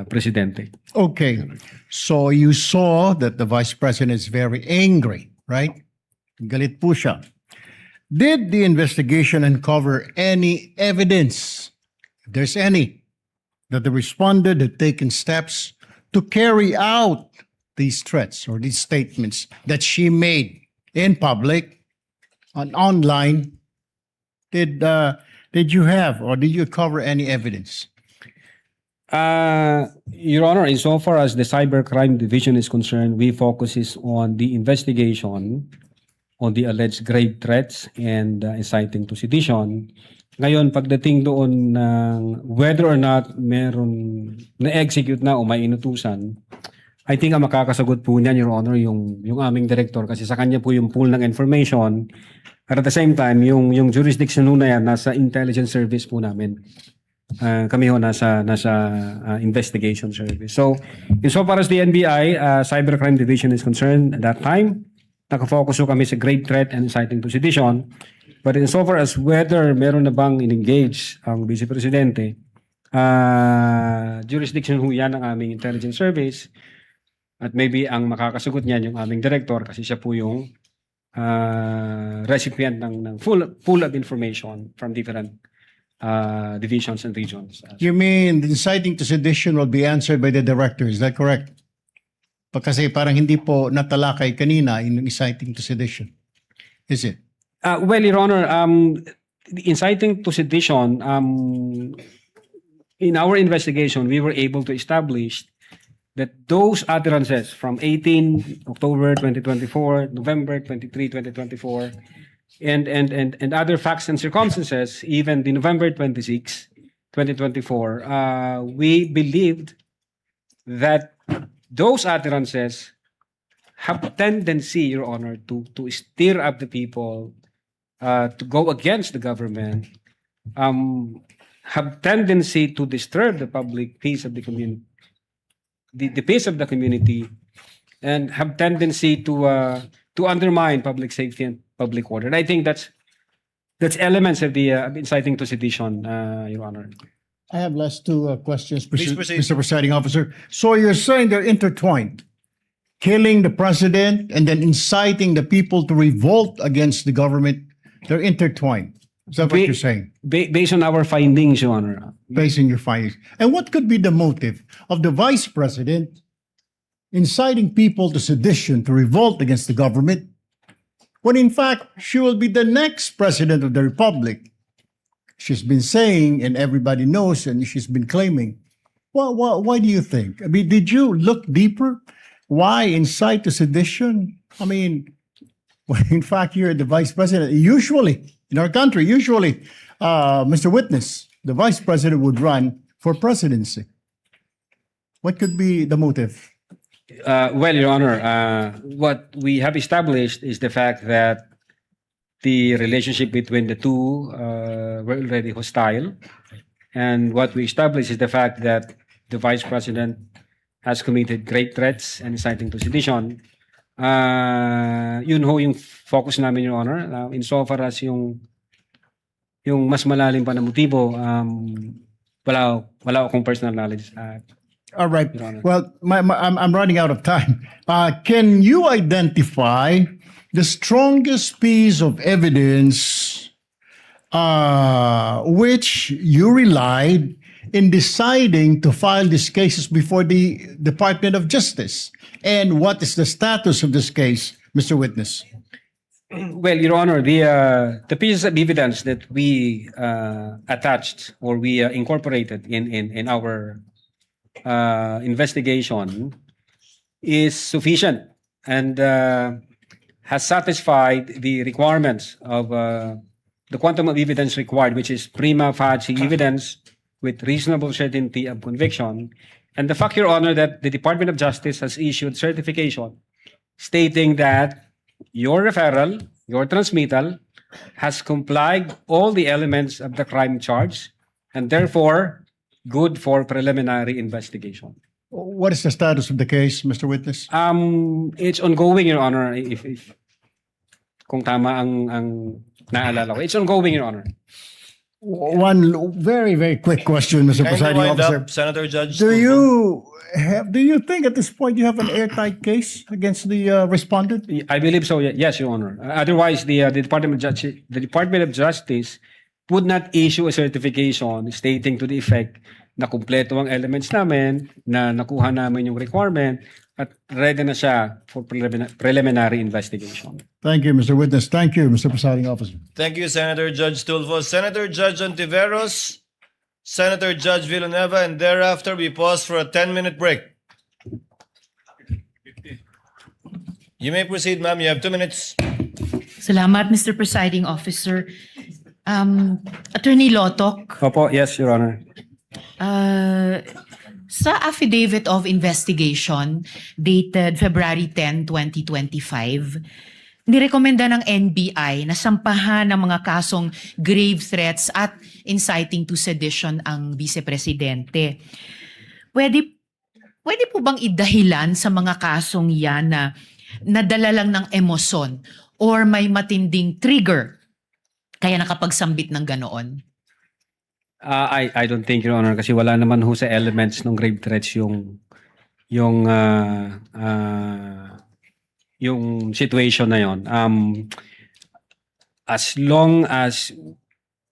Presidente. Okay. So you saw that the Vice President is very angry, right? Galit po siya. Did the investigation uncover any evidence, if there's any, that the respondent had taken steps to carry out these threats or these statements that she made in public and online? Did you have or did you cover any evidence? Your Honor, insofar as the Cybercrime Division is concerned, we focuses on the investigation on the alleged grave threats and inciting to sedition. Ngayon, pagdating doon ng whether or not meron na-execute na o may inutusan, I think ang makakasagot po niyan, Your Honor, yung aming director, kasi sa kanya po yung pool ng information. At the same time, yung jurisdiction na yan, nasa intelligence service po namin. Kami ho nasa investigation service. So, insofar as the NBI Cybercrime Division is concerned, at that time, nakafocus ho kami sa grave threat and inciting to sedition. But insofar as whether meron na bang in-engage ang Vice Presidente, jurisdiction ho yan ng aming intelligence service. At maybe ang makakasagot niyan yung aming director kasi siya po yung recipient ng full of information from different divisions and regions. You mean the inciting to sedition will be answered by the director, is that correct? Kasi parang hindi po natalakay kanina yung inciting to sedition. Is it? Well, Your Honor, the inciting to sedition, in our investigation, we were able to establish that those utterances from 18 October 2024, November 23, 2024, and other facts and circumstances, even the November 26, 2024, we believed that those utterances have tendency, Your Honor, to stir up the people, to go against the government, have tendency to disturb the public peace of the community, the peace of the community, and have tendency to undermine public safety and public order. And I think that's elements of the inciting to sedition, Your Honor. I have last two questions, Please proceed. Mr. Presiding Officer. So you're saying they're intertwined, killing the president and then inciting the people to revolt against the government. They're intertwined. Is that what Ba- you're saying? Based on our findings, Your Honor. Based on your findings. And what could be the motive of the vice president inciting people to sedition, to revolt against the government, when in fact she will be the next president of the republic? She's been saying, and everybody knows, and she's been claiming. Well, why do you think? I mean, did you look deeper? Why incite to sedition? I mean, when in fact you're the vice president. Usually, in our country, Mr. Witness, the vice president would run for presidency. What could be the motive? Well, Your Honor, what we have established is the fact that the relationship between the two were already hostile. And what we established is the fact that the Vice President has committed grave threats and inciting to sedition. Yun ho yung focus namin, Your Honor. Insofar as yung mas malalim pa na motibo, wala akong personal knowledge. All right. Your Honor. Well, I'm running out of time. Can you identify the strongest piece of evidence which you relied in deciding to file these cases before the Department of Justice? And what is the status of this case, Mr. Witness? Well, Your Honor, the pieces of evidence that we attached or we incorporated in our investigation is sufficient and has satisfied the requirements of the quantum of evidence required, which is prima facie evidence with reasonable certainty of conviction. And the fact, Your Honor, that the Department of Justice has issued certification stating that your referral, your transmittal, has complied all the elements of the crime charge and therefore good for preliminary investigation. What is the status of the case, Mr. Witness? It's ongoing, Your Honor. If kung tama ang naalala ko, it's ongoing, Your Honor. One very, very quick question, Mr. Kindly Presiding wind Officer. up, Senator Judge. Do you think at this point you have an airtight case against the respondent? I believe so. Yes, Your Honor. Otherwise, the Department of Justice would not issue a certification stating to the effect na kumpleto ang elements namin, na nakuha namin yung requirement, at ready na siya for preliminary investigation. Thank you, Mr. Witness. Thank you, Mr. Presiding Officer. Thank you, Senator Judge Tulfo. Senator Judge Ontiveros, Senator Judge Villanueva, and thereafter we pause for a 10-minute break. You may proceed, ma'am. You have 2 minutes. Salamat, Mr. Presiding Officer. Attorney Lotok, Opo, yes, Your Honor. sa Affidavit of Investigation dated February 10, 2025, nirekomenda ng NBI na sampahan ng mga kasong grave threats at inciting to sedition ang vice-presidente. Pwede po bang idahilan sa mga kasong yan na nadala lang ng emosyon or may matinding trigger kaya nakapagsambit ng ganoon? I don't think, Your Honor, kasi wala naman ho sa elements ng grave threats yung situation na yon. As long as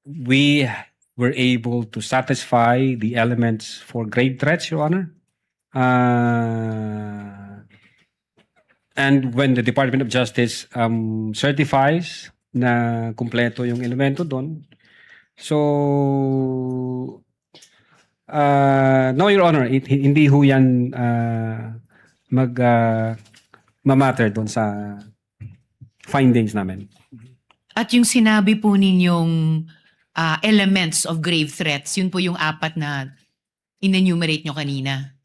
we were able to satisfy the elements for grave threats, Your Honor, and when the Department of Justice certifies na kumpleto yung elemento doon, so, no, Your Honor, hindi ho yan mamatter doon sa findings namin. At yung sinabi po ninyong elements of grave threats, yun po yung 4 na in-enumerate nyo kanina.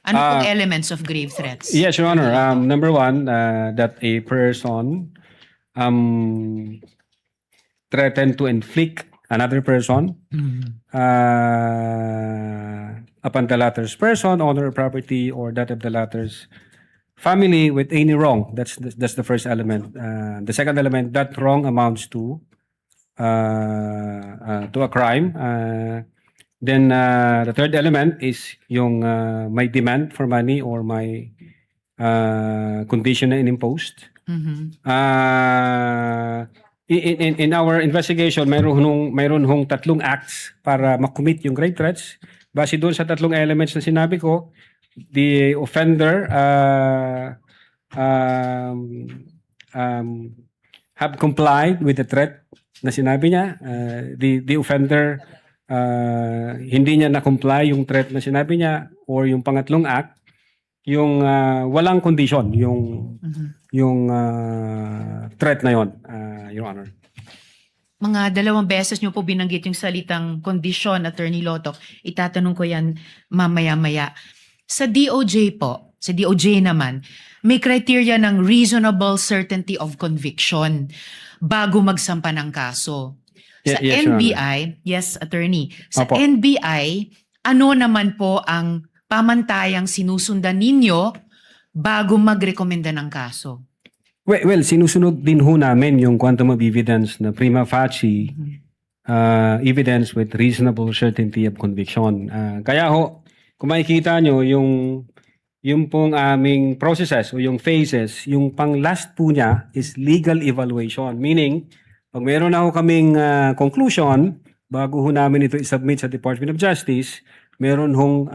Ano pong elements of grave threats? Yes, Your Honor. Number one, that a person threatened to inflict another person upon the latter's person, honor, or property, or that of the latter's family with any wrong. That's the first element. The second element, that wrong amounts to a crime. Then the third element is yung may demand for money or may condition na imposed. In our investigation, mayroon hong tatlong acts para makommit yung grave threats. Base doon sa tatlong elements na sinabi ko, the offender have complied with the threat na sinabi niya. The offender hindi niya na-comply yung threat na sinabi niya, or yung pangatlong act, yung walang condition yung threat na yon, Your Honor. Mga 2 beses nyo po binanggit yung salitang kondisyon, Attorney Lotok. Itatanong ko yan mamaya-maya. Sa DOJ po, sa DOJ naman, may criteria ng reasonable certainty of conviction bago magsampa ng kaso. Sa Yes, Your Honor. NBI, yes, Attorney. Sa Opo. NBI, ano naman po ang pamantayang sinusundan ninyo bago magrekomenda ng kaso? Well, sinusunod din ho namin yung quantum of evidence na prima facie evidence with reasonable certainty of conviction. Kaya ho, kung makikita nyo, yung pong aming processes o yung phases, yung pang last po niya is legal evaluation. Meaning, pag meron na ho kaming conclusion, bago ho namin ito isubmit sa Department of Justice, meron hong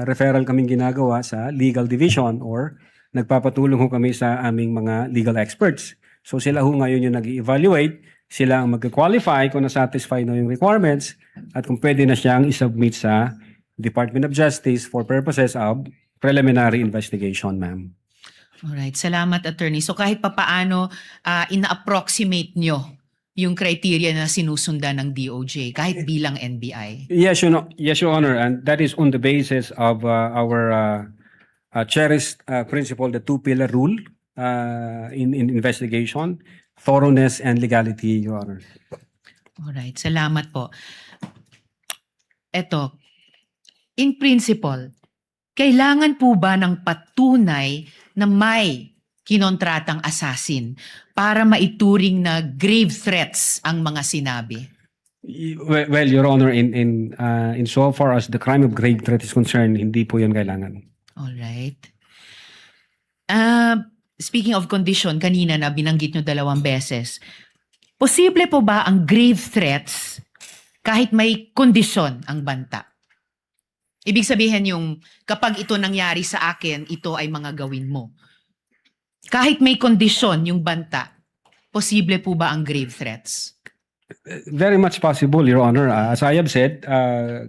referral kaming ginagawa sa legal division, or nagpapatulong ho kami sa aming mga legal experts. So sila ho ngayon yung nag-evaluate, sila ang mag-qualify kung na-satisfy na yung requirements at kung pwede na siyang isubmit sa Department of Justice for purposes of preliminary investigation, ma'am. Alright, salamat, Attorney. So kahit papaano, ina-approximate nyo yung criteria na sinusundan ng DOJ, kahit bilang NBI. Yes, Your Honor, and that is on the basis of our cherished principle, the two-pillar rule in investigation, thoroughness and legality, Your Honor. Alright, salamat po. Eto, in principle, kailangan po ba ng patunay na may kinontratang assassin para maituring na grave threats ang mga sinabi? Well, Your Honor, in so far as the crime of grave threat is concerned, hindi po yun kailangan. Alright. Speaking of condition, kanina na binanggit nyo 2 beses. Posible po ba ang grave threats kahit may kondisyon ang banta? Ibig sabihin yung kapag ito nangyari sa akin, ito ay mga gawin mo. Kahit may kondisyon yung banta, posible po ba ang grave threats? Very much possible, Your Honor. As I have said,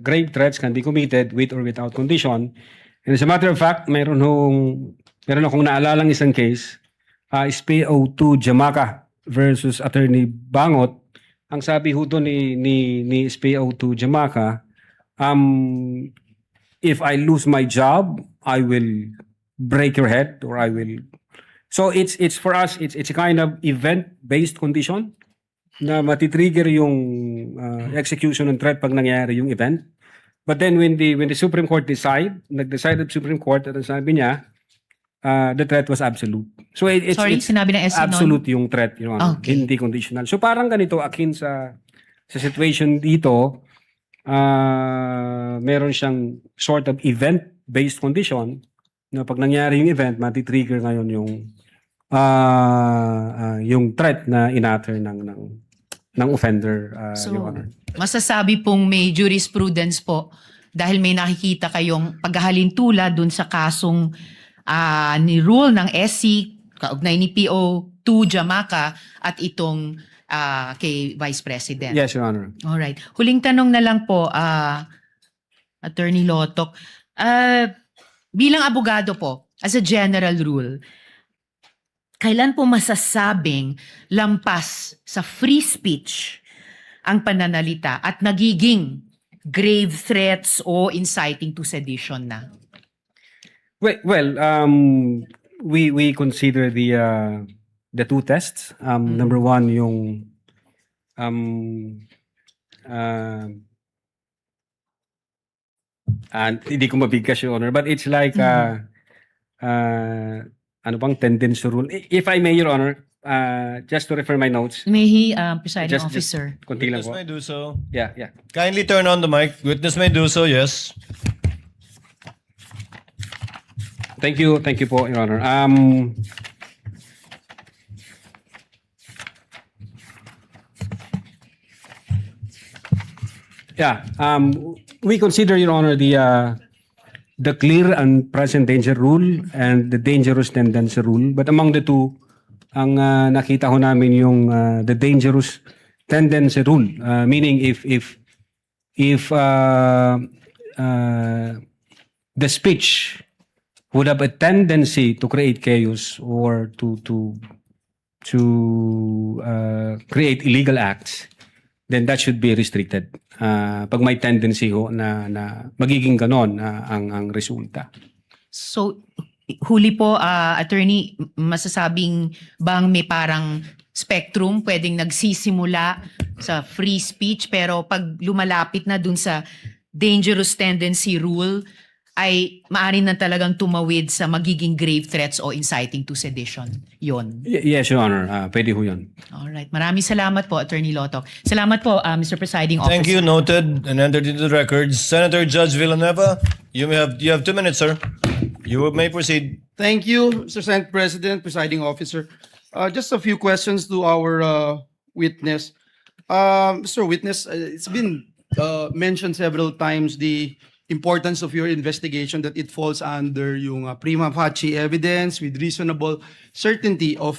grave threats can be committed with or without condition. And as a matter of fact, meron akong naalalang isang case, SPO2 Jamaica versus Attorney Bangot. Ang sabi ho doon ni SPO2 Jamaica, if I lose my job, I will break your head, or I will. So it's for us, it's a kind of event-based condition na matitrigger yung execution ng threat pag nangyari yung event. But then when the Supreme Court nag-decide the Supreme Court at sabi niya, the threat was absolute. So it's sinabi ng SC absolute yung threat, Your Honor, Okay. hindi conditional. So parang ganito, akin sa situation dito, meron siyang sort of event-based condition na pag nangyari yung event, matitrigger ngayon yung threat na inatter ng offender, Your Honor. Masasabi pong may jurisprudence po dahil may nakikita kayong paghahalintula dun sa kasong ni rule ng SC, kaugnay ni PO2 Jamaica at itong kay Vice President. Yes, Your Honor. Alright. Huling tanong na lang po, Attorney Lotok. Bilang abogado po, as a general rule, kailan po masasabing lampas sa free speech ang pananalita at nagiging grave threats o inciting to sedition na? We consider the two tests. Number one, yung hindi ko mabigkas, Your Honor, but it's like ano bang tendency rule? If I may, Your Honor, just to refer my notes. May he, presiding Just officer. konti lang Witness po. may do so. Yeah. Kindly turn on the mic. Witness may do so, yes. Thank you po, Your Honor. We consider, Your Honor, the clear and present danger rule and the dangerous tendency rule. But among the two, ang nakita ho namin yung the dangerous tendency rule. Meaning if the speech would have a tendency to create chaos or to create illegal acts, then that should be restricted. Pag may tendency ho na magiging ganon ang resulta. So, huli po, attorney, masasabing bang may parang spectrum pwedeng nagsisimula sa free speech pero pag lumalapit na dun sa dangerous tendency rule ay maaari na talagang tumawid sa magiging grave threats o inciting to sedition. Yon. Yes, Your Honor. Pwede ho yun. Alright. Maraming salamat po, Attorney Lotok. Salamat po, Mr. Presiding Officer. Thank you. Noted and entered into the records. Senator Judge Villanueva, you have 2 minutes, sir. You may proceed. Thank you, Mr. Senate President, Presiding Officer. Just a few questions to our witness. Mr. Witness, it's been mentioned several times the importance of your investigation, that it falls under yung prima facie evidence with reasonable certainty of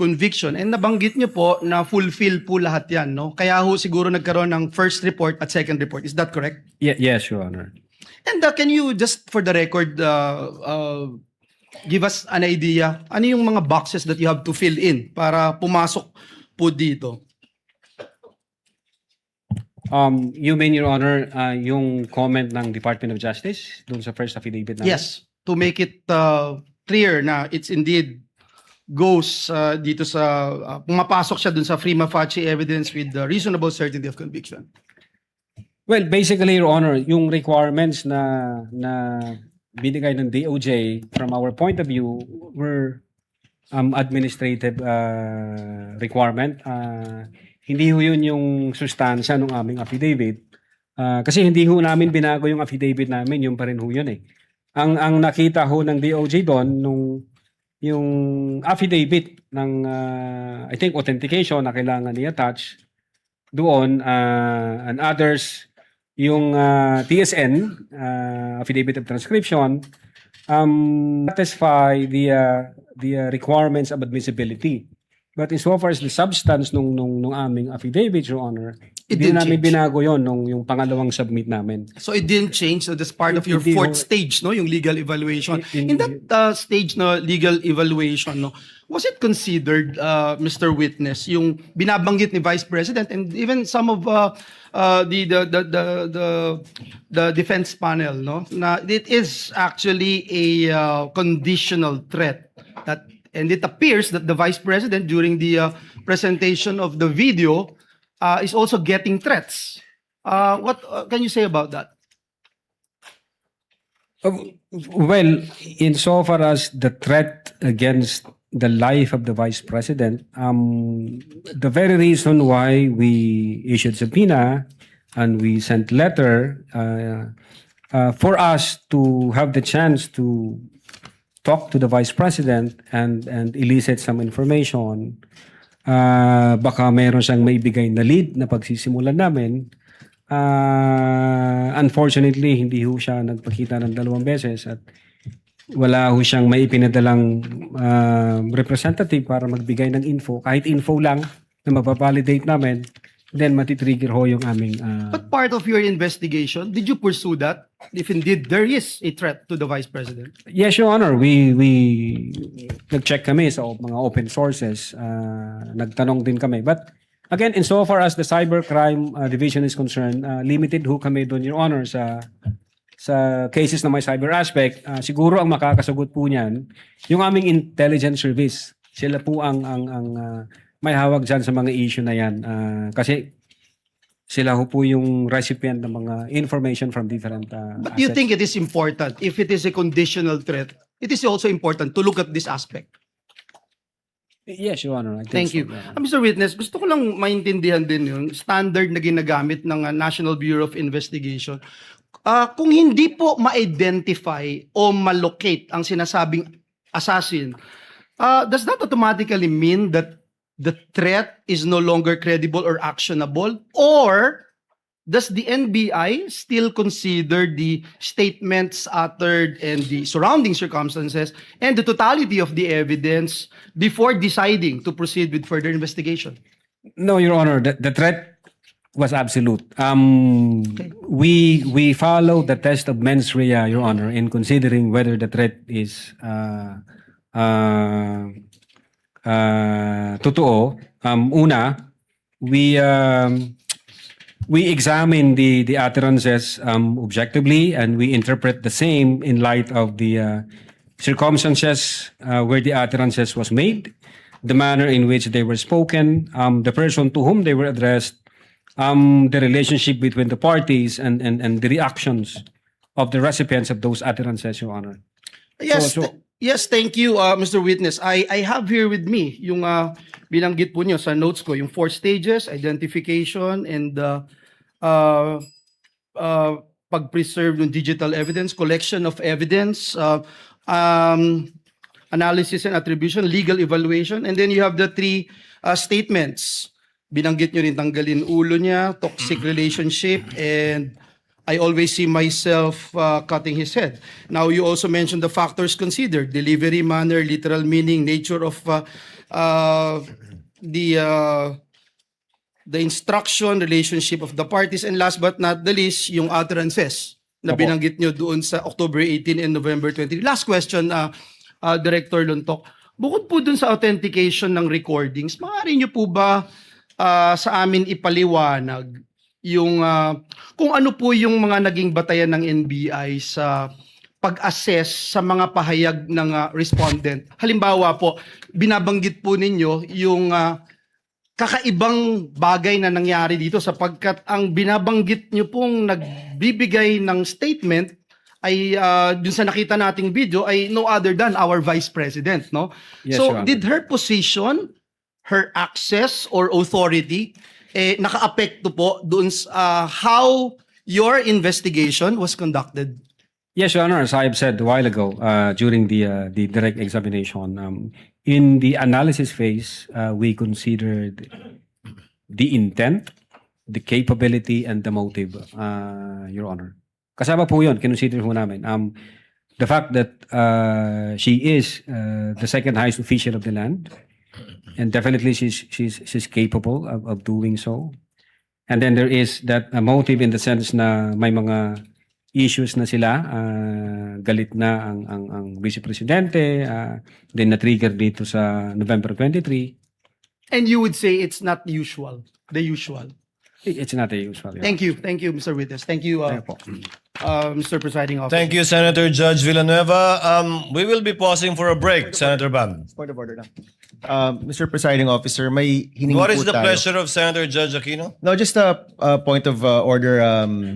conviction. And nabanggit niyo po na fulfill po lahat yan, no? Kaya ho siguro nagkaroon ng first report at second report. Is that correct? Yes, Your Honor. And can you just for the record give us an idea, ano yung mga boxes that you have to fill in para pumasok po dito? You mean, Your Honor, yung comment ng Department of Justice dun sa first affidavit namin? Yes, to make it clear na it's indeed goes dito sa pumapasok siya dun sa prima facie evidence with the reasonable certainty of conviction. Well, basically, Your Honor, yung requirements na binigay ng DOJ from our point of view were administrative requirement. Hindi ho yun yung sustansya ng aming affidavit. Kasi hindi ho namin binago yung affidavit namin, yung pa rin ho yun eh. Ang nakita ho ng DOJ doon, yung affidavit ng, I think, authentication na kailangan i-attach doon, and others, yung TSN, affidavit of transcription, satisfy the requirements of admissibility. But insofar as the substance nung aming affidavit, Your Honor, hindi namin binago yon nung yung pangalawang submit namin. So it didn't change. So that's part of your fourth stage, no, yung legal evaluation. In that stage na legal evaluation, no, was it considered, Mr. Witness, yung binabanggit ni Vice President and even some of the defense panel, no, na it is actually a conditional threat that. And it appears that the Vice President, during the presentation of the video, is also getting threats. What can you say about that? Well, insofar as the threat against the life of the Vice President, the very reason why we issued subpoena and we sent letter for us to have the chance to talk to the Vice President and elicit some information, baka meron siyang maibigay na lead na pagsisimulan namin. Unfortunately, hindi ho siya nagpakita ng 2 beses at wala ho siyang maipinadalang representative para magbigay ng info. Kahit info lang na mapavalidate namin, then matitrigger ho yung aming... But part of your investigation, did you pursue that? If indeed there is a threat to the Vice President? Yes, Your Honor. We nag-check kami sa mga open sources. Nagtanong din kami. But again, insofar as the cybercrime division is concerned, limited ho kami doon, Your Honor, sa sa cases na may cyber aspect, siguro ang makakasagot po niyan yung aming intelligence service. Sila po ang may hawak diyan sa mga issue na yan. Kasi sila ho po yung recipient ng mga information from different But do you assets. think it is important, if it is a conditional threat, it is also important to look at this aspect? Yes, Your Honor. I think Thank so, you. Your Honor. Mr. Witness, gusto ko lang maintindihan din yung standard na ginagamit ng National Bureau of Investigation. Kung hindi po ma-identify o ma-locate ang sinasabing assassin, does that automatically mean that the threat is no longer credible or actionable? Or does the NBI still consider the statements uttered and the surrounding circumstances and the totality of the evidence before deciding to proceed with further investigation? No, Your Honor. The threat was absolute. We follow the test of mens rea, Your Honor, in considering whether the threat is totoo. Una, we examine the utterances objectively, and we interpret the same in light of the circumstances where the utterances was made, the manner in which they were spoken, the person to whom they were addressed, the relationship between the parties, and the reactions of the recipients of those utterances, Your Honor. Yes, So- yes, thank you, Mr. Witness. I have here with me yung binanggit po nyo sa notes ko, yung 4 stages, identification, and pag-preserve ng digital evidence, collection of evidence, analysis and attribution, legal evaluation, and then you have the 3 statements. Binanggit nyo rin tanggalin ulo niya, toxic relationship, and I always see myself cutting his head. Now, you also mentioned the factors considered: delivery, manner, literal meaning, nature of the instruction, relationship of the parties, and last but not the least, yung utterances na Opo. binanggit nyo doon sa October 18 and November 20. Last question, Director Luntok. Bukod po dun sa authentication ng recordings, maaari nyo po ba sa amin ipaliwanag yung kung ano po yung mga naging batayan ng NBI sa pag-assess sa mga pahayag ng respondent? Halimbawa po, binabanggit po ninyo yung kakaibang bagay na nangyari dito sapagkat ang binabanggit nyo pong nagbibigay ng statement ay dun sa nakita nating video ay no other than our Vice President, no? Yes, So, Your Honor. did her position, her access or authority naka-apekto po doon sa how your investigation was conducted? Yes, Your Honor. As I have said a while ago during the direct examination, in the analysis phase, we considered the intent, the capability, and the motive, Your Honor. Kasama po yun, kinonsider po namin. The fact that she is the second highest official of the land, and definitely she's capable of doing so. And then there is that motive in the sense na may mga issues na sila, galit na ang Vice Presidente, then na-trigger dito sa November 23. And you would say it's not usual, the usual. It's not a usual. Thank you, Mr. Witness. Thank you, Thank you po. Mr. Presiding Officer. Thank you, Senator Judge Villanueva. We will be pausing for a break, Senator Bam. Point of order lang. Mr. Presiding Officer, may hiningi What po is the tayo. pleasure of Senator Judge Aquino? No, just a point of order,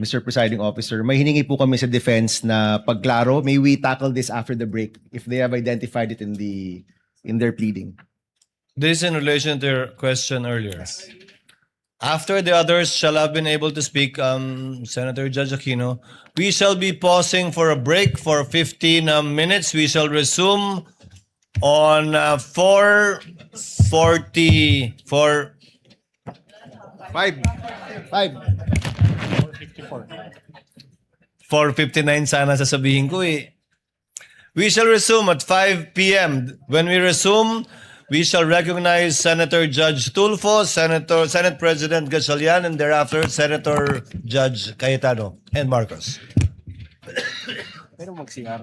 Mr. Presiding Officer. May hiningi po kami sa defense na pagklaro. May we tackle this after the break if they have identified it in their pleading? This in relation to your question earlier. After the others shall have been able to speak, Senator Judge Aquino, we shall be pausing for a break for 15 minutes. We shall resume on 4:54. 4:59 sana sasabihin ko eh. We shall resume at 5 p.m. When we resume, we shall recognize Senator Judge Tulfo, Senate President Gatchalian, and thereafter Senator Judge Cayetano and Marcos. Pero mag-CR.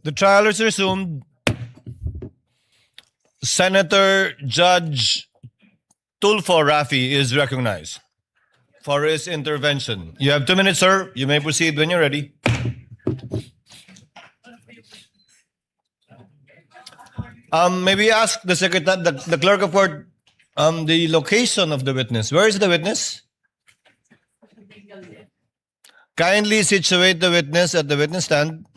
The trial is resumed. Senator Judge Tulfo Rafi is recognized for his intervention. You have 2 minutes, sir. You may proceed when you're ready. Maybe ask the secretary, the clerk of court, the location of the witness. Where is the witness? Kindly situate the witness at the witness stand.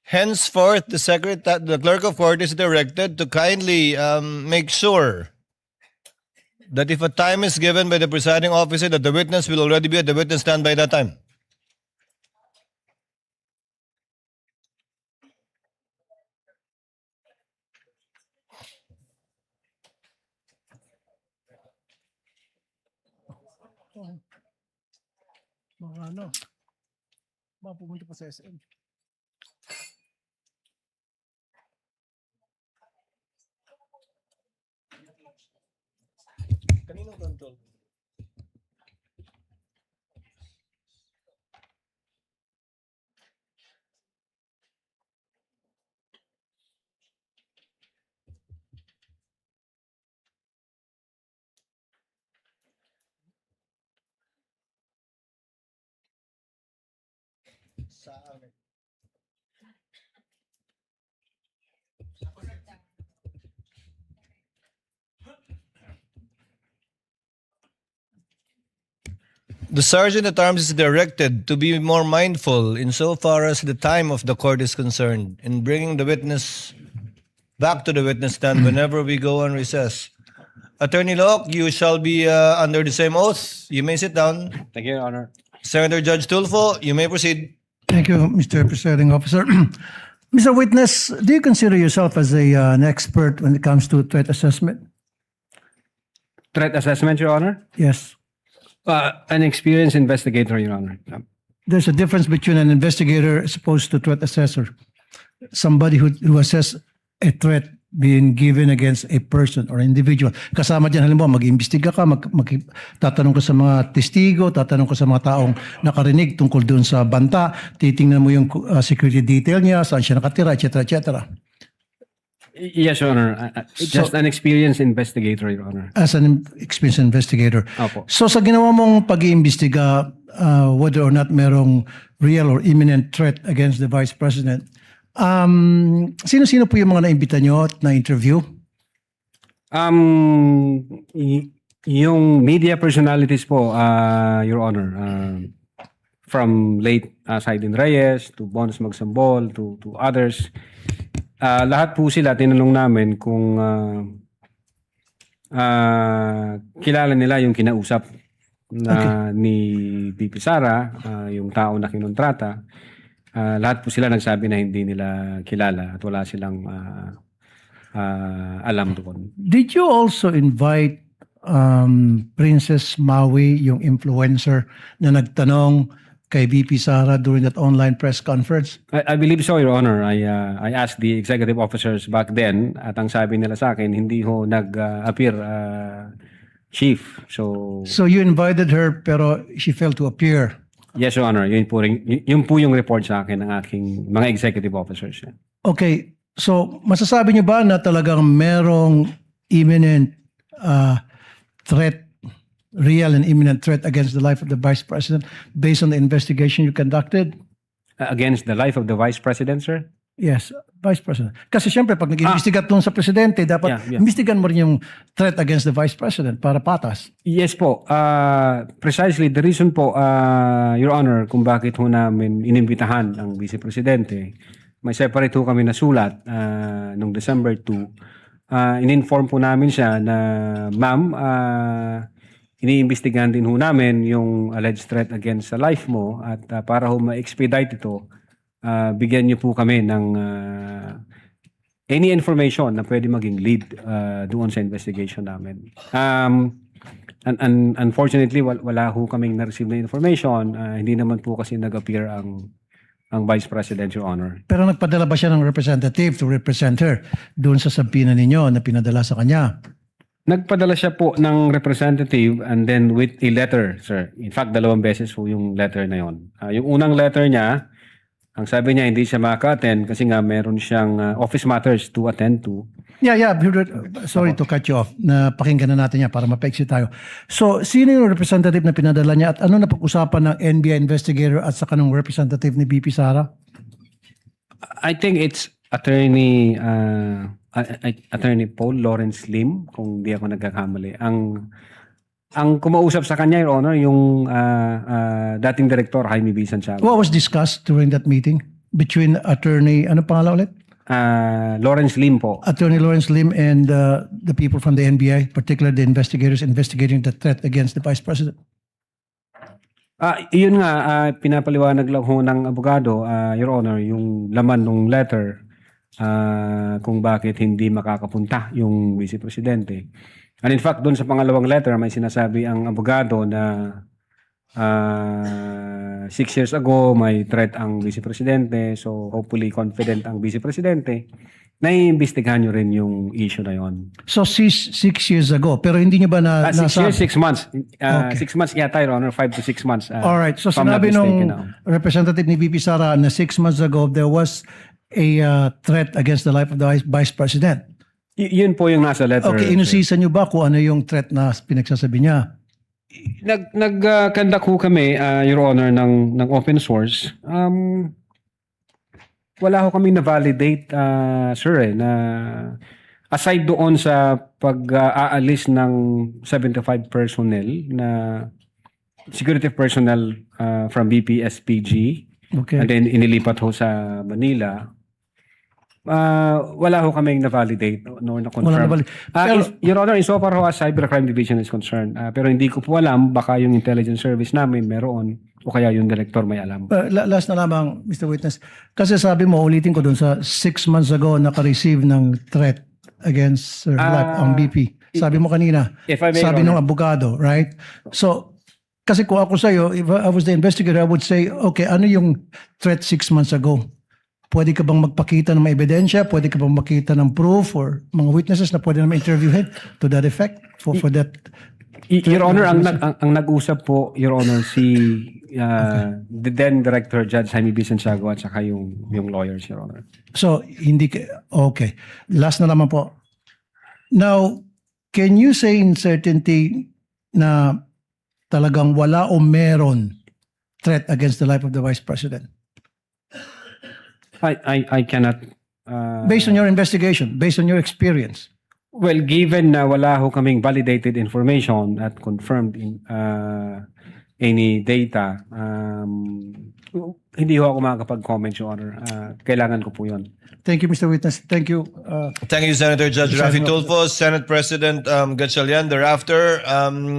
Henceforth, the clerk of court is directed to kindly make sure that if a time is given by the presiding officer, that the witness will already be at the witness stand by that time. Mapupunta pa sa SM. The Sergeant at Arms is directed to be more mindful insofar as the time of the court is concerned in bringing the witness back to the witness stand whenever we go on recess. Attorney Locke, you shall be under the same oath. You may sit down. Thank you, Your Honor. Senator Judge Tulfo, you may proceed. Thank you, Mr. Presiding Officer. Mr. Witness, do you consider yourself as an expert when it comes to threat assessment? Threat assessment, Your Honor? Yes. An experienced investigator, Your Honor. There's a difference between an investigator as opposed to threat assessor. Somebody who assess a threat being given against a person or individual. Kasama dyan, halimbawa, mag-imbestiga ka, tatanong ka sa mga testigo, tatanong ka sa mga taong nakarinig tungkol doon sa banta, titingnan mo yung security detail niya, saan siya nakatira, etc., etc. Yes, Your Honor. Just an experienced investigator, Your Honor. As an experienced investigator. Opo. So sa ginawa mong pag-iimbestiga, whether or not merong real or imminent threat against the Vice President, sino-sino po yung mga naimbita nyo at na-interview? Yung media personalities po, Your Honor, from late Saidin Reyes to Bones Magsambol to others, lahat po sila tinanong namin kung kilala nila yung kinausap na ni VP Sara, yung tao na kinontrata. Lahat po sila nagsabi na hindi nila kilala at wala silang alam doon. Did you also invite Princess Maui, yung influencer na nagtanong kay VP Sara during that online press conference? I believe so, Your Honor. I asked the executive officers back then at ang sabi nila sa akin, hindi ho nag-appear chief. So you invited her pero she failed to appear? Yes, Your Honor. Yun po yung report sa akin ng aking mga executive officers. Okay. So masasabi niyo ba na talagang merong imminent threat, real and imminent threat against the life of the Vice President based on the investigation you conducted? Against the life of the Vice President, sir? Yes, Vice President. Kasi siyempre, pag nag-imbestiga tungkol sa Presidente, dapat imbestigan mo rin yung threat against the Vice President para patas. Yes po. Precisely, the reason po, Your Honor, kung bakit ho namin inimbitahan ang Vice Presidente, may separate ho kami na sulat noong December 2. In-inform po namin siya na, ma'am, iniimbestigahan din ho namin yung alleged threat against sa life mo at para ho ma-expedite ito, bigyan niyo po kami ng any information na pwede maging lead doon sa investigation namin. Unfortunately, wala ho kaming na-receive na information. Hindi naman po kasi nag-appear ang ang Vice President, Your Honor. Pero nagpadala ba siya ng representative to represent her doon sa sabina ninyo na pinadala sa kanya? Nagpadala siya po ng representative and then with a letter, sir. In fact, 2 beses po yung letter na yon. Yung unang letter niya, ang sabi niya hindi siya maka-attend kasi nga meron siyang office matters to attend to. Yeah. Sorry to cut you off. Napakinggan na natin yan para mapaiksi tayo. So, sino yung representative na pinadala niya at ano na pag-usapan ng NBI investigator at saka ng representative ni BP Sara? I think it's Attorney Paul Lawrence Lim, kung di ako nagkakamali. Ang kumausap sa kanya, Your Honor, yung dating Director Jaime B. Santiago. What was discussed during that meeting between attorney, ano pangalan ulit? Lawrence Lim po. Attorney Lawrence Lim and the people from the NBI, particularly the investigators investigating the threat against the Vice President. Yun nga, pinapaliwanag lang ho ng abogado, Your Honor, yung laman ng letter kung bakit hindi makakapunta yung Vice Presidente. And in fact, doon sa pangalawang letter, may sinasabi ang abogado na 6 years ago, may threat ang Vice Presidente. So, hopefully confident ang Vice Presidente na iimbestigahan nyo rin yung issue na yon. So, 6 years ago, pero hindi niyo ba 6 years, 6 months. Okay. 6 months yata, Your Honor, 5 to 6 months. Alright, so if I'm not sinabi nung mistaken, representative ni VP Sara na 6 months ago, there was a threat against the life of the Vice President. Yun po yung nasa letter. Okay, inusisa niyo ba kung ano yung threat na pinagsasabi niya? Nag-conduct ho kami, Your Honor, ng open source. Wala ho kami na-validate, sir, na aside doon sa pag-aalis ng 75 personnel na security personnel from BPSPG, Okay. and then inilipat ho sa Manila, wala ho kaming na-validate nor na-confirm. Your Honor, insofar ho as Cybercrime Division is concerned, pero hindi ko po alam, baka yung intelligence service namin meron o kaya yung director may alam. Last na lamang, Mr. Witness. Kasi sabi mo, ulitin ko dun sa 6 months ago naka-receive ng threat against her life ang BP. Sabi mo kanina, If I may, sabi Your ng Honor. abogado, right? So, kasi kung ako sa'yo, if I was the investigator, I would say, okay, ano yung threat 6 months ago? Pwede ka bang magpakita ng mga ebidensya? Pwede ka bang makita ng proof or mga witnesses na pwede na ma-interviewin to that effect? For that? Your Honor, ang nag-usap po, Your Honor, si the then Director Judge Jaime B. Santiago at saka yung lawyers, Your Honor. So, okay. Last na naman po. Now, can you say in certainty na talagang wala o meron threat against the life of the Vice President? I cannot... Based on your investigation, based on your experience. Well, given na wala ho kaming validated information at confirmed any data, hindi ho ako makakapag-comment, Your Honor. Kailangan ko po yun. Thank you, Mr. Witness. Thank you. Thank you, Senator Judge Rafi Tulfo, Senate President Gatchalian. Thereafter,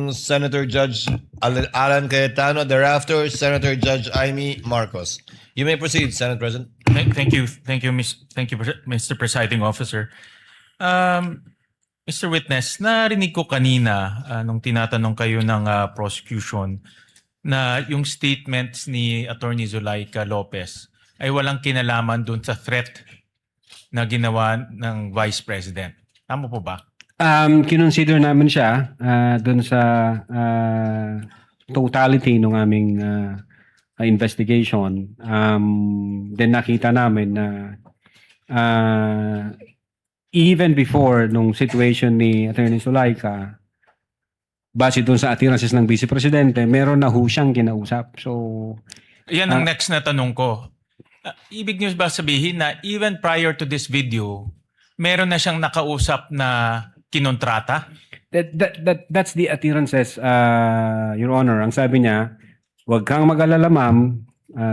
Senator Judge Alan Cayetano. Thereafter, Senator Judge Amy Marcos. You may proceed, Senate President. Thank you, Mr. Presiding Officer. Mr. Witness, narinig ko kanina nung tinatanong kayo ng prosecution na yung statements ni Attorney Zulaika Lopez ay walang kinalaman dun sa threat na ginawa ng Vice President. Tama po ba? Kinonsider namin siya dun sa totality ng aming investigation. Then nakita namin na even before nung situation ni Attorney Zulaika, base doon sa attirances ng Vice Presidente, meron na ho siyang kinausap. So, yan ang next na tanong ko. Ibig niyo ba sabihin na even prior to this video, meron na siyang nakausap na kinontrata? That's the attirances, Your Honor. Ang sabi niya, huwag kang mag-alala, ma'am,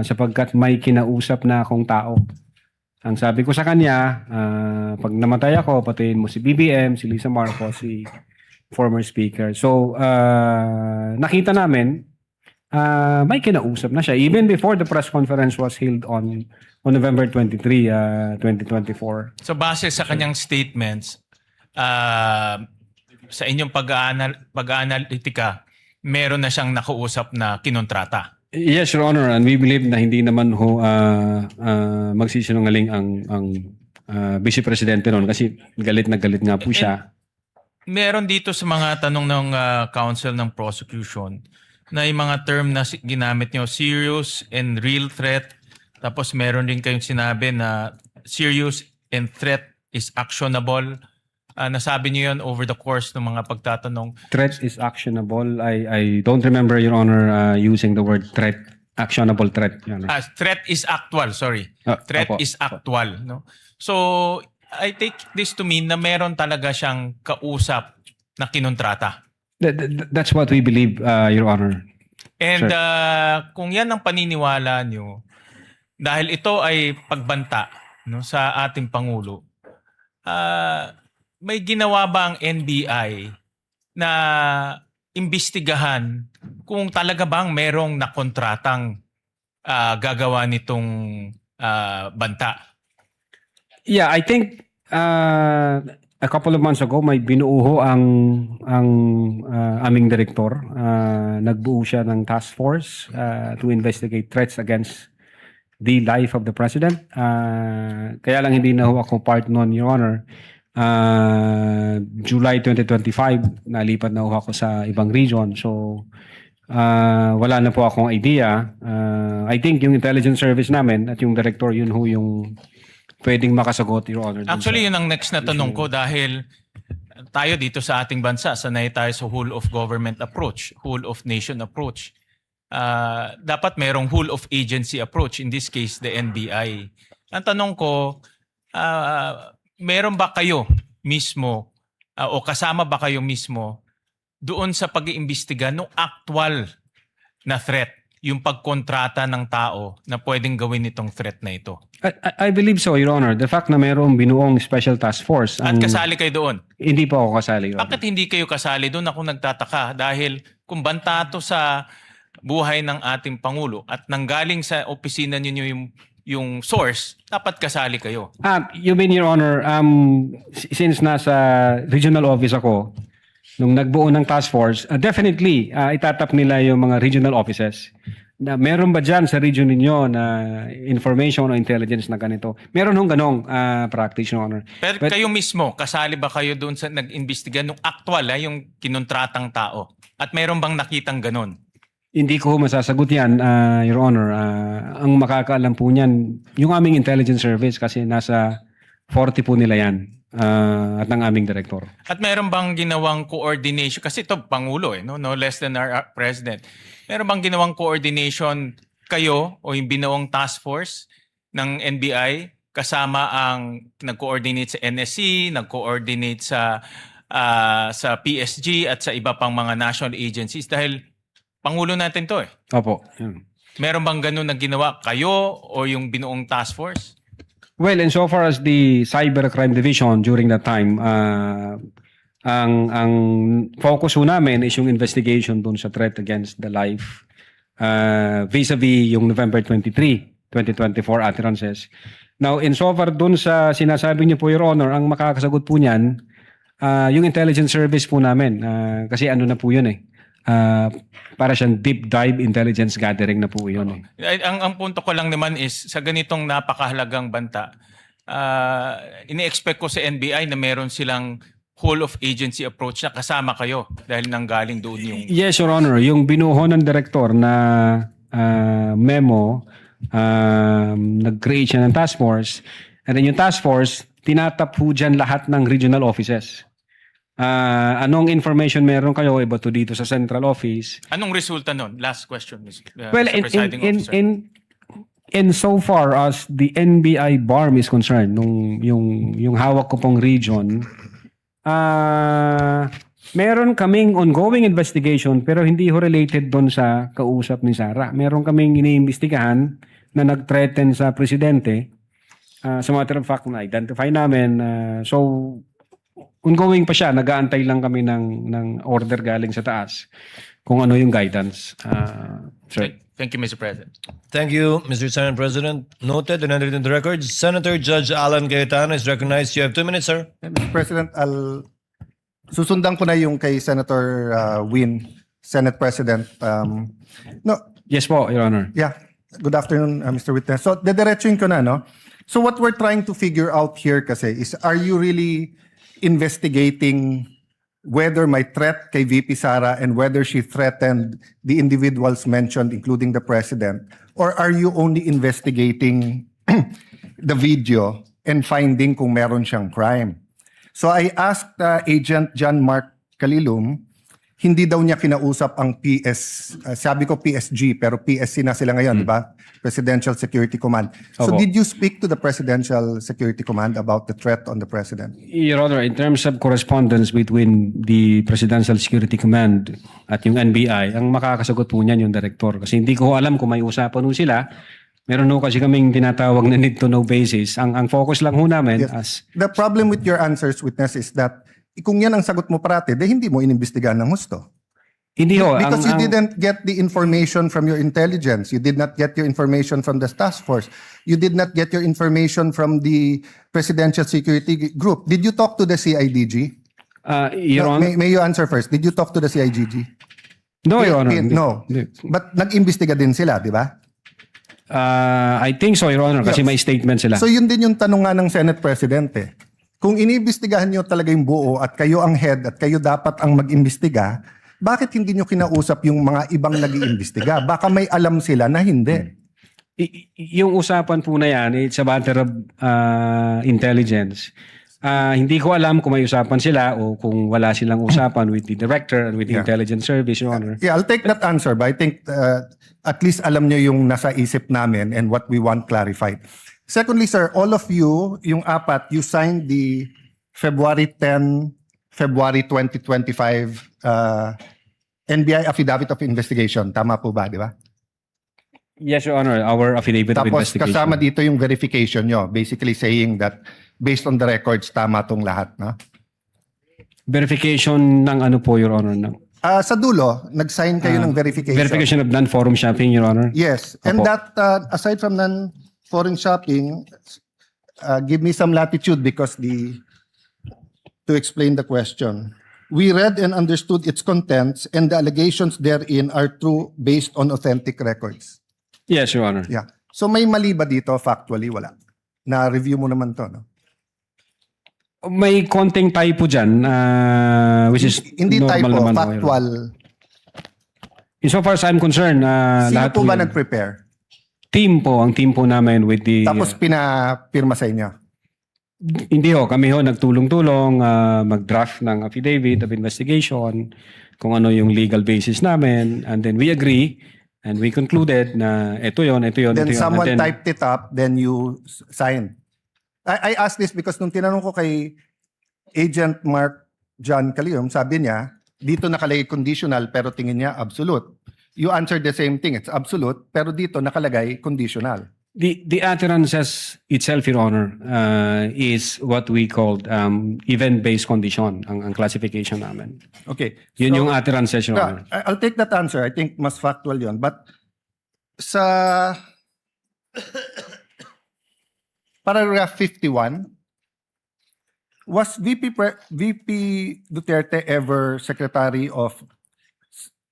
sapagkat may kinausap na akong tao. Ang sabi ko sa kanya, pag namatay ako, patayin mo si BBM, si Lisa Marcos, si former speaker. So, nakita namin, may kinausap na siya. Even before the press conference was held on November 23, 2024. So base sa kanyang statements, sa inyong pag-aanalitika, meron na siyang nakausap na kinontrata? Yes, Your Honor, and we believe na hindi naman ho magsisinungaling ang Vice Presidente noon kasi galit na galit nga po siya. Meron dito sa mga tanong ng counsel ng prosecution na yung mga term na ginamit nyo, serious and real threat. Tapos meron din kayong sinabi na serious and threat is actionable. Nasabi niyo yun over the course ng mga pagtatanong. Threat is actionable. I don't remember, Your Honor, using the word threat. Actionable threat, Your Honor. Threat is actual, sorry. Threat Opo. is actual. No? So, I take this to mean na meron talaga siyang kausap na kinontrata. That's what we believe, Your Honor. And Sir. kung yan ang paniniwala nyo, dahil ito ay pagbanta no, sa ating Pangulo, may ginawa ba ang NBI na imbestigahan kung talaga bang merong nakontratang gagawa nitong banta? Yeah, I think a couple of months ago may binuo ang aming direktor. Nagbuo siya ng task force to investigate threats against the life of the president. Kaya lang hindi na ho ako part noon, Your Honor. July 2025, nalipat na ho ako sa ibang region. So, wala na po akong idea. I think yung intelligence service namin at yung director, yun ho yung pwedeng makasagot, Your Honor. Actually, yun ang next na tanong ko dahil tayo dito sa ating bansa, sanay tayo sa whole of government approach, whole of nation approach. Dapat merong whole of agency approach, in this case, the NBI. Ang tanong ko, meron ba kayo mismo o kasama ba kayo mismo doon sa pag-iimbestiga ng actual na threat, yung pagkontrata ng tao na pwedeng gawin itong threat na ito? I believe so, Your Honor. The fact na mayroong binuong special task force. At kasali kayo doon? Hindi po ako kasali, Your Honor. Bakit hindi kayo kasali doon? Ako nagtataka dahil kung banta to sa buhay ng ating Pangulo at nanggaling sa opisina ninyo yung source, dapat kasali kayo. You mean, Your Honor, since nasa regional office ako, nung nagbuo ng task force, definitely itatap nila yung mga regional offices. Na meron ba dyan sa region ninyo na information o intelligence na ganito? Meron hong ganong practice, Your Honor. Pero kayo mismo, kasali ba kayo doon sa nag-imbestiga nung actual, yung kinontratang tao? At meron bang nakitang ganon? Hindi ko masasagot yan, Your Honor. Ang makakaalam po niyan, yung aming intelligence service kasi nasa 40 po nila yan at ng aming director. At meron bang ginawang coordination? Kasi ito, Pangulo, no less than our President. Meron bang ginawang coordination kayo o yung binuong task force ng NBI kasama ang nag-coordinate sa NSC, nag-coordinate sa PSG at sa iba pang mga national agencies? Dahil Pangulo natin to eh. Opo. Meron bang ganun na ginawa kayo o yung binuong task force? Well, insofar as the Cybercrime Division during that time, ang focus ho namin is yung investigation dun sa threat against the life vis-a-vis yung November 23, 2024 utterances. Now, insofar dun sa sinasabi niyo po, Your Honor, ang makakasagot po niyan, yung intelligence service po namin. Kasi ano na po yun eh. Para siyang deep dive intelligence gathering na po yun. Ang punto ko lang naman is sa ganitong napakahalagang banta, ini-expect ko sa NBI na meron silang whole of agency approach na kasama kayo dahil nanggaling doon yung... Yes, Your Honor. Yung binuho ng direktor na memo, nag-create siya ng task force. And then yung task force, tinatap po dyan lahat ng regional offices. Anong information meron kayo iba to dito sa central office? Anong resulta nun? Last question, Mr. Well, Presiding Officer. in so far as the NBI BARM is concerned, yung hawak ko pong region, meron kaming ongoing investigation pero hindi ho related doon sa kausap ni Sara. Meron kaming iniimbestigahan na nag-threaten sa presidente. As a matter of fact, na-identify namin. So, ongoing pa siya. Nag-aantay lang kami ng order galing sa taas kung ano yung guidance. Sir. Thank you, Mr. President. Thank you, Mr. Senate President. Noted and entered into the records. Senator Judge Alan Cayetano is recognized. You have 2 minutes, sir. Mr. President, susundan ko na yung kay Senator Win, Senate President. No, Yes po, Your Honor. Yeah. Good afternoon, Mr. Witness. So, dediretsuin ko na, no? So, what we're trying to figure out here kasi is, are you really investigating whether may threat kay VP Sara and whether she threatened the individuals mentioned, including the president? Or are you only investigating the video and finding kung meron siyang crime? So, I asked Agent John Mark Calilum, hindi daw niya kinausap ang sabi ko PSG, pero PSC na sila ngayon, di ba? Presidential Security Command. So Opo. did you speak to the Presidential Security Command about the threat on the President? Your Honor, in terms of correspondence between the Presidential Security Command at yung NBI, ang makakasagot po niyan yung director. Kasi hindi ko alam kung may usapan po sila. Meron ho kasi kaming tinatawag na need to know basis. Ang focus lang ho namin as... The problem with your answers, witness, is that kung yan ang sagot mo parati, hindi mo inimbestigahan ng husto. Hindi ho. Because you didn't get the information from your intelligence. You did not get your information from the task force. You did not get your information from the Presidential Security Group. Did you talk to the CIDG? Your Honor? May you answer first. Did you talk to the CIDG? No, Your Honor. No. But nag-imbestiga din sila, di ba? I think so, Your Honor, kasi may statement sila. So yun din yung tanong nga ng Senate President eh. Kung iniimbestigahan nyo talaga yung buo at kayo ang head at kayo dapat ang mag-imbestiga, bakit hindi nyo kinausap yung mga ibang nag-iimbestiga? Baka may alam sila na hindi. Yung usapan po na yan, it's a matter of intelligence. Hindi ko alam kung may usapan sila o kung wala silang usapan with the director and with the intelligence service, Your Honor. Yeah, I'll take that answer, but I think at least alam nyo yung nasa isip namin and what we want clarified. Secondly, sir, all of you, yung apat, you signed the February 10, February 2025 NBI Affidavit of Investigation. Tama po ba, di ba? Yes, Your Honor, our affidavit of Tapos investigation. kasama dito yung verification nyo, basically saying that based on the records, tama tong lahat, no? Verification ng ano po, Your Honor? Sa dulo, nag-sign kayo ng verification. Verification of non-forum shopping, Your Honor? Yes. And Opo. that, aside from non-foreign shopping, give me some latitude because to explain the question. We read and understood its contents and the allegations therein are true based on authentic records. Yes, Your Honor. Yeah. So may mali ba dito? Factually, wala. Na-review mo naman to, no? May konting typo dyan, which is Hindi normal typo, naman. factual. Insofar as I'm concerned, Sino lahat po ba yun. nag-prepare? Ang team po namin with the... Tapos pinapirma sa inyo? Hindi ho, kami ho nagtulong-tulong mag-draft ng affidavit of investigation, kung ano yung legal basis namin, and then we agree and we concluded na ito yon. Then ito yun. someone And then, typed it up, then you signed. I asked this because nung tinanong ko kay Agent Mark John Calilum, sabi niya, dito nakalagay conditional pero tingin niya absolute. You answered the same thing, it's absolute, pero dito nakalagay conditional. The utterances itself, Your Honor, is what we called event-based condition, ang classification namin. Okay. Yun yung utterances, Your Yeah, Honor. I'll take that answer. I think mas factual yun. But sa paragraph 51, was VP Duterte ever Secretary of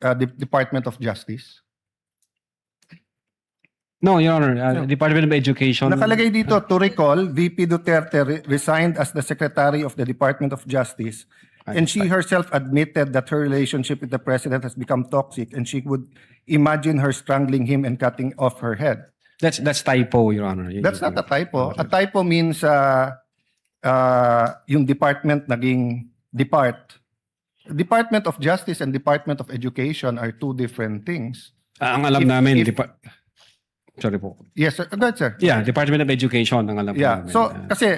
the Department of Justice? No, Your Honor. Department of Education. Nakalagay dito, to recall, VP Duterte resigned as the Secretary of the Department of Justice, and she herself admitted that her relationship with the President has become toxic and she would imagine her strangling him and cutting off her head. That's typo, Your Honor. That's not a typo. A typo means yung department naging depart. Department of Justice and Department of Education are two different things. Ang alam namin, sorry po. Yes, sir. Go ahead, sir. Yeah, Department of Education ang alam Yeah. namin. So, kasi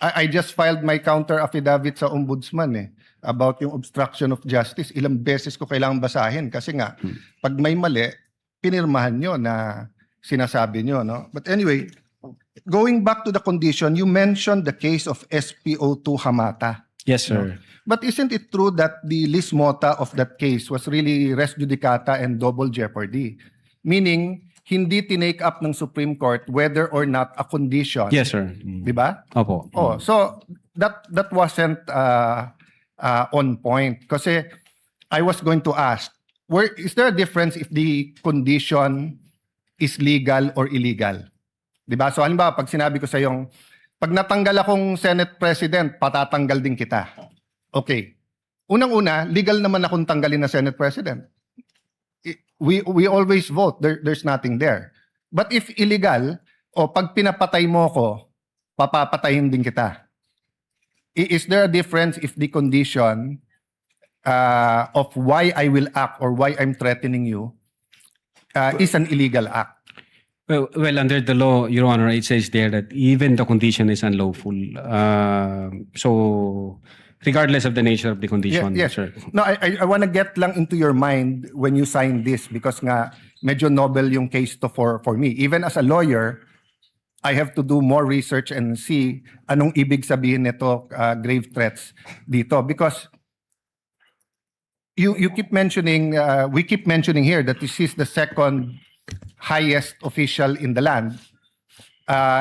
I just filed my counter affidavit sa ombudsman about yung obstruction of justice. Ilang beses ko kailangan basahin kasi nga, pag may mali, pinirmahan nyo na sinasabi nyo, no? But anyway, going back to the condition, you mentioned the case of SPO2 Hamata. Yes, sir. But isn't it true that the lis mota of that case was really res judicata and double jeopardy? Meaning, hindi tinake up ng Supreme Court whether or not a condition. Yes, sir. Di ba? Opo. Oh, so that wasn't on point. Kasi I was going to ask, is there a difference if the condition is legal or illegal? Diba? So halimbawa, pag sinabi ko sa yung, pag natanggal akong Senate President, patatanggal din kita. Okay. Unang-una, legal naman akong tanggalin na Senate President. We always vote. There's nothing there. But if illegal, o pag pinapatay mo ko, papapatayin din kita. Is there a difference if the condition of why I will act or why I'm threatening you is an illegal act? Well, under the law, Your Honor, it says there that even the condition is unlawful. So, regardless of the nature of the condition, Yes. sir. No, I want to get lang into your mind when you sign this because nga medyo novel yung case to for me. Even as a lawyer, I have to do more research and see anong ibig sabihin nito grave threats dito because you keep mentioning we keep mentioning here that this is the second highest official in the land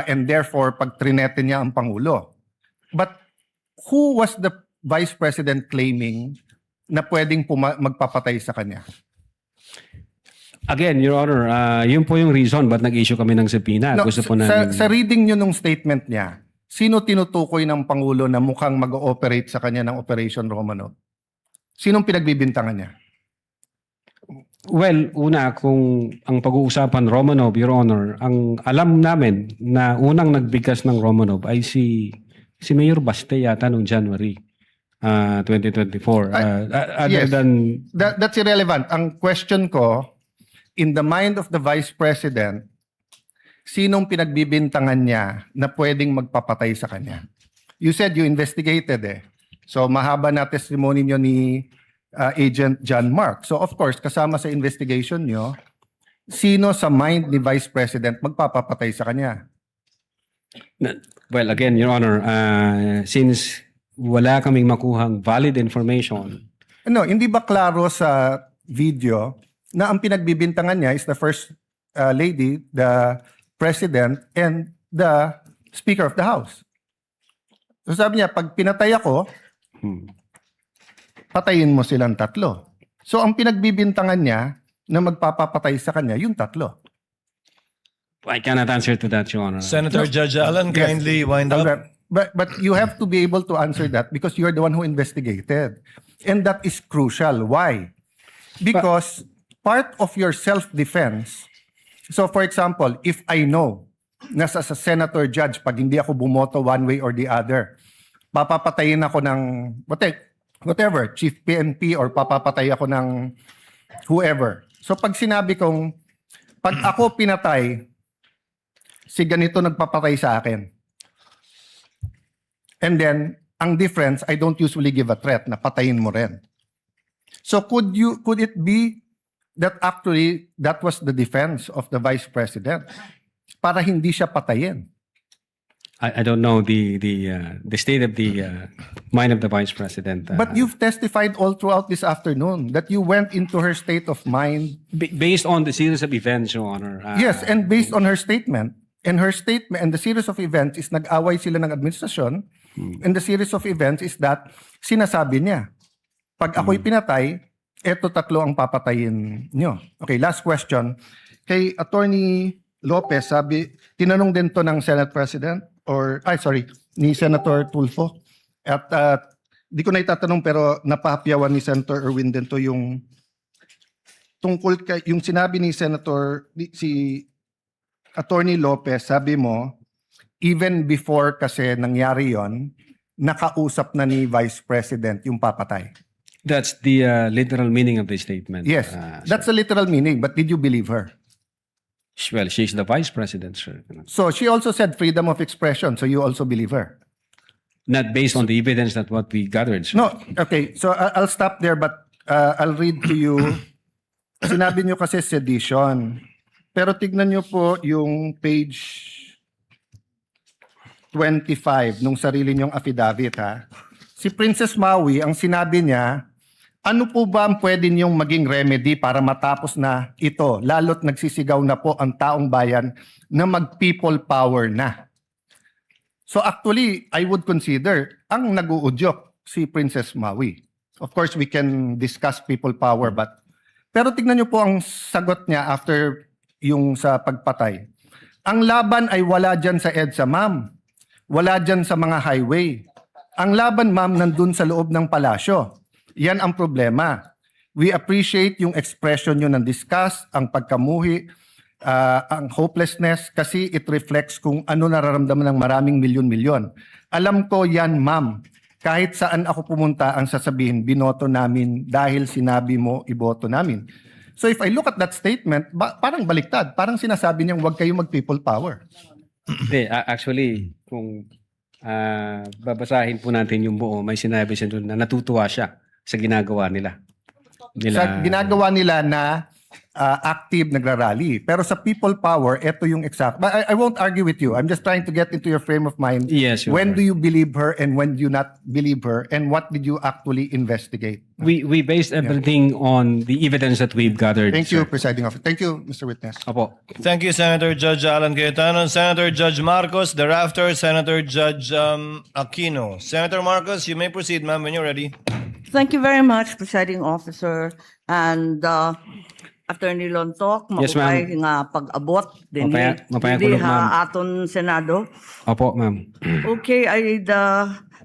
and therefore pag trinete niya ang pangulo. But who was the Vice President claiming na pwedeng magpapatay sa kanya? Again, Your Honor, yun po yung reason ba't nag-issue kami ng subpoena. No, Gusto po namin... sa reading nyo nung statement niya, sino tinutukoy ng Pangulo na mukhang mag-ooperate sa kanya ng Operation Romanov? Sinong pinagbibintangan niya? Well, una, kung ang pag-uusapan Romanov, Your Honor, ang alam namin na unang nagbigkas ng Romanov ay si Mayor Baste yata noong January 2024. Other Yes. than... That's irrelevant. Ang question ko, in the mind of the Vice President, sinong pinagbibintangan niya na pwedeng magpapatay sa kanya? You said you investigated eh. So mahaba na testimony niyo ni Agent John Mark. So of course, kasama sa investigation niyo, sino sa mind ni Vice President magpapapatay sa kanya? Well, again, Your Honor, since wala kaming makuhang valid information. No, hindi ba klaro sa video na ang pinagbibintangan niya is the First Lady, the President, and the Speaker of the House? So sabi niya, pag pinatay ako, patayin mo silang tatlo. So ang pinagbibintangan niya na magpapapatay sa kanya, yung tatlo. I cannot answer to that, Your Honor. Senator Judge Allen, kindly wind up. But you have to be able to answer that because you're the one who investigated. And that is crucial. Why? Because part of your self-defense, so for example, if I know na sa senator judge, pag hindi ako bumoto one way or the other, papapatayin ako ng whatever, chief PNP or papapatay ako ng whoever. So pag sinabi kong, pag ako pinatay, si ganito nagpapatay sa akin. And then, ang difference, I don't usually give a threat na patayin mo rin. So could it be that actually that was the defense of the Vice President para hindi siya patayin? I don't know the state of the mind of the Vice President. But you've testified all throughout this afternoon that you went into her state of mind. Based on the series of events, Your Honor. Yes, and based on her statement. And her statement and the series of events is nag-away sila ng administrasyon. And the series of events is that sinasabi niya, pag ako'y pinatay, eto tatlo ang papatayin niyo. Okay, last question. Kay Attorney Lopez, tinanong din to ng Senate President ni Senator Tulfo. At di ko na itatanong pero napahapyawan ni Senator Erwin din to yung tungkol yung sinabi ni si Attorney Lopez, sabi mo, even before kasi nangyari yon, nakausap na ni Vice President yung papatay. That's the literal meaning of the statement. Yes, that's the literal meaning. But did you believe her? Well, she's the Vice President, sir. So she also said freedom of expression. So you also believe her? Not based on the evidence that what we gathered, sir. No, okay. So I'll stop there but I'll read to you. Sinabi niyo kasi sedition. Pero tignan niyo po yung page 25 nung sarili niyong affidavit ha. Si Princess Maui, ang sinabi niya, ano po ba ang pwede niyong maging remedy para matapos na ito, lalo't nagsisigaw na po ang taong bayan na mag-people power na. So actually, I would consider ang nag-uudyok si Princess Maui. Of course, we can discuss people power but Pero tignan niyo po ang sagot niya after yung sa pagpatay. Ang laban ay wala dyan sa EDSA, ma'am. Wala dyan sa mga highway. Ang laban, ma'am, nandun sa loob ng palasyo. Yan ang problema. We appreciate yung expression nyo ng disgust, ang pagkamuhi, ang hopelessness, kasi it reflects kung ano nararamdaman ng maraming milyon-milyon. Alam ko yan, ma'am. Kahit saan ako pumunta, ang sasabihin, binoto namin dahil sinabi mo, iboto namin. So if I look at that statement, parang baliktad. Parang sinasabi niyang huwag kayo mag-people power. Hindi, actually, kung babasahin po natin yung buo, may sinabi siya doon na natutuwa siya sa ginagawa nila. Sa ginagawa nila na active nagrarally. Pero sa people power, ito yung exact. But I won't argue with you. I'm just trying to get into your frame of mind. Yes, Your When Honor. do you believe her and when do you not believe her? And what did you actually investigate? We based everything on the evidence that we've gathered. Thank you, sir. Presiding Officer. Thank you, Mr. Witness. Opo. Thank you, Senator Judge Alan Cayetano. Senator Judge Marcos, thereafter, Senator Judge Aquino. Senator Marcos, you may proceed, ma'am, when you're ready. Thank you very much, Presiding Officer. And Attorney Lontok, Yes, ma'am. maupay nga pag-abot din Mapaya hindi kulog, ma'am. ha aton Senado. Opo, ma'am. Okay, I'd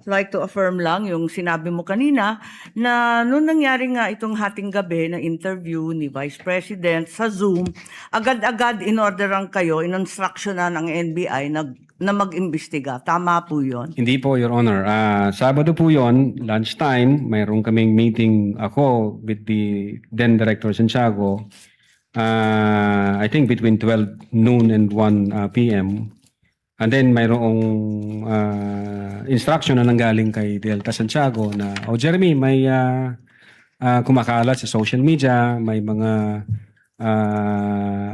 like to affirm lang yung sinabi mo kanina na nung nangyari nga itong hating gabi na interview ni Vice President sa Zoom, agad-agad in-orderan kayo, in-instructionan ng NBI na mag-imbestiga. Tama po yun. Hindi po, Your Honor. Sabado po yon, lunchtime, mayroon kaming meeting ako with the then Director Santiago. I think between 12 noon and 1 p.m. And then mayroong instruction na nanggaling kay Delta Santiago na, Jeremy, may kumakalat sa social media, may mga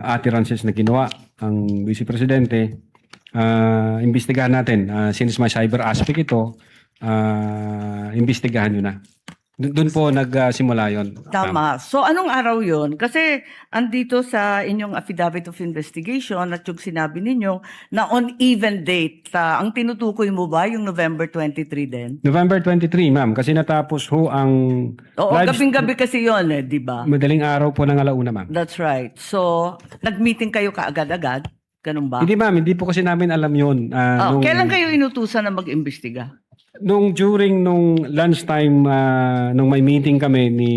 utterances na ginawa ang Vice Presidente. Imbestigahan natin. Since may cyber aspect ito, imbestigahan nyo na. Doon po nagsimula yon. Tama. So anong araw yon? Kasi andito sa inyong affidavit of investigation at yung sinabi ninyo na on even date. Ang tinutukoy mo ba yung November 23 din? November 23, ma'am. Kasi natapos ho ang... Oo, gabing-gabi kasi yon di ba? Madaling araw po ng alauna, ma'am. That's right. So, nag-meeting kayo kaagad-agad? Ganun ba? Hindi, ma'am. Hindi po kasi namin alam yun. Kailan kayo inutusan na mag-imbestiga? During lunchtime, nung may meeting kami ni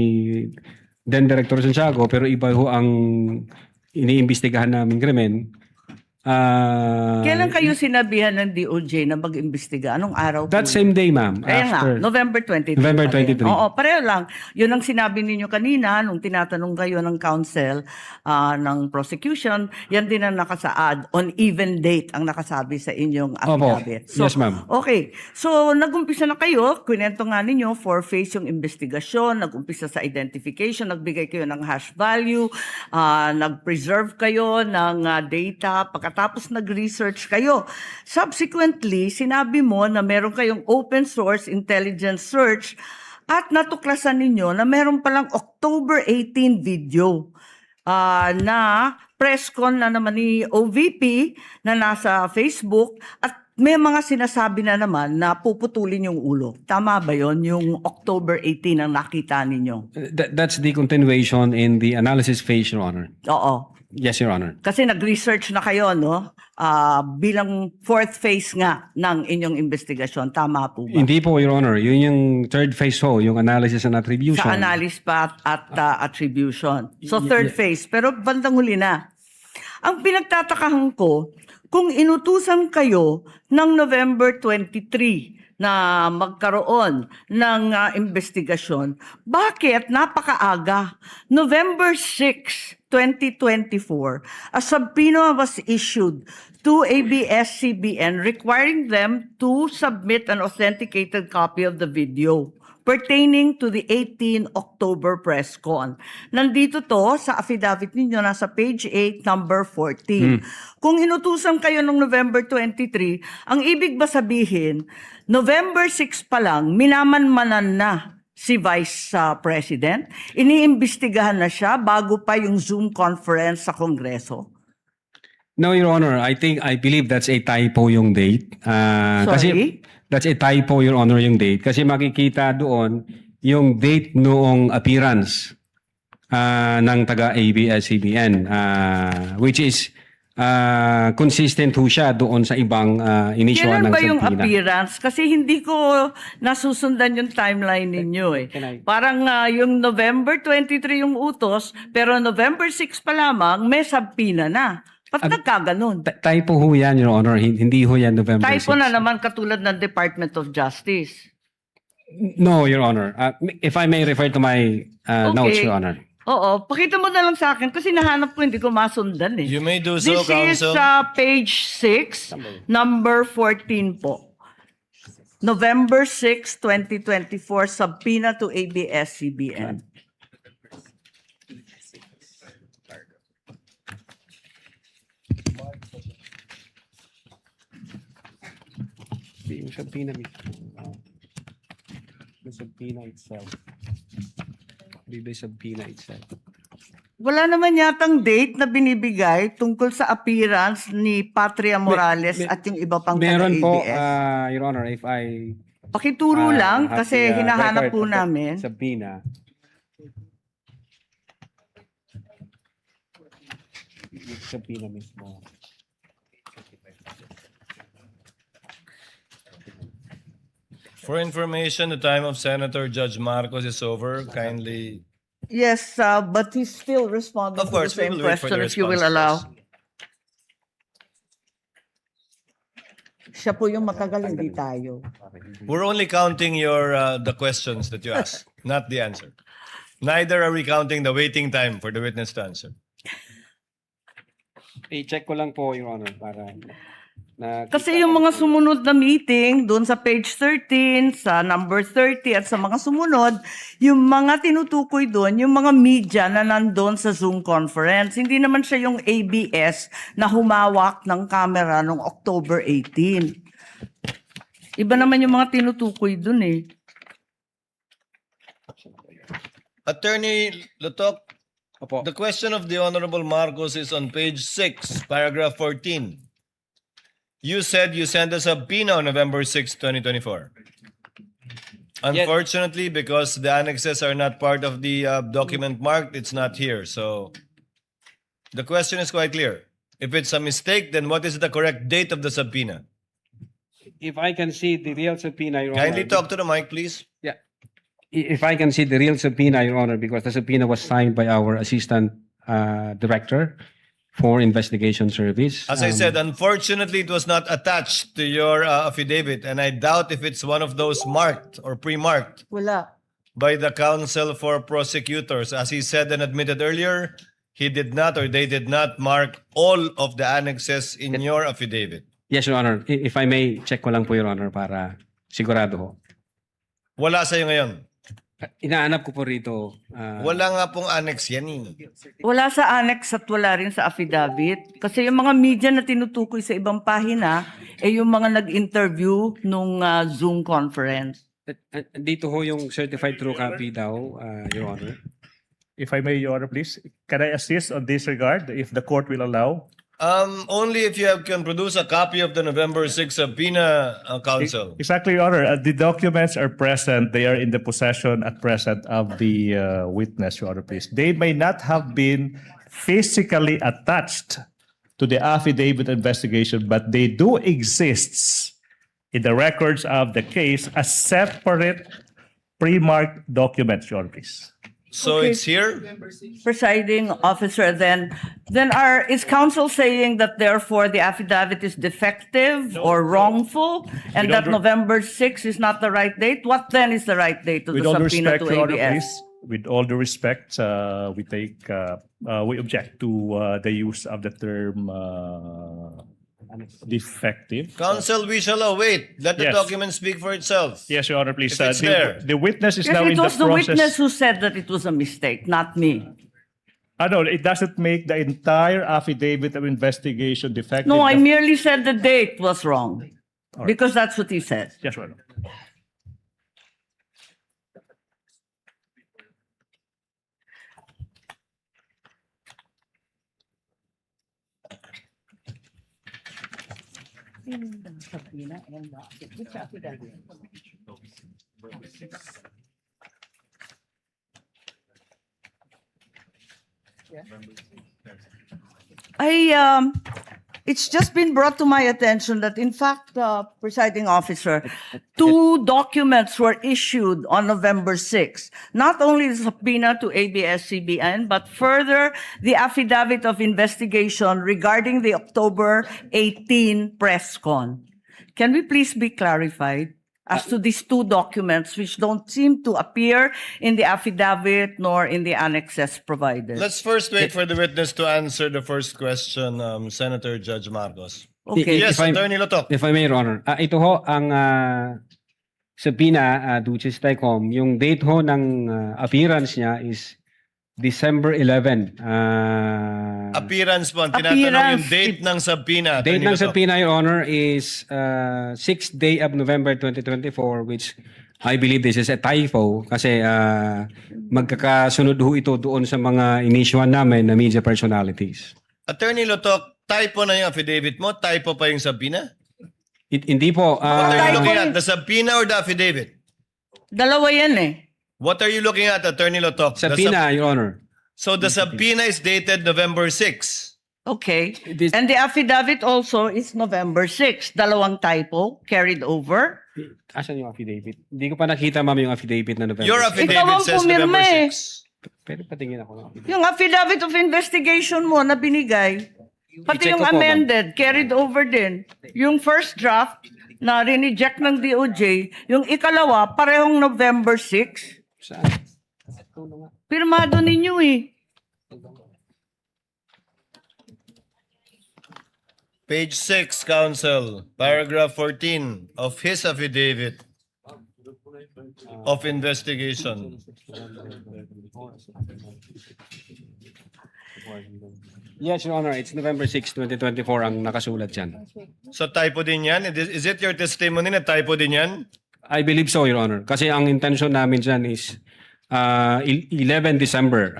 then Director Santiago, pero iba ho ang iniimbestigahan namin krimen. Kailan kayo sinabihan ng DOJ na mag-imbestiga? Anong araw? That same day, ma'am. Kaya nga, November 23. November pa rin. 23. Oo, pareho lang. Yun ang sinabi ninyo kanina nung tinatanong kayo ng counsel ng prosecution. Yan din ang nakasaad. On even date ang nakasabi sa inyong affidavit. Yes, ma'am. Okay. So, nag-umpisa na kayo. Kwento nga ninyo, four-phase yung investigasyon. Nag-umpisa sa identification. Nagbigay kayo ng hash value. Nag-preserve kayo ng data. Pagkatapos nag-research kayo. Subsequently, sinabi mo na meron kayong open source intelligence search at natuklasan ninyo na meron palang October 18 video na press con na naman ni OVP na nasa Facebook at may mga sinasabi na naman na puputulin yung ulo. Tama ba yon? Yung October 18 ang nakita ninyo? That's the continuation in the analysis phase, Your Honor. Oo. Yes, Your Honor. Kasi nag-research na kayo, no? Bilang fourth phase nga ng inyong investigasyon. Tama po ba? Hindi po, Your Honor. Yun yung third phase ho, yung analysis and attribution. Sa analysis pa at attribution. So third phase. Pero bandang huli na. Ang pinagtatakahan ko, kung inutusan kayo ng November 23 na magkaroon ng investigasyon, bakit napakaaga? November 6, 2024, a subpoena was issued to ABS-CBN requiring them to submit an authenticated copy of the video pertaining to the 18 October press con. Nandito to sa affidavit ninyo, nasa page 8, number 14. Kung inutusan kayo noong November 23, ang ibig ba sabihin, November 6 pa lang, minamanmanan na si Vice President? Iniimbestigahan na siya bago pa yung Zoom conference sa Kongreso? No, Your Honor. I believe that's a typo yung date. Kasi that's a typo, Your Honor, yung date. Kasi makikita doon yung date noong appearance. ng taga ABS-CBN, which is consistent ho siya doon sa ibang inisyuhan Kailan ng ba yung subpoena. appearance? Kasi hindi ko nasusundan yung timeline ninyo eh. Parang yung November 23 yung utos, pero November 6 pa lamang may subpoena na. Ba't nagkaganon? Typo ho yan, Your Honor. Hindi ho yan November 6. Typo na naman katulad ng Department of Justice. No, Your Honor. If I may refer to my notes, Your Honor. Oo, pakita mo na lang sa akin kasi nahanap ko hindi ko masundan eh. You may do so, This is Counsel. page 6, number 14 po. November 6, 2024, subpoena to ABS-CBN. Yung subpoena mismo. The subpoena itself. The subpoena itself. Wala naman yatang date na binibigay tungkol sa appearance ni Patria Morales at yung iba pang Meron po, taga-ABS. Your Honor, if I Pakituro lang have kasi the, hinahanap record po of the namin. subpoena. Yung subpoena mismo. For information, the time of Senator Judge Marcos is over. Kindly. Yes, but he's still responding Of to the course, we same will wait for question the if you will response allow. first. Siya po yung matagal, hindi tayo. We're only counting your the questions that you ask, not the answer. Neither are we counting the waiting time for the witness to answer. I-check ko lang po, Your Honor, para Kasi yung mga sumunod na meeting, doon sa page 13, sa number 30 at sa mga sumunod, yung mga tinutukoy doon, yung mga media na nandun sa Zoom conference. Hindi naman siya yung ABS na humawak ng camera noong October 18. Iba naman yung mga tinutukoy doon eh. Attorney Lutok, the question of the Honorable Marcos is on page 6, paragraph 14. You said you sent a subpoena on November 6, 2024. Unfortunately, because the annexes are not part of the document marked, it's not here. So the question is quite clear. If it's a mistake, then what is the correct date of the subpoena? If I can see the real subpoena, Your Honor. Kindly talk to the mic, please. Yeah. If I can see the real subpoena, Your Honor, because the subpoena was signed by our Assistant Director for Investigation Service. As I said, unfortunately, it was not attached to your affidavit, and I doubt if it's one of those marked or pre-marked Wala. by the counsel for prosecutors. As he said and admitted earlier, he did not or they did not mark all of the annexes in your affidavit. Yes, Your Honor. If I may, check ko lang po, Your Honor, para sigurado ho. Wala sa'yo ngayon. Inaanap ko po rito. Wala nga pong annex yan eh. Wala sa annex at wala rin sa affidavit. Kasi yung mga media na tinutukoy sa ibang pahina, eh yung mga nag-interview nung Zoom conference. Dito ho yung certified true copy daw, Your Honor. If I may, Your Honor, please, can I assist on this regard, if the court will allow? Only if you can produce a copy of the November 6 subpoena, counsel. Exactly, Your Honor. The documents are present. They are in the possession at present of the witness, Your Honor, please. They may not have been physically attached to the affidavit investigation, but they do exist in the records of the case as separate pre-marked documents, Your Honor, please. So Okay. it's here? Presiding officer, then is counsel saying that therefore the affidavit is defective or wrongful and We that don't November 6 is not the right date? What then is the right date to With the all due subpoena respect, to Your Honor, ABS? please. With all due respect, we object to the use of the term defective. Counsel, we shall await. Let the Yes. document speak for itself. Yes, Your Honor, please. If it's there. The witness is Yes, now in it the was the process. witness who said that it was a mistake, not me. No, it doesn't make the entire affidavit of investigation defective. No, I merely said the date was wrong right. because that's what he said. Yes, Your Honor. It's just been brought to my attention that, in fact, presiding officer, two documents were issued on November 6. Not only the subpoena to ABS-CBN, but further the affidavit of investigation regarding the October 18 press con. Can we please be clarified as to these two documents which don't seem to appear in the affidavit nor in the annexes provided? Let's first wait for the witness to answer the first question, Senator Judge Marcos. Okay. Yes, Attorney Lotok. If I may, Your Honor. Ito ho, ang subpoena, Duces Tecom, yung date ho ng appearance niya is December 11. Appearance po, ang tinatanong yung date ng subpoena. Date Attorney ng Lotok. subpoena, Your Honor, is 6th day of November 2024, which I believe this is a typo kasi magkakasunod ho ito doon sa mga inisyuan namin na media personalities. Attorney Lotok, typo na yung affidavit mo? Typo pa yung subpoena? Hindi po. What are you looking at? The subpoena or the affidavit? Dalawa yan eh. What are you looking at, Attorney Lotok? Subpoena, Your Honor. So the subpoena is dated November 6. Okay. And the affidavit also is November 6. Dalawang typo carried over. Asan yung affidavit? Hindi ko pa nakita, ma'am, yung affidavit na November. Your 6. affidavit Ikaw ang says pumirma November eh. 6. Pwede patingin ako ng affidavit. Yung affidavit of investigation mo na binigay, pati I-check yung ko po, amended, carried over din. Yung first draft na rineject ng DOJ, yung ikalawa, parehong November 6. Saan? Pirmado ninyo eh. Page 6, Counsel, paragraph 14 of his affidavit of investigation. Yes, Your Honor. It's November 6, 2024 ang nakasulat dyan. So typo din yan? Is it your testimony na typo din yan? I believe so, Your Honor. Kasi ang intention namin dyan is 11 December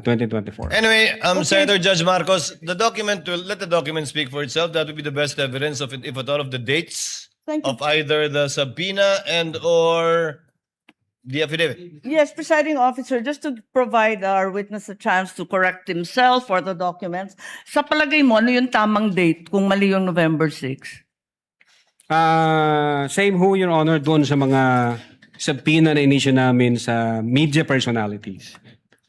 2024. Anyway, Senator Judge Marcos, the document will let the document speak for itself. That would be the best evidence of it, if at all, of the dates Thank you. of either the subpoena and or the affidavit. Yes, presiding officer, just to provide our witness a chance to correct himself or the documents, sa palagay mo, ano yung tamang date kung mali yung November 6? Same ho, Your Honor, doon sa mga subpoena na inisyu namin sa media personalities.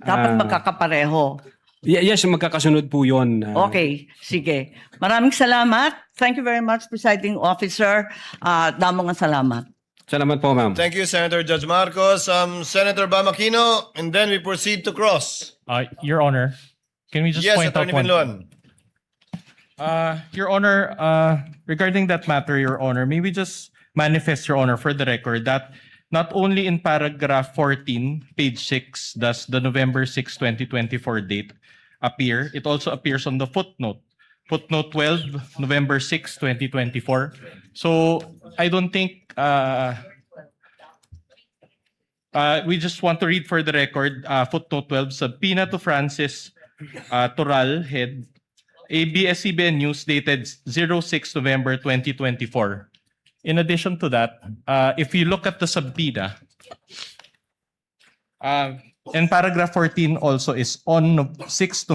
Dapat magkakapareho. Yes, magkakasunod po yun. Okay, sige. Maraming salamat. Thank you very much, presiding officer. Damong salamat. Salamat po, ma'am. Thank you, Senator Judge Marcos. Senator Bamakino, and then we proceed to cross. Your Honor, can we just Yes, point out Attorney one? Binloan. Your Honor, regarding that matter, Your Honor, may we just manifest, Your Honor, for the record that not only in paragraph 14, page 6, does the November 6, 2024 date appear, it also appears on the footnote. Footnote 12, November 6, 2024. So I don't think we just want to read for the record footnote 12, subpoena to Francis Toral, head, ABS-CBN News, dated 06 November 2024. In addition to that, if you look at the subpoena, and paragraph 14 also is on 06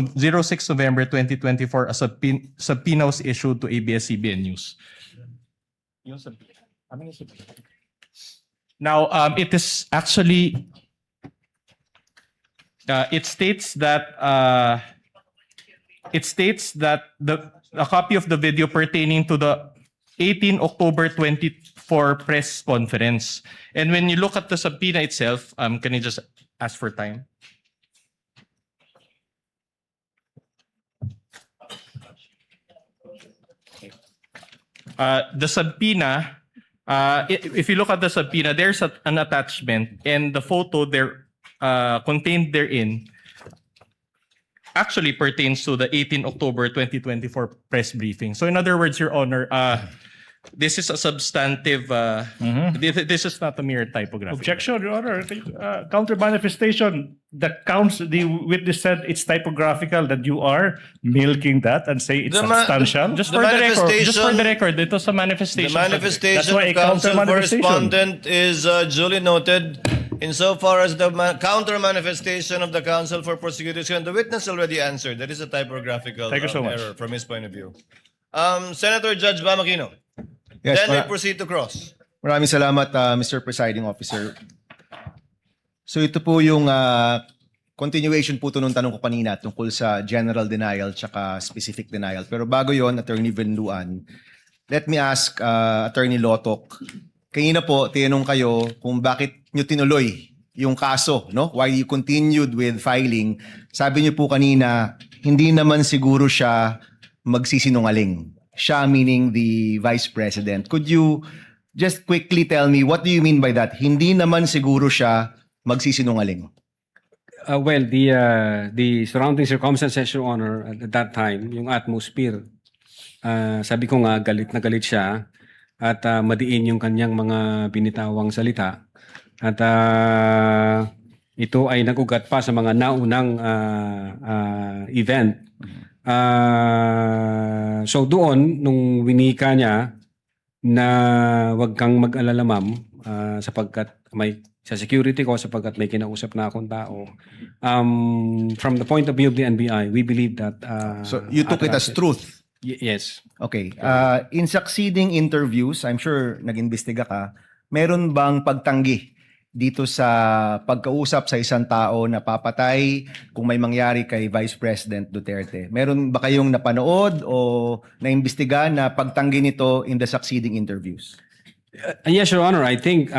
November 2024, a subpoena was issued to ABS-CBN News. Now, it is actually, it states that a copy of the video pertaining to the 18 October 24 press conference. And when you look at the subpoena itself, can you just ask for time? The subpoena, if you look at the subpoena, there's an attachment, and the photo there contained therein actually pertains to the 18 October 2024 press briefing. So in other words, Your Honor, this is a substantive, this is not a mere typography. Objection, Your Honor. Counter manifestation. The witness said it's typographical, that you are milking that and say it's substantial. Just for the record, ito sa manifestation. The manifestation That's why of a counter counsel for manifestation. respondent is duly noted Insofar as the counter manifestation of the counsel for prosecutors, the witness already answered. That is a typographical Thank you so much. error from his point of view. Senator Judge Bamakino. Yes, Then we proceed to cross. Maraming salamat, Mr. Presiding Officer. So ito po yung continuation po ito nung tanong ko kanina tungkol sa general denial tsaka specific denial. Pero bago yon, Attorney Venluan, let me ask Attorney Lotok. Kanina po, tinanong kayo kung bakit nyo tinuloy yung kaso, no? Why you continued with filing. Sabi nyo po kanina, hindi naman siguro siya magsisinungaling. Siya meaning the Vice President. Could you just quickly tell me, what do you mean by that? Hindi naman siguro siya magsisinungaling. Well, the surrounding circumstances, Your Honor, at that time, yung atmosphere, sabi ko nga, galit na galit siya at madiin yung kanyang mga binitawang salita. At ito ay nagugat pa sa mga naunang event. So doon, nung winika niya na wag kang mag-alala ma'am, sapagkat may sa security ko, sapagkat may kinausap na akong tao. From the point of view of the NBI, we believe that... So you took it as truth? Yes. Okay. In succeeding interviews, I'm sure nag-imbestiga ka, meron bang pagtanggi dito sa pagkausap sa isang tao na papatay kung may mangyari kay Vice President Duterte? Meron ba kayong napanood o naimbestiga na pagtanggi nito in the succeeding interviews? Yes, Your Honor. I think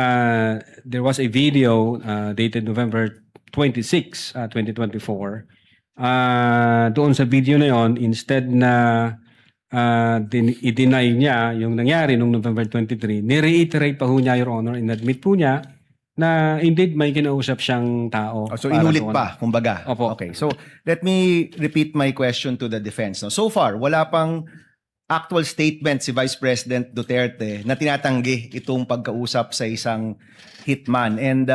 there was a video dated November 26, 2024. Doon sa video na yon, instead na i-deny niya yung nangyari noong November 23, ni-reiterate pa ho niya, Your Honor, in-admit po niya na indeed may kinausap siyang tao. So inulit pa, kumbaga. Opo. Okay. So let me repeat my question to the defense. Now, so far, wala pang actual statement si Vice President Duterte na tinatanggi itong pagkausap sa isang hitman. And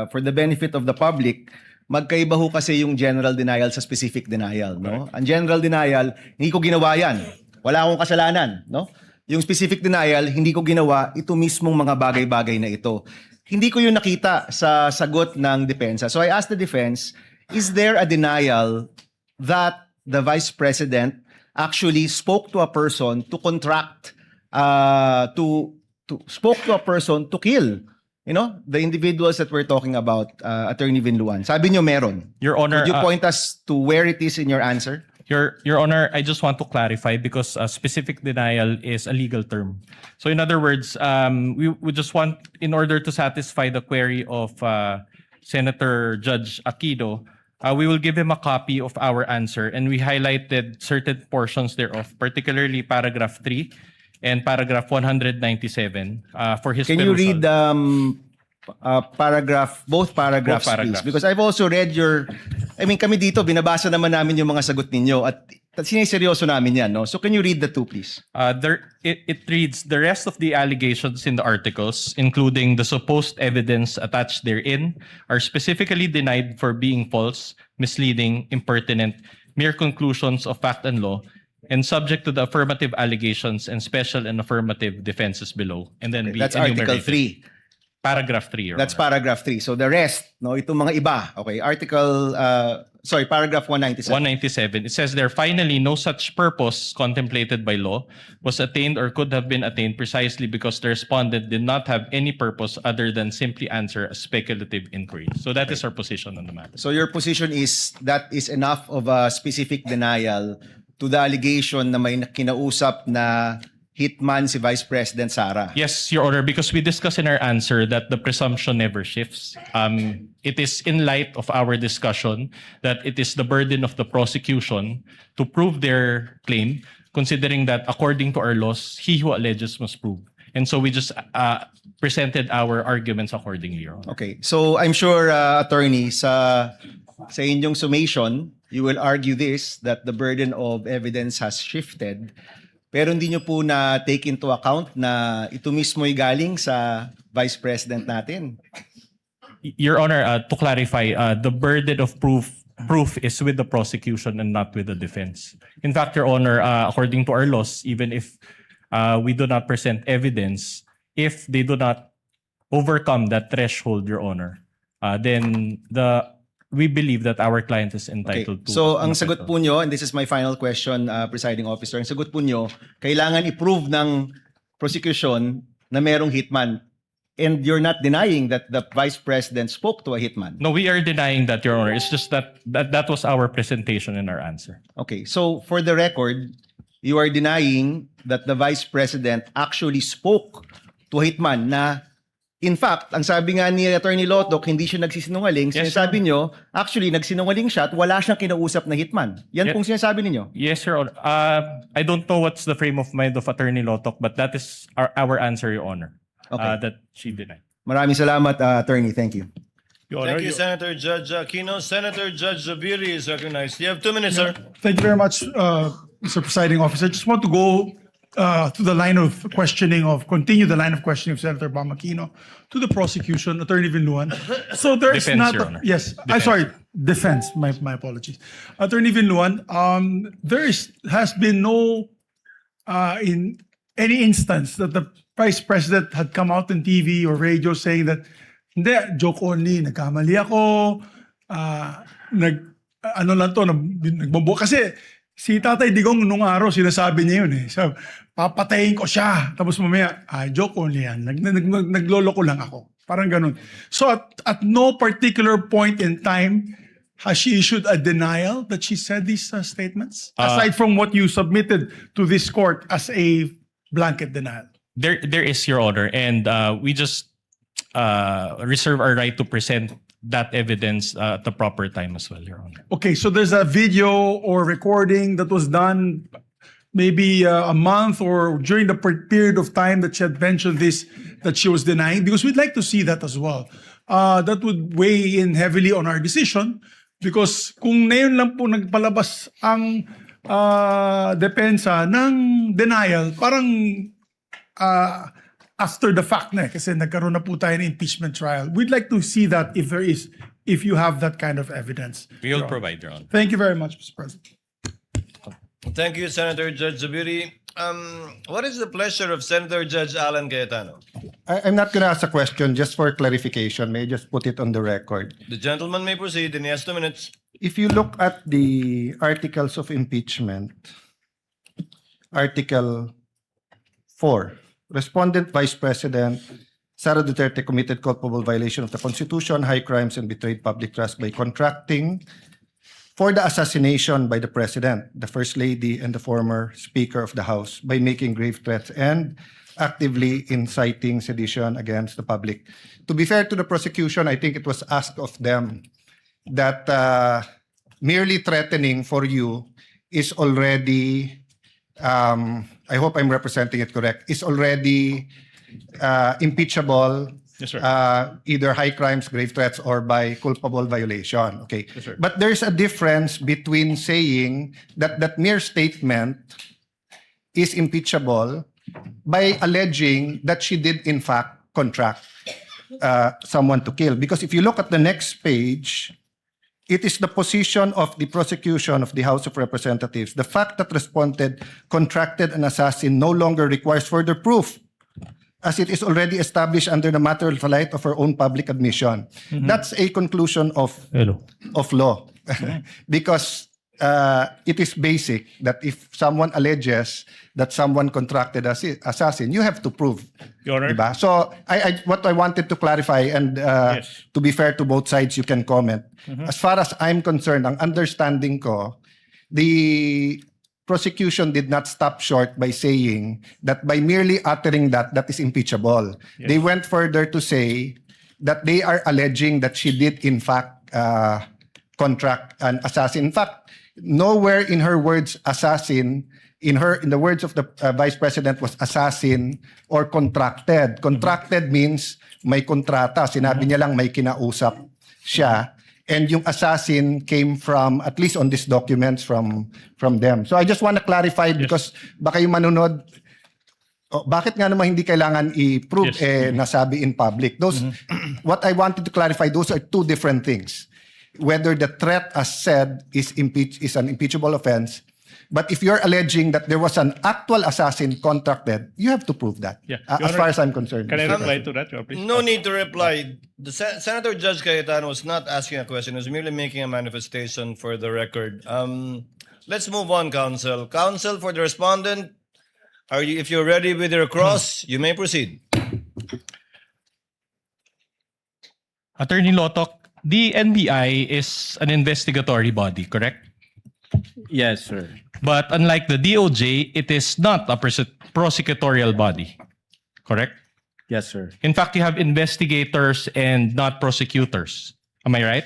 for the benefit of the public, magkaiba ho kasi yung general denial sa specific denial, no? Ang general denial, hindi ko ginawa yan. Wala akong kasalanan, no? Yung specific denial, hindi ko ginawa ito mismong mga bagay-bagay na ito. Hindi ko yun nakita sa sagot ng depensa. So I asked the defense, is there a denial that the Vice President actually spoke to a person to contract, spoke to a person to kill, you know, the individuals that we're talking about, Attorney Venluan? Sabi nyo meron. Your Honor, Could you point us to where it is in your answer? Your Honor, I just want to clarify because specific denial is a legal term. So in other words, we just want, in order to satisfy the query of Senator Judge Aquino, we will give him a copy of our answer, and we highlighted certain portions thereof, particularly paragraph 3 and paragraph 197 for his Can you read both paragraphs, paragraphs, please? Because I've also read kami dito, binabasa naman namin yung mga sagot ninyo at siniseryoso namin yan, no? So can you read the two, please? It reads, the rest of the allegations in the articles, including the supposed evidence attached therein, are specifically denied for being false, misleading, impertinent, mere conclusions of fact and law, and subject to the affirmative allegations and special and affirmative defenses below. And then we That's Article enumerated. 3. Paragraph 3, Your That's Honor. paragraph 3. So the rest, no, itong mga iba. Okay, paragraph 197. 197. It says there, finally, no such purpose contemplated by law was attained or could have been attained precisely because the respondent did not have any purpose other than simply answer a speculative inquiry. So that is our position on the matter. So your position is that is enough of a specific denial to the allegation na may kinausap na hitman si Vice President Sara. Yes, Your Honor, because we discussed in our answer that the presumption never shifts. It is in light of our discussion that it is the burden of the prosecution to prove their claim, considering that according to our laws, he who alleges must prove. And so we just presented our arguments accordingly, Your Honor. Okay. So I'm sure, attorney, sa inyong summation, you will argue this, that the burden of evidence has shifted. Pero hindi nyo po na take into account na ito mismo'y galing sa Vice President natin. Your Honor, to clarify, the burden of proof is with the prosecution and not with the defense. In fact, Your Honor, according to our laws, even if we do not present evidence, if they do not overcome that threshold, Your Honor, then we believe that our client is Okay. entitled to. So ang sagot po nyo, and this is my final question, presiding officer, ang sagot po nyo, kailangan i-prove ng prosecution na merong hitman. And you're not denying that the Vice President spoke to a hitman. No, we are denying that, Your Honor. It's just that was our presentation in our answer. Okay, so for the record, you are denying that the Vice President actually spoke to a hitman na, in fact, ang sabi nga ni Attorney Lotoc, hindi siya nagsisinungaling. Yes, Sinasabi nyo, actually, nagsinungaling siya at wala siyang kinausap na hitman. Yan pong sinasabi ninyo. Yes, Your Honor. I don't know what's the frame of mind of Attorney Lotoc, but that is our answer, Your Honor. Okay. That she denied. Maraming salamat, Attorney. Thank you. Your Honor, Thank you, Senator Judge Aquino. Senator Judge Zubiri is recognized. You have 2 minutes, sir. Thank you very much, Mr. Presiding Officer. I just want to go to the line of questioning continue the line of questioning of Senator Aquino to the prosecution, Attorney Vinluan. So there is Defense, not, Your Honor. yes, I'm sorry, defense. My apologies, Attorney Vinluan. Has been no in any instance that the Vice President had come out on TV or radio saying that hindi, joke only, nagkamali ako, nagbobo kasi. Si Tatay Digong nung araw sinasabi niya yun eh. So, papatayin ko siya. Tapos mamaya, joke only yan. Nagloloko lang ako. Parang ganun. So at no particular point in time has she issued a denial that she said these statements? Aside from what you submitted to this court as a blanket denial. There is, Your Honor, and we just reserve our right to present that evidence at the proper time as well, Your Honor. Okay, so there's a video or recording that was done maybe a month or during the period of time that she had mentioned this, that she was denying, because we'd like to see that as well. That would weigh in heavily on our decision because kung ngayon lang po nagpalabas ang depensa ng denial, parang after the fact na kasi nagkaroon na po tayo ng impeachment trial. We'd like to see that if you have that kind of evidence. We will provide, Your Honor. Thank you very much, Mr. President. Thank you, Senator Judge Zubiri. What is the pleasure of Senator Judge Alan Cayetano? I'm not going to ask a question, just for clarification. May I just put it on the record? The gentleman may proceed, and he has 2 minutes. If you look at the articles of impeachment, Article 4, Respondent Vice President Sara Duterte committed culpable violation of the Constitution, high crimes, and betrayed public trust by contracting for the assassination by the President, the First Lady, and the former Speaker of the House by making grave threats and actively inciting sedition against the public. To be fair to the prosecution, I think it was asked of them that merely threatening for you is already, I hope I'm representing it correct, is already impeachable, Yes, sir. either high crimes, grave threats, or by culpable violation. Okay. Yes, sir. But there's a difference between saying that that mere statement is impeachable by alleging that she did in fact contract someone to kill. Because if you look at the next page, it is the position of the prosecution of the House of Representatives. The fact that respondent contracted an assassin no longer requires further proof, as it is already established under the matter of light of her own public admission. That's a conclusion of law. Because it is basic that if someone alleges that someone contracted assassin, you have to prove. Your Honor. Diba? So what I wanted to clarify, and to be fair to both sides, you can comment. As far as I'm concerned, ang understanding ko, the prosecution did not stop short by saying that by merely uttering that is impeachable. Yes. They went further to say that they are alleging that she did in fact contract an assassin. In fact, nowhere in her words assassin, in the words of the Vice President, was assassin or contracted. Contracted means may kontrata. Sinabi niya lang may kinausap siya. And yung assassin came from, at least on these documents, from them. So I just want to clarify because baka yung manunod, bakit nga naman hindi kailangan i-prove nasabi in public? Those, what I wanted to clarify, those are two different things. Whether the threat as said is an impeachable offense, But if you're alleging that there was an actual assassin contracted, you have to prove that. Yeah. As Your Honor, far as I'm concerned. Can I Mr. reply to that, Your Honor, please? No need to reply. Senator Judge Cayetano was not asking a question. He was merely making a manifestation for the record. Let's move on, counsel. Counsel for the respondent, if you're ready with your cross, you may proceed. Attorney Lotok, the NBI is an investigatory body, correct? Yes, sir. But unlike the DOJ, it is not a prosecutorial body, correct? Yes, sir. In fact, you have investigators and not prosecutors. Am I right?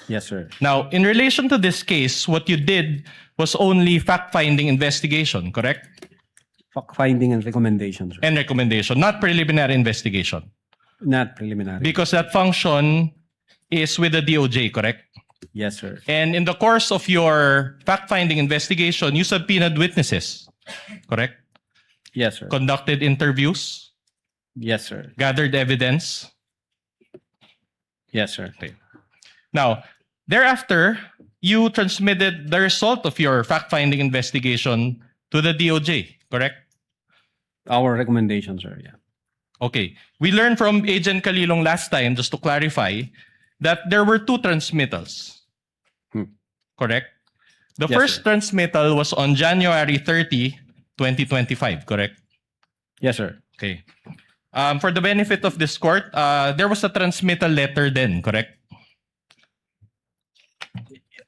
Yes, sir. Now, in relation to this case, what you did was only fact-finding investigation, correct? Fact-finding and recommendations, sir. And recommendation, not preliminary investigation. Not preliminary. Because that function is with the DOJ, correct? Yes, sir. And in the course of your fact-finding investigation, you subpoenaed witnesses, correct? Yes, sir. Conducted interviews, Yes, sir. gathered evidence. Yes, sir. Okay. Now, thereafter, you transmitted the result of your fact-finding investigation to the DOJ, correct? Our recommendation, sir. Yeah. Okay. We learned from Agent Calilong last time, just to clarify, that there were two transmittals. Correct? The Yes, first sir. transmittal was on January 30, 2025, correct? Yes, sir. Okay. For the benefit of this court, there was a transmittal letter then, correct?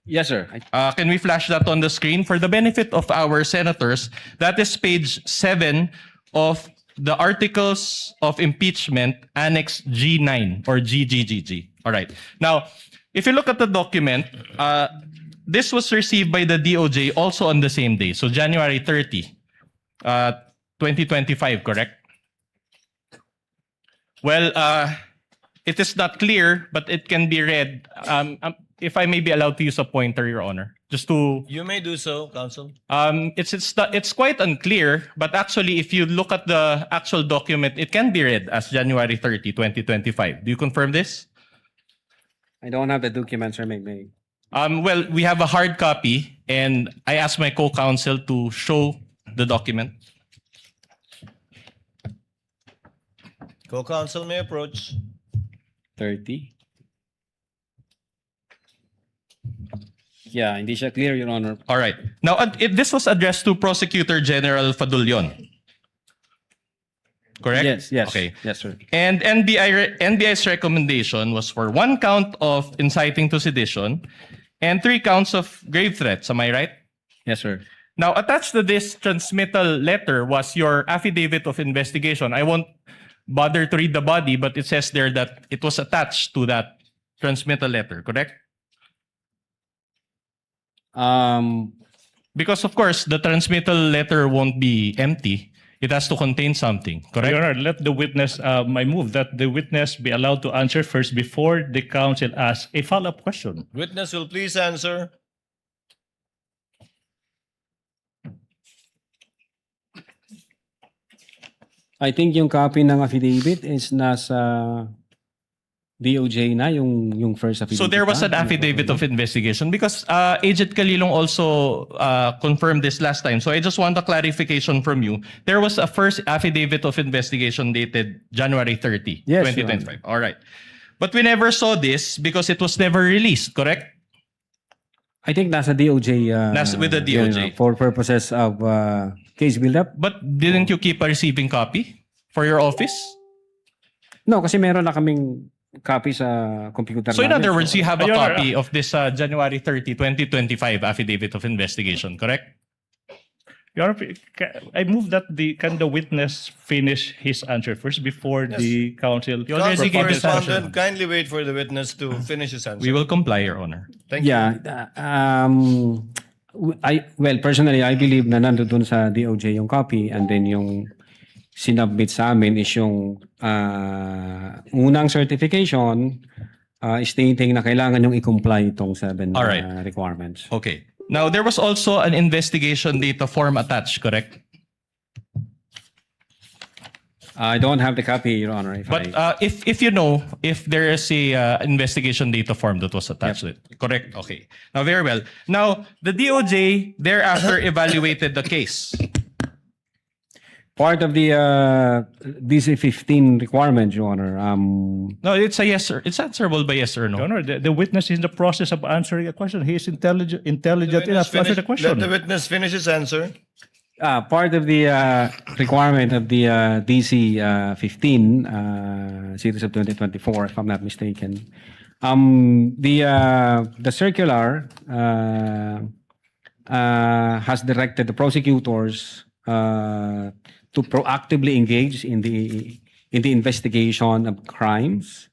Yes, sir. Can we flash that on the screen? For the benefit of our senators, that is page 7 of the Articles of Impeachment, Annex G9 or GGGG. All right. Now, if you look at the document, this was received by the DOJ also on the same day. So January 30, 2025, correct? Well, it is not clear, but it can be read. If I may be allowed to use a pointer, Your Honor, just to. You may do so, counsel. It's quite unclear, but actually, if you look at the actual document, it can be read as January 30, 2025. Do you confirm this? I don't have the document, sir. May. Well, we have a hard copy, and I asked my co-counsel to show the document. Co-counsel may approach. 30. Yeah, hindi siya clear, Your Honor. All right. Now, this was addressed to Prosecutor General Fadulyon. Correct? Yes. Okay. Yes, sir. And NBI's recommendation was for 1 count of inciting to sedition and 3 counts of grave threats. Am I right? Yes, sir. Now, attached to this transmittal letter was your affidavit of investigation. I won't bother to read the body, but it says there that it was attached to that transmittal letter, correct? Because, of course, the transmittal letter won't be empty. It has to contain something, correct? Your Honor, let the witness, I move that the witness be allowed to answer first before the counsel asks a follow-up question. Witness will please answer. I think yung copy ng affidavit is nasa DOJ na, yung first affidavit. So there was pa? an affidavit of investigation because Agent Calilong also confirmed this last time. So I just want a clarification from you. There was a first affidavit of investigation dated January 30, Yes, 2025. All right. But we never saw this because it was never released, correct? I think nasa DOJ. Nasa with the DOJ. For purposes of case build-up. But didn't you keep a receiving copy for your office? No, kasi meron na kaming copy sa computer. So in namin. other words, you have a Your Honor, copy of this January 30, 2025 affidavit of investigation, correct? Your Honor, I move that can the witness finish his answer first before the counsel. You already gave his answer. Respondent, kindly wait for the witness to finish his answer. We will comply, Your Honor. Thank you. Yeah. Well, personally, I believe na nandun sa DOJ yung copy and then yung sinubmit sa amin is yung unang certification stating na kailangan yung i-comply itong 7 All right. requirements. Okay. Now, there was also an investigation data form attached, correct? I don't have the copy, Your Honor. But if you know if there is a investigation data form that was attached to it, correct? Okay. Now very well. Now the DOJ thereafter evaluated the case. Part of the DC-15 requirement, Your Honor. No, it's a yes, sir. It's answerable by yes or no. Your Honor, the witness is in the process of answering a question. He is intelligent enough to answer the question. Let the witness finish his answer. Part of the requirement of the DC-15 series of 2024, if I'm not mistaken, the circular has directed the prosecutors to proactively engage in the investigation of crimes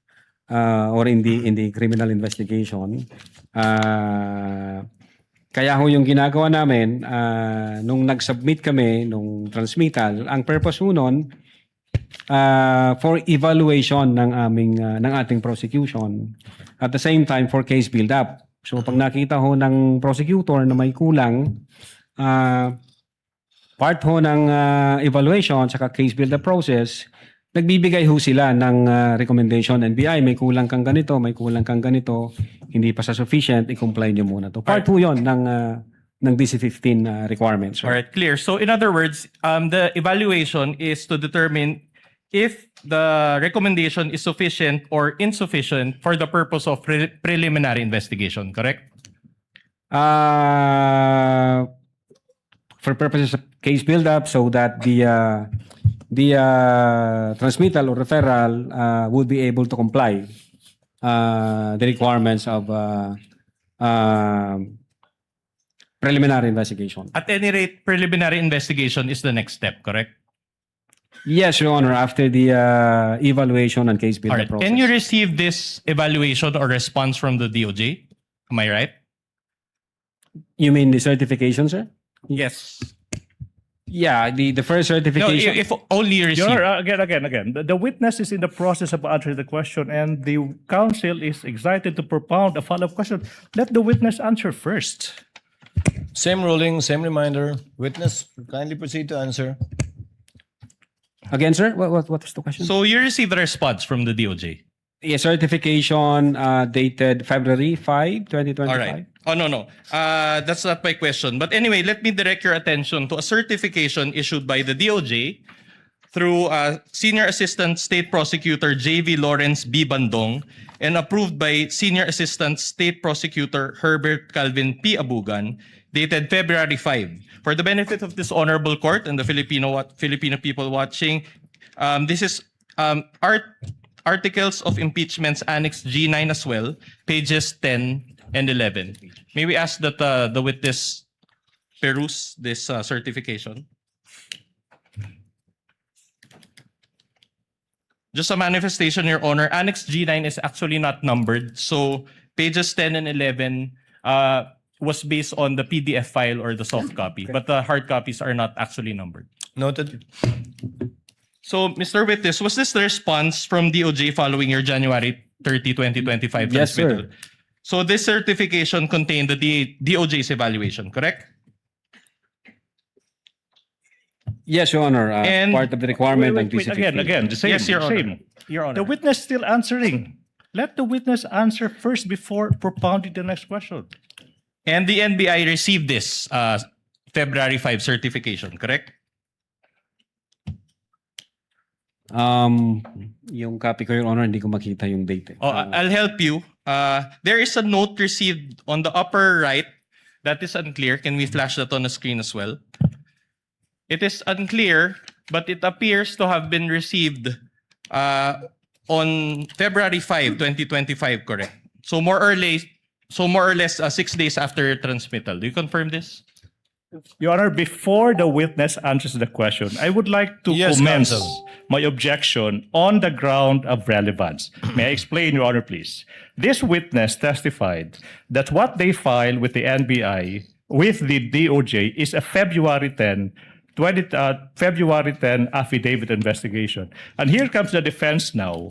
or in the criminal investigation. Kaya ho yung ginagawa namin, nung nag-submit kami, nung transmittal, ang purpose ho nun, for evaluation ng ating prosecution. At the same time, for case build-up. So pag nakita ho ng prosecutor na may kulang, part ho ng evaluation saka case build-up process, nagbibigay ho sila ng recommendation, NBI, may kulang kang ganito, may kulang kang ganito, hindi pa sa sufficient, i-comply nyo muna to. Part po yun ng DC-15 requirements. All right, clear. So in other words, the evaluation is to determine if the recommendation is sufficient or insufficient for the purpose of preliminary investigation, correct? For purposes of case build-up, so that the transmittal or referral would be able to comply the requirements of preliminary investigation. At any rate, preliminary investigation is the next step, correct? Yes, Your Honor, after the evaluation and case build-up process. Can you receive this evaluation or response from the DOJ? Am I right? You mean the certification, sir? Yes. Yeah, the first No, certification. if only you receive. Your Honor, again. The witness is in the process of answering the question, and the counsel is excited to propound a follow-up question. Let the witness answer first. Same ruling, same reminder. Witness, kindly proceed to answer. Again, sir, what was the question? So you received a response from the DOJ. A certification dated February 5, 2025. All right. Oh, no. That's not my question. But anyway, let me direct your attention to a certification issued by the DOJ through Senior Assistant State Prosecutor J.V. Lawrence B. Bandong and approved by Senior Assistant State Prosecutor Herbert Calvin P. Abugan, dated February 5. For the benefit of this honorable court and the Filipino people watching, this is Articles of Impeachments Annex G9 as well, pages 10 and 11. May we ask that the witness peruse this certification? Just a manifestation, Your Honor, Annex G9 is actually not numbered. So pages 10 and 11 was based on the PDF file or the soft copy, but the hard copies are not actually numbered. Noted. So, Mr. Witness, was this the response from DOJ following your January 30, 2025 Yes, sir. transmittal? So this certification contained the DOJ's evaluation, correct? Yes, Your Honor. And- Part of the requirement of Wait, DC-15. again, the same. Yes, Your Honor. Same. Your Honor. The witness still answering. Let the witness answer first before propounding the next question. And the NBI received this February 5 certification, correct? Yung copy ko, Your Honor, hindi ko makita yung date. Oh, I'll help you. There is a note received on the upper right that is unclear. Can we flash that on the screen as well? It is unclear, but it appears to have been received on February 5, 2025, correct? So more or less 6 days after transmittal. Do you confirm this? Your Honor, before the witness answers the question, I would like to Yes, commence counsel. my objection on the ground of relevance. May I explain, Your Honor, please? This witness testified that what they filed with the NBI, with the DOJ, is a February 10 affidavit investigation. And here comes the defense now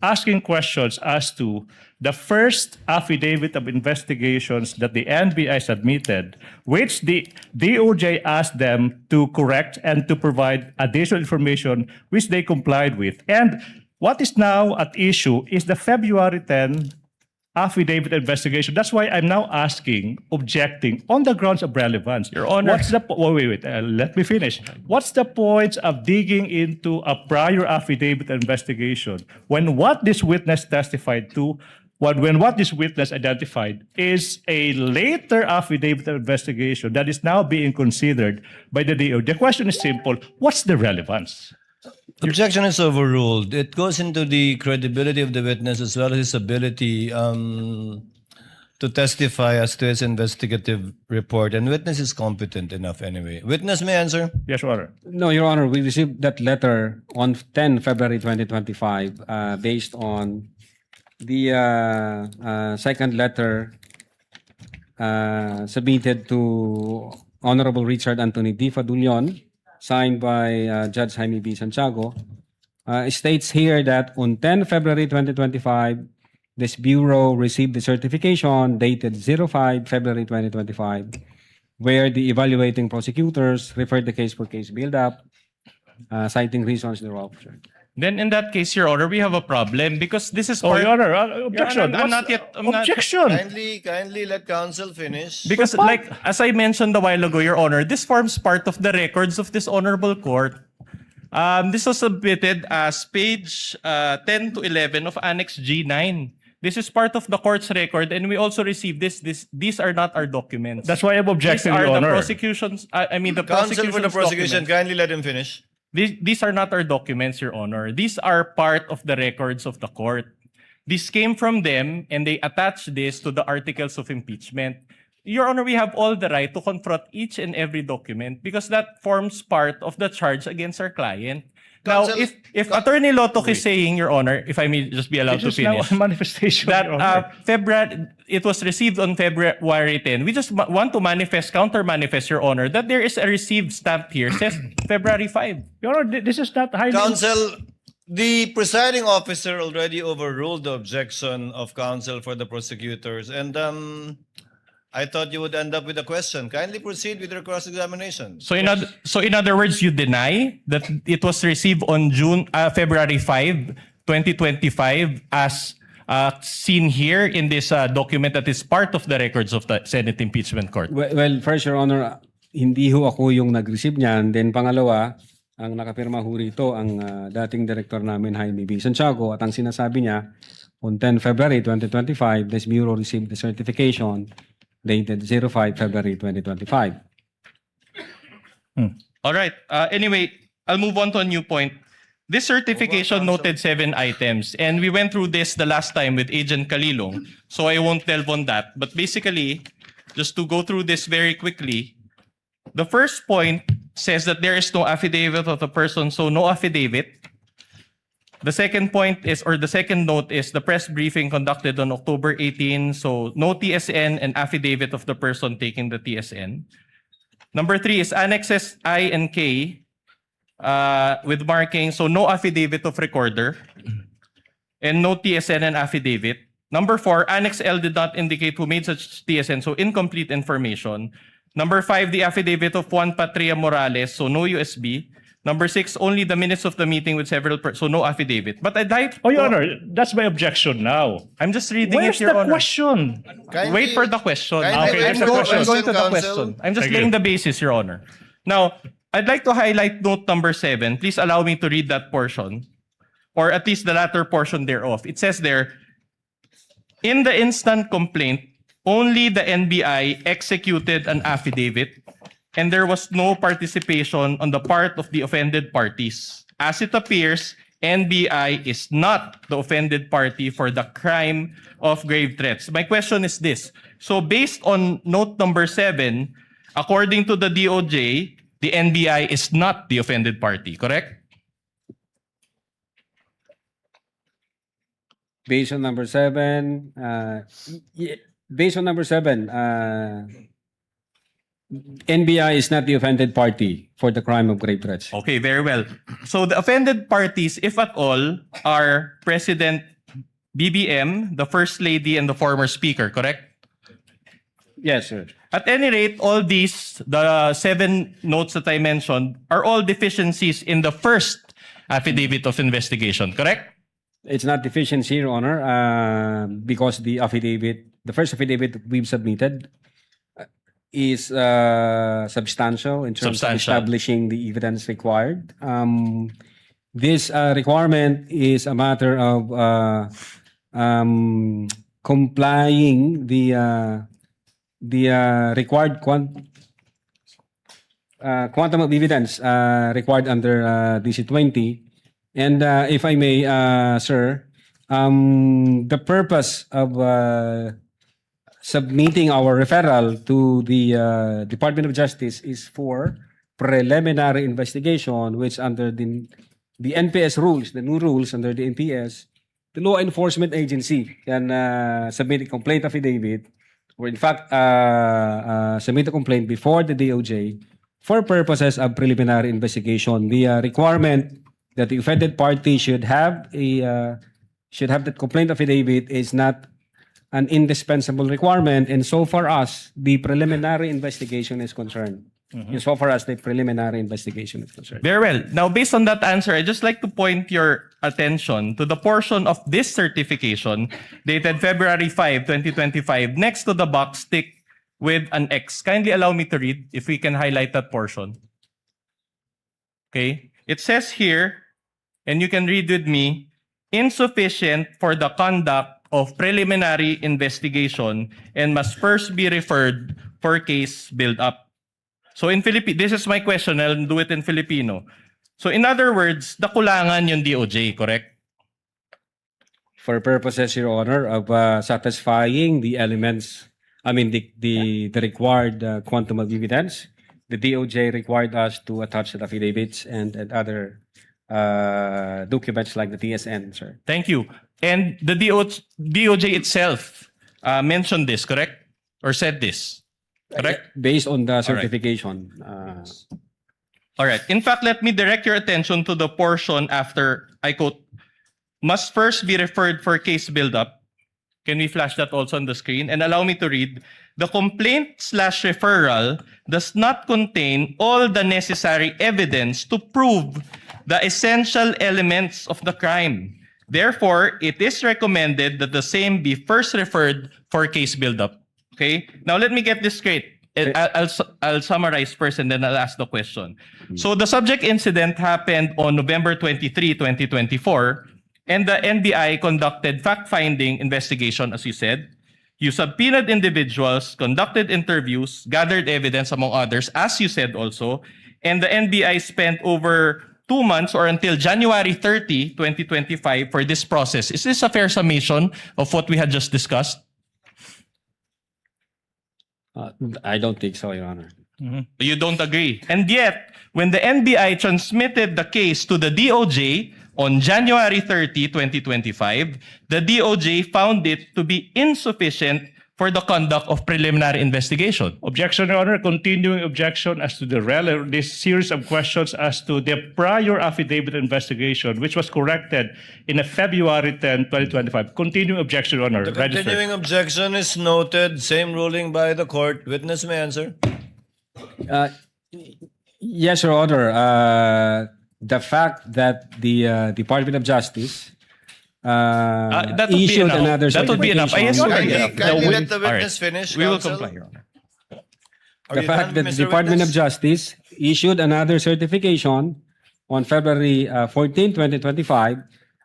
asking questions as to the first affidavit of investigations that the NBI submitted, which the DOJ asked them to correct and to provide additional information, which they complied with. And what is now at issue is the February 10 affidavit investigation. That's why I'm now objecting on the grounds of relevance. Your Honor. What's the wait, let me finish. What's the point of digging into a prior affidavit investigation when what this witness testified to, when what this witness identified is a later affidavit investigation that is now being considered by the DO? The question is simple: what's the relevance? Objection is overruled. It goes into the credibility of the witness as well as his ability to testify as to his investigative report. And witness is competent enough anyway. Witness may answer. Yes, Your Honor. No, Your Honor, we received that letter on 10 February 2025 based on the second letter submitted to Honorable Richard Anthony D. Fadulion, signed by Judge Jaime B. Santiago. It states here that on 10 February 2025, this Bureau received the certification dated 05 February 2025, where the evaluating prosecutors referred the case for case build-up, citing reasons thereof. Then in that case, Your Honor, we have a problem because this is Oh, part... Your Honor, objection. I'm not yet... I'm not- Objection. Kindly let counsel finish. Because like, as I mentioned a while ago, Your Honor, this forms part of the records of this honorable court. This was submitted as page 10 to 11 of Annex G9. This is part of the court's record, and we also received this. These are not our documents. That's why I'm objecting, These are Your Honor. the prosecutions. I mean, the Counsel for the prosecution's prosecution, documents. kindly let him finish. These are not our documents, Your Honor. These are part of the records of the court. This came from them, and they attached this to the articles of impeachment. Your Honor, we have all the right to confront each and every document because that forms part of the charge against our client. Counsel- now, if Attorney Lotok is saying, Your Honor, if I may just be allowed It to is now finish, a manifestation, Your Honor. that it was received on February 10. We just want to counter-manifest, Your Honor, that there is a received stamp here, says February 5. Your Honor, this is not highly... Counsel, the presiding officer already overruled the objection of counsel for the prosecutors, and I thought you would end up with a question. Kindly proceed with your cross-examination. So in other words, you deny that it was received on February 5, 2025 as seen here in this document that is part of the records of the Senate Impeachment Court. Well, first, Your Honor, hindi ho ako yung nag-receive niyan. Then pangalawa, ang nakapirma ho rito ang dating director namin, Jaime B. Santiago, at ang sinasabi niya, on 10 February 2025, this Bureau received the certification dated 05 February 2025. All right. Anyway, I'll move on to a new point. This certification noted 7 items, and we went through this the last time with Agent Kalilong, so I won't delve on that. But basically, just to go through this very quickly, the first point says that there is no affidavit of the person, so no affidavit. The second point is, or the second note is the press briefing conducted on October 18, so no TSN and affidavit of the person taking the TSN. Number 3 is annexes I and K with marking, so no affidavit of recorder and no TSN and affidavit. Number 4, Annex L did not indicate who made such TSN, so incomplete information. Number 5, the affidavit of Juan Patria Morales, so no USB. Number 6, only the minutes of the meeting with several so no affidavit. But I'd like... Oh, Your Honor, that's my objection now. I'm just reading Where's it, Your the Honor. question? Wait for the question. Okay, I'm that's the question. going to the Counsel. question. I'm just Thank laying you. the basis, Your Honor. Now, I'd like to highlight note number 7. Please allow me to read that portion, or at least the latter portion thereof. It says there, in the instant complaint, only the NBI executed an affidavit and there was no participation on the part of the offended parties. As it appears, NBI is not the offended party for the crime of grave threats. My question is this. So based on note number 7, according to the DOJ, the NBI is not the offended party, correct? Based on number 7, based on number 7, NBI is not the offended party for the crime of grave threats. Okay, very well. So the offended parties, if at all, are President BBM, the First Lady, and the former Speaker, correct? Yes, sir. At any rate, all these, the 7 notes that I mentioned, are all deficiencies in the first affidavit of investigation, correct? It's not deficiency, Your Honor, because the first affidavit that we've submitted is substantial in terms of establishing the evidence required. This requirement is a matter of complying the required quantum of evidence required under DC-20. And if I may, sir, the purpose of submitting our referral to the Department of Justice is for preliminary investigation, which under the NPS rules, the new rules under the NPS, the law enforcement agency can submit a complaint affidavit, or in fact submit a complaint before the DOJ for purposes of preliminary investigation. The requirement that the offended party should have that complaint affidavit is not an indispensable requirement, and so far as the preliminary investigation is concerned. And so far as the preliminary investigation is concerned. Very well. Now, based on that answer, I'd just like to point your attention to the portion of this certification dated February 5, 2025, next to the box ticked with an X. Kindly allow me to read, if we can highlight that portion. Okay. It says here, and you can read with me, insufficient for the conduct of preliminary investigation and must first be referred for case build-up. So in Filipino, this is my question, I'll do it in Filipino. So in other words, nakulangan yung DOJ, correct? For purposes, Your Honor, of satisfying the elements, the required quantum of evidence, the DOJ required us to attach the affidavits and other documents like the TSN, sir. Thank you. And the DOJ itself mentioned this, correct? Or said this, correct? Based on the certification. All right. In fact, let me direct your attention to the portion after, I quote, must first be referred for case build-up. Can we flash that also on the screen? And allow me to read. The complaint/referral does not contain all the necessary evidence to prove the essential elements of the crime. Therefore, it is recommended that the same be first referred for case build-up. Okay? Now, let me get this straight. I'll summarize first and then I'll ask the question. So, the subject incident happened on November 23, 2024, and the NBI conducted fact-finding investigation, as you said. You subpoenaed individuals, conducted interviews, gathered evidence, among others, as you said also, and the NBI spent over 2 months or until January 30, 2025 for this process. Is this a fair summation of what we had just discussed? I don't think so, Your Honor. You don't agree. And yet, when the NBI transmitted the case to the DOJ on January 30, 2025, the DOJ found it to be insufficient for the conduct of preliminary investigation. Objection, Your Honor. Continuing objection as to this series of questions as to the prior affidavit investigation, which was corrected in a February 10, 2025. Continuing objection, Your Honor. The continuing objection is noted. Same ruling by the court. Witness may answer. Yes, Your Honor. The fact that the Department of Justice that would issued be enough. another That would be enough. I assume Kindly let the witness finish. We will counsel. comply, Your Honor. The fact that the Department of Justice issued another certification on February 14, 2025,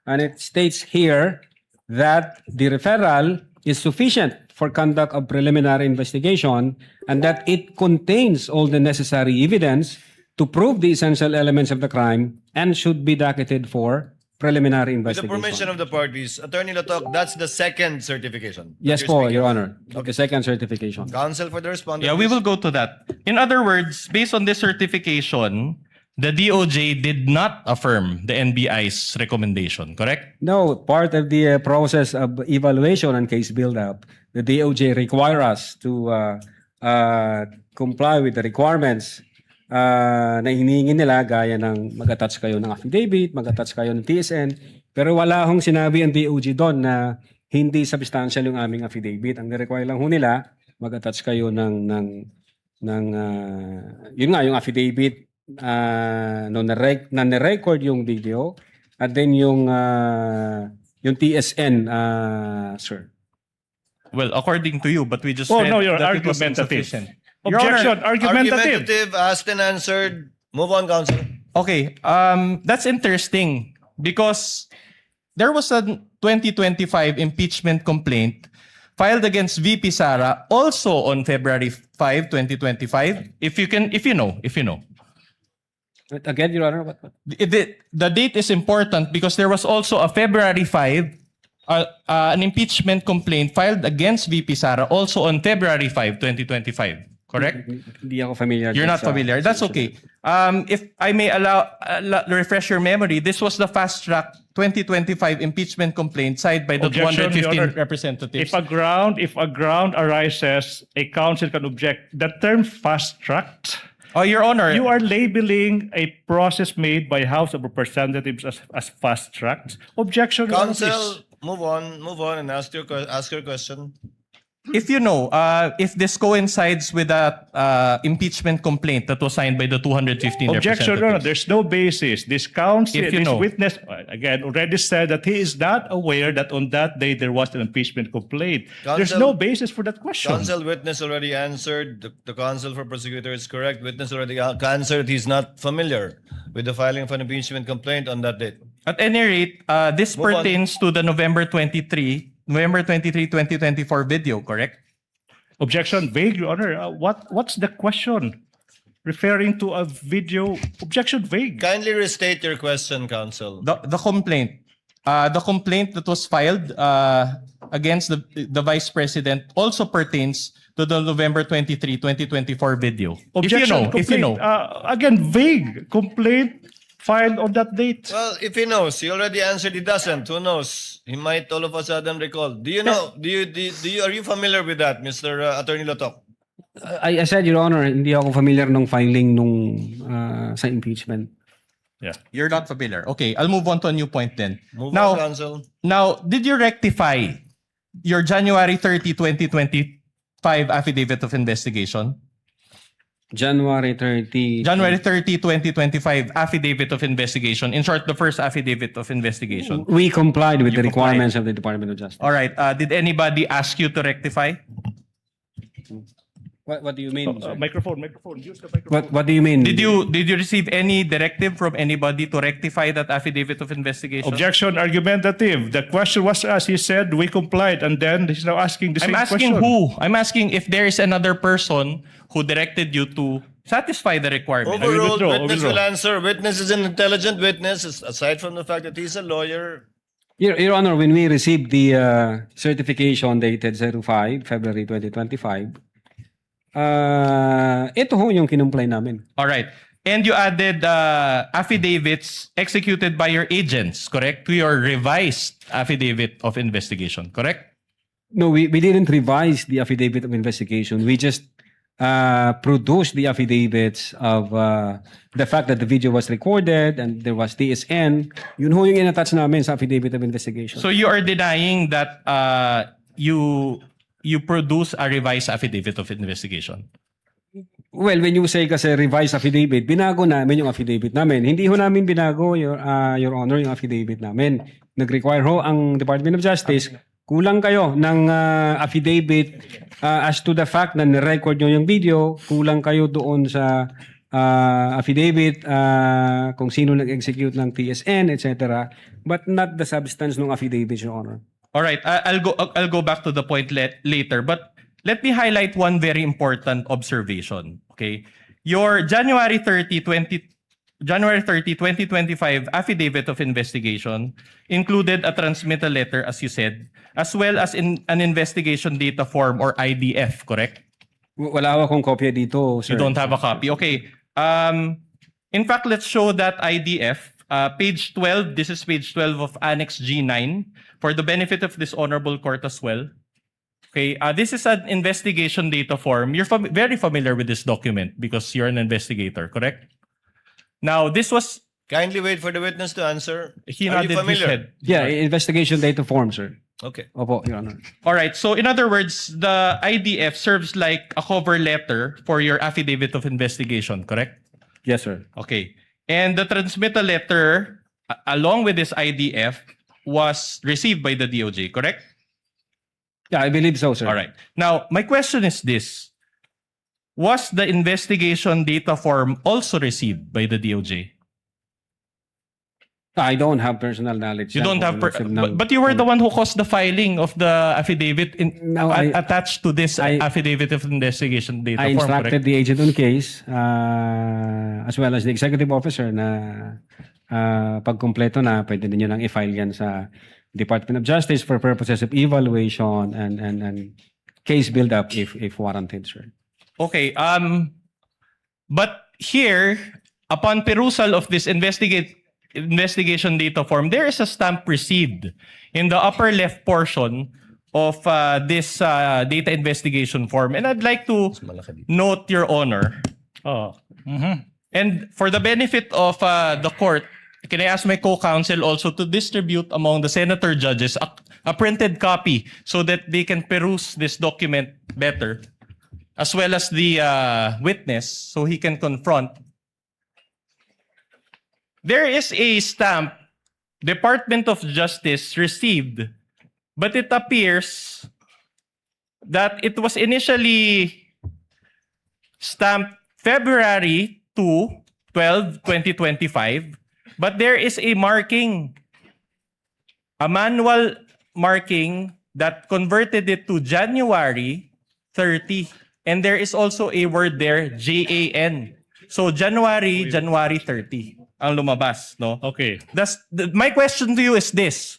and it states here that the referral is sufficient for conduct of preliminary investigation and that it contains all the necessary evidence to prove the essential elements of the crime and should be docketed for preliminary With the investigation. permission of the parties, Attorney Latok, that's the second certification. Yes You're po, speaking. Your Honor. The second certification. Counsel for the respondent. Yeah, we will go to that. In other words, based on this certification, the DOJ did not affirm the NBI's recommendation, correct? No, part of the process of evaluation and case build-up, the DOJ require us to comply with the requirements na hinihingi nila, gaya ng mag-attach kayo ng affidavit, mag-attach kayo ng TSN, pero wala hong sinabi ang DOJ doon na hindi substantial yung aming affidavit. Ang require lang ho nila, mag-attach kayo ng yun nga, yung affidavit no, na-record yung video, at then yung TSN, sir. Well, according to you, but we just Oh, read no, you're that it was argumentative. insufficient. Objection, argumentative. Asked and answered. Move on, Counsel. Okay, that's interesting because there was a 2025 impeachment complaint filed against VP Sara also on February 5, 2025. If you know. But again, Your Honor, what? The date is important because there was also a February 5, an impeachment complaint filed against VP Sara also on February 5, 2025. Correct? Hindi ako familiar. You're not sa- familiar. That's okay. If I may refresh your memory, this was the fast track 2025 impeachment complaint signed by the Objection, Your 215 Honor. representatives. If a ground arises, a council can object. The term fast-tracked, Oh, Your Honor. you are labeling a process made by House of Representatives as fast-tracked. Objection, Your Honor, please. Counsel, move on and ask your question. If you know, if this coincides with that impeachment complaint that was signed by the 215 Objection, Your Honor. representatives. There's no basis. This counsel, If you this know. witness, again, already said that he is not aware that on that day there was an impeachment complaint. There's no Counsel- basis for that question. Counsel, witness already answered. The counsel for prosecutor is correct. Witness already answered. He's not familiar with the filing of an impeachment complaint on that date. At any rate, this Move on. pertains to the November 23, 2024 video, correct? Objection, vague, Your Honor. What's the question? Referring to a video. Objection, vague. Kindly restate your question, counsel. The complaint. The complaint that was filed against the Vice President also pertains to the November 23, 2024 video. Objection, If you know. Again, vague. Complaint filed on that date. Well, if he knows, he already answered. He doesn't. Who knows? He might all of a sudden recall. Do you know? Are you familiar with that, Mr. Attorney Lotok? I said, Your Honor, hindi ako familiar nung filing nung sa impeachment. Yeah. You're not familiar. Okay, I'll move on to a new point then. Move now, on, counsel. Now, did you rectify your January 30, 2025 affidavit of investigation? January 30. January 30, 2025 affidavit of investigation. In short, the first affidavit of investigation. We complied with You the complied. requirements of the Department of Justice. All right. Did anybody ask you to rectify? What do you mean, sir? Microphone. Use the microphone. What do you mean? Did you receive any directive from anybody to rectify that affidavit of investigation? Objection, argumentative. The question was asked. He said we complied, and then he's now asking the I'm same asking question. who? I'm asking if there is another person who directed you to satisfy the requirement. Overruled. withdraw, Witness withdraw. will answer. Witness is an intelligent witness. Aside from the fact that he's a lawyer. Your Honor, when we received the certification dated 05 February 2025, ito ho yung kinumply namin. All right. And you added affidavits executed by your agents, correct? To your revised affidavit of investigation, correct? No, we didn't revise the affidavit of investigation. We just produced the affidavits of the fact that the video was recorded and there was TSN. Yun ho yung in-attach namin sa affidavit of investigation. So you are denying that you produce a revised affidavit of investigation? Well, when you say kasi revised affidavit, binago namin yung affidavit namin. Hindi ho namin binago, Your Honor, yung affidavit namin. Nag-require ho ang Department of Justice, kulang kayo ng affidavit as to the fact na nirecord nyo yung video, kulang kayo doon sa affidavit kung sino nag-execute ng TSN, etc. But not the substance ng affidavit, Your Honor. All right, I'll go back to the point later, but let me highlight one very important observation. Okay, your January 30, 2025 affidavit of investigation included a transmittal letter, as you said, as well as in an investigation data form or IDF, correct? Wala akong kopya dito, sir. You don't have a copy. Okay. In fact, let's show that IDF. Page 12, this is page 12 of Annex G9 for the benefit of this honorable court as well. Okay, this is an investigation data form. You're very familiar with this document because you're an investigator, correct? Now, this was... Kindly wait for the witness to answer. He Are you nodded his familiar? head. Yeah, investigation data form, sir. Okay. Opo, Your Honor. All right. So in other words, the IDF serves like a cover letter for your affidavit of investigation, correct? Yes, sir. Okay. And the transmittal letter, along with this IDF, was received by the DOJ, correct? Yeah, I believe so, sir. All right. Now, my question is this. Was the investigation data form also received by the DOJ? I don't have personal knowledge. You don't have, but you were the one who caused the filing of the affidavit No, attached to this affidavit of investigation data I form, instructed correct? the agent on case as well as the executive officer na pagkumpleto na, pwede ninyo nang i-file yan sa Department of Justice for purposes of evaluation and case build-up if warranted, sir. Okay. But here, upon perusal of this investigation data form, there is a stamp received in the upper left portion of this data investigation form. And I'd like to note, Your Honor, and for the benefit of the court, can I ask my co-counsel also to distribute among the senator judges a printed copy so that they can peruse this document better, as well as the witness so he can confront. There is a stamp Department of Justice received, but it appears that it was initially stamped February 12, 2025, but there is a marking, a manual marking that converted it to January 30, and there is also a word there, JAN. So January 30 ang lumabas, no? Okay. My question to you is this.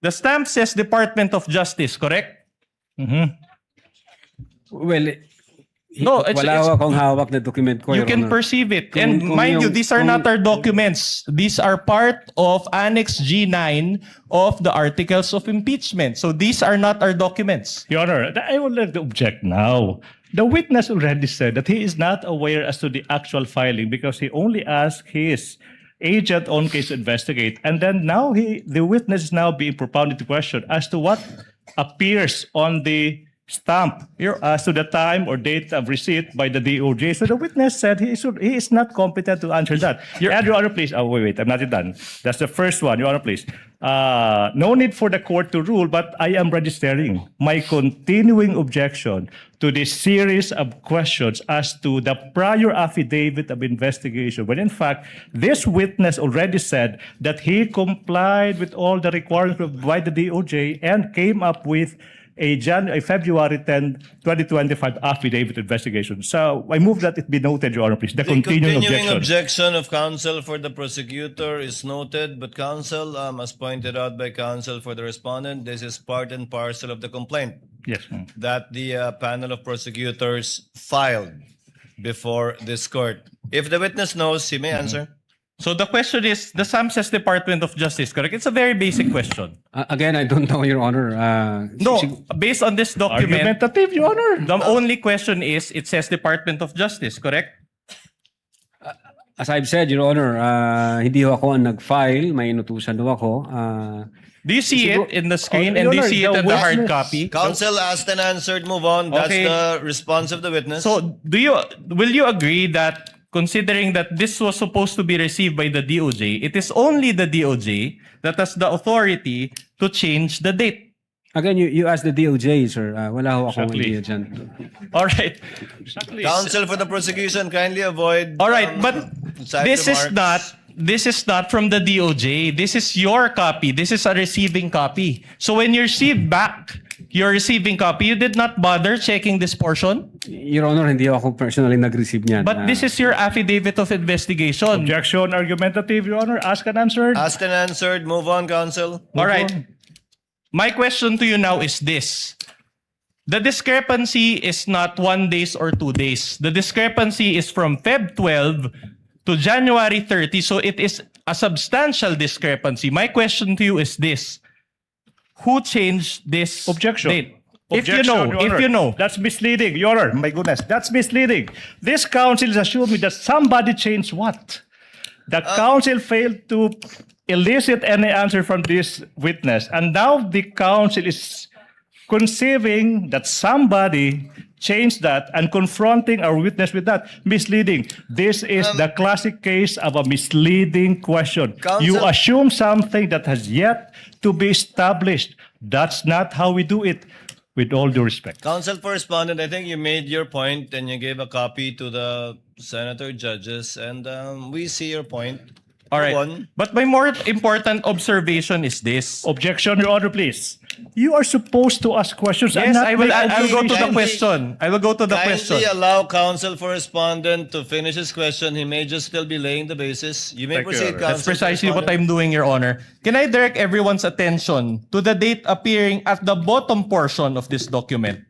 The stamp says Department of Justice, correct? Well, No, wala akong hawak na document ko, you Your can Honor. perceive it. Kung- And kung mind you, yung- these are kung- not our documents. These are part of Annex G9 of the Articles of Impeachment. So these are not our documents. Your Honor, I would like to object now. The witness already said that he is not aware as to the actual filing because he only asked his agent on case to investigate. And then now the witness is now being propounded to question as to what appears on the stamp as to the time or date of receipt by the DOJ. So the witness said he is not competent to answer that. Your Honor, please. Oh, wait, I'm not done. That's the first one, Your Honor, please. No need for the court to rule, but I am registering my continuing objection to this series of questions as to the prior affidavit of investigation, when in fact, this witness already said that he complied with all the requirements by the DOJ and came up with a February 10, 2025 affidavit investigation. So I move that it be noted, Your Honor, please. The continuing objection. objection of counsel for the prosecutor is noted, but counsel, as pointed out by counsel for the respondent, this is part and parcel of the complaint Yes. that the panel of prosecutors filed before this court. If the witness knows, he may answer. So the question is, the stamp says Department of Justice, correct? It's a very basic question. Again, I don't know, Your Honor. No, based on this document, Argumentative, Your Honor. the only question is, it says Department of Justice, correct? As I've said, Your Honor, hindi ho ako ang nag-file. May inutusan ho ako. Do you see it in the screen Oh, and do you Your see it Honor, in the the hard witness- copy? Counsel asked and answered, move on. That's Okay. the response of the witness. So will you agree that considering that this was supposed to be received by the DOJ, it is only the DOJ that has the authority to change the date? Again, you asked the DOJ, sir. Wala ho akong Exactly. idea dyan. All right. Counsel for the prosecution, kindly avoid. All right, but side this is remarks. not from the DOJ. This is your copy. This is a receiving copy. So when you receive back your receiving copy, you did not bother checking this portion? Your Honor, hindi ako personally nag-receive niyan. But this is your affidavit of investigation. Objection argumentative, Your Honor. Ask and answered. Asked and answered, move on, counsel. All right. My question to you now is this. The discrepancy is not 1 day or 2 days. The discrepancy is from Feb 12 to January 30. So it is a substantial discrepancy. My question to you is this. Who changed this Objection. date? If you know, that's misleading, Your Honor. My goodness, that's misleading. This counsel is assuming that somebody changed what? The counsel failed to elicit any answer from this witness, and now the counsel is conceiving that somebody changed that and confronting our witness with that. Misleading. This is the classic case of a misleading question. You Counsel- assume something that has yet to be established. That's not how we do it, with all due respect. Counsel for Respondent, I think you made your point and you gave a copy to the senator judges, and we see your point. All right. Go on. But my more important observation is this. Objection, Your Honor, please. You are supposed to ask questions. and Yes, not I will. make I will go to the Kindly- question. I will go to the question. Kindly allow counsel for Respondent to finish his question. He may just still be laying the basis. You may Thank you, proceed, Your Honor. counsel. That's precisely for what Respondent. I'm doing, Your Honor. Can I direct everyone's attention to the date appearing at the bottom portion of this document?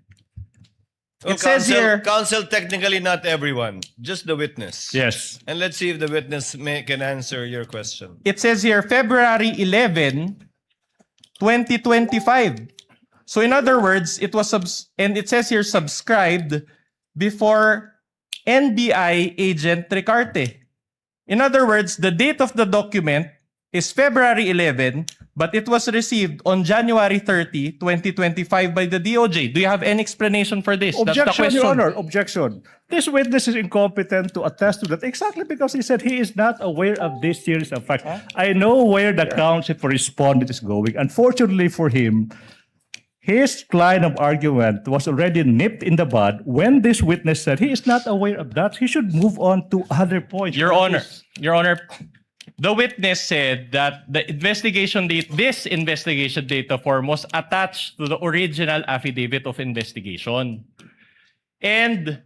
Oh, It says counsel- here- Counsel, technically not everyone, just the witness. Yes. And let's see if the witness can answer your question. It says here February 11, 2025. So in other words, it was and it says here subscribed before NBI agent Ricarte. In other words, the date of the document is February 11, but it was received on January 30, 2025 by the DOJ. Do you have any explanation for this? That's the Objection, question. Your Honor. Objection. This witness is incompetent to attest to that exactly because he said he is not aware of this series of facts. I know where the counsel for respondent is going. Unfortunately for him, his line of argument was already nipped in the bud when this witness said he is not aware of that. He should move on to other points. Your Honor, the witness said that the investigation date, this investigation data form was attached to the original affidavit of investigation. And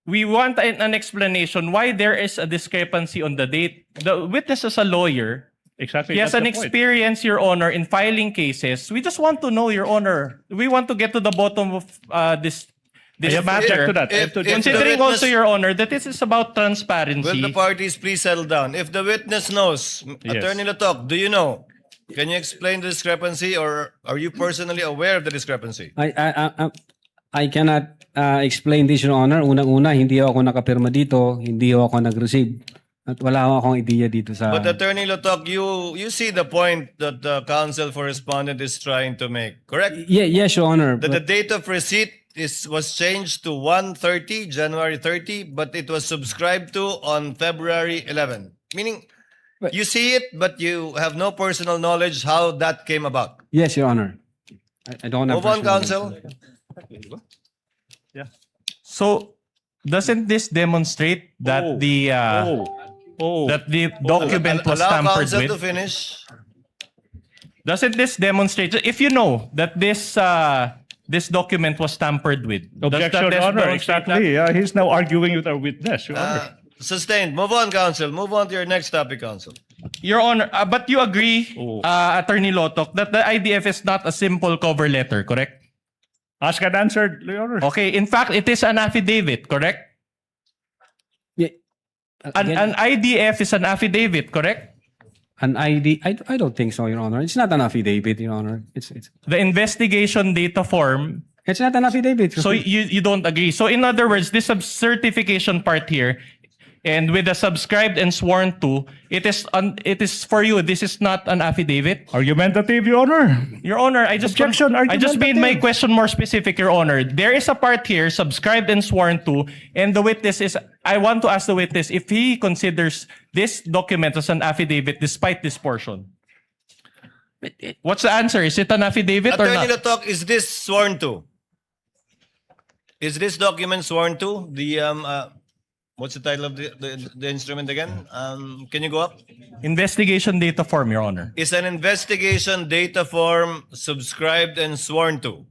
we want an explanation why there is a discrepancy on the date. The witness is a lawyer. Exactly. He has that's an the point. experience, Your Honor, in filing cases. We just want to know, Your Honor. We want to get to the bottom of this I have to object matter. to that. I have to object to that. Considering the also, witness- Your Honor, that this is about transparency. Will the parties please settle down? If the witness knows, Yes. Attorney Latok, do you know? Can you explain the discrepancy, or are you personally aware of the discrepancy? I cannot explain this, Your Honor. Unang-una, hindi ako nakapirma dito, hindi ako nag-receive. At wala akong ideya dito sa... But Attorney Latok, you see the point that the counsel for respondent is trying to make, correct? Yes, Your Honor. That the but- date of receipt was changed to 1/30, January 30, but it was subscribed to on February 11. Meaning, you see it, but you have no personal knowledge how that came about. Yes, Your Honor. I don't have... Move on, personal counsel. So, doesn't this demonstrate that that the document was Allow tampered counsel with? to finish. Doesn't this demonstrate, if you know that this document was tampered with? does Objection, that Your Honor. demonstrate that? Exactly. He's now arguing with our witness, Your Honor. Sustained. Move on, counsel. Move on to your next topic, counsel. Your Honor, but you agree, Attorney Lotok, that the IDF is not a simple cover letter, correct? Ask and answer, Your Honor. Okay, in fact, it is an affidavit, correct? Yeah. An IDF is an affidavit, correct? An ID? I don't think so, Your Honor. It's not an affidavit, Your Honor. It's The investigation data form. It's not an affidavit. So you don't agree. So in other words, this certification part here, and with the subscribed and sworn to, it is for you. This is not an affidavit. Argumentative, Your Honor. Your Honor, I just Objection, I just made my argumentative. question more specific, Your Honor. There is a part here, subscribed and sworn to, and the witness is. I want to ask the witness if he considers this document as an affidavit despite this portion. What's the answer? Is it an affidavit or Attorney not? Latok, is this sworn to? Is this document sworn to? What's the title of the instrument again? Can you go up? Investigation data form, Your Honor. Is an investigation data form subscribed and sworn to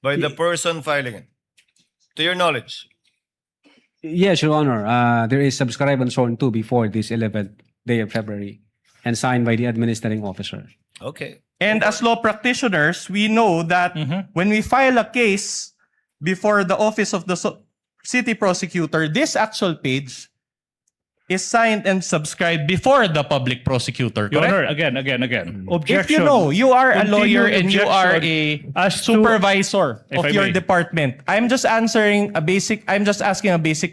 by the person filing it? To your knowledge. Yes, Your Honor. There is subscribed and sworn to before this 11th day of February and signed by the administrating officer. Okay. And as law practitioners, we know that when we file a case before the office of the city prosecutor, this actual page is signed and subscribed before the public prosecutor, Your correct? Honor, again. If you know, you are a lawyer and you are a Objection as to- supervisor If of I your may. department. I'm just asking a basic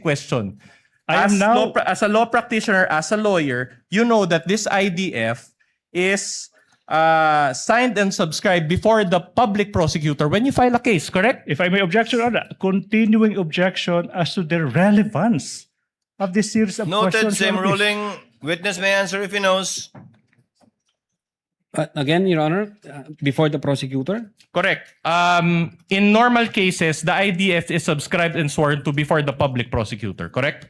question. I am now- As a law practitioner, as a lawyer, you know that this IDF is signed and subscribed before the public prosecutor when you file a case, correct? If I may objection, Your Honor, continuing objection as to the relevance of this series of Noted, questions. same Your Honor, please. ruling. Witness may answer if he knows. Again, Your Honor, before the prosecutor? Correct. In normal cases, the IDF is subscribed and sworn to before the public prosecutor, correct?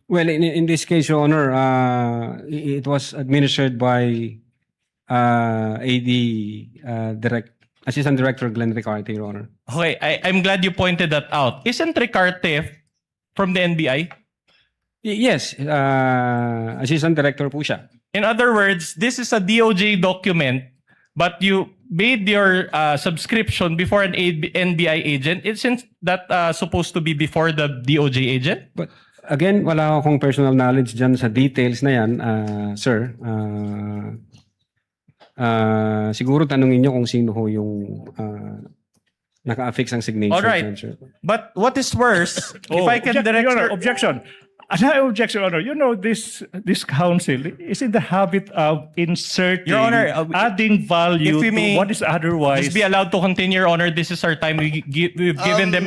Well, in this case, Your Honor, it was administered by AD Assistant Director Glenn Ricarte, Your Honor. Okay, I'm glad you pointed that out. Isn't Ricarte from the NBI? Yes, Assistant Director po siya. In other words, this is a DOJ document, but you made your subscription before an NBI agent. Isn't that supposed to be before the DOJ agent? But again, wala akong personal knowledge dyan sa details na yan, sir. Siguro tanungin nyo kung sino ho yung naka-affix ang signature. All right. dyan, sir. But what is worse, if I can direct Your Honor, your- objection. Another objection, Your Honor. You know, this council is in the habit of inserting, Your Honor, adding value if we to may what is otherwise. Just be allowed to continue, Your Honor. This is our time. We've given them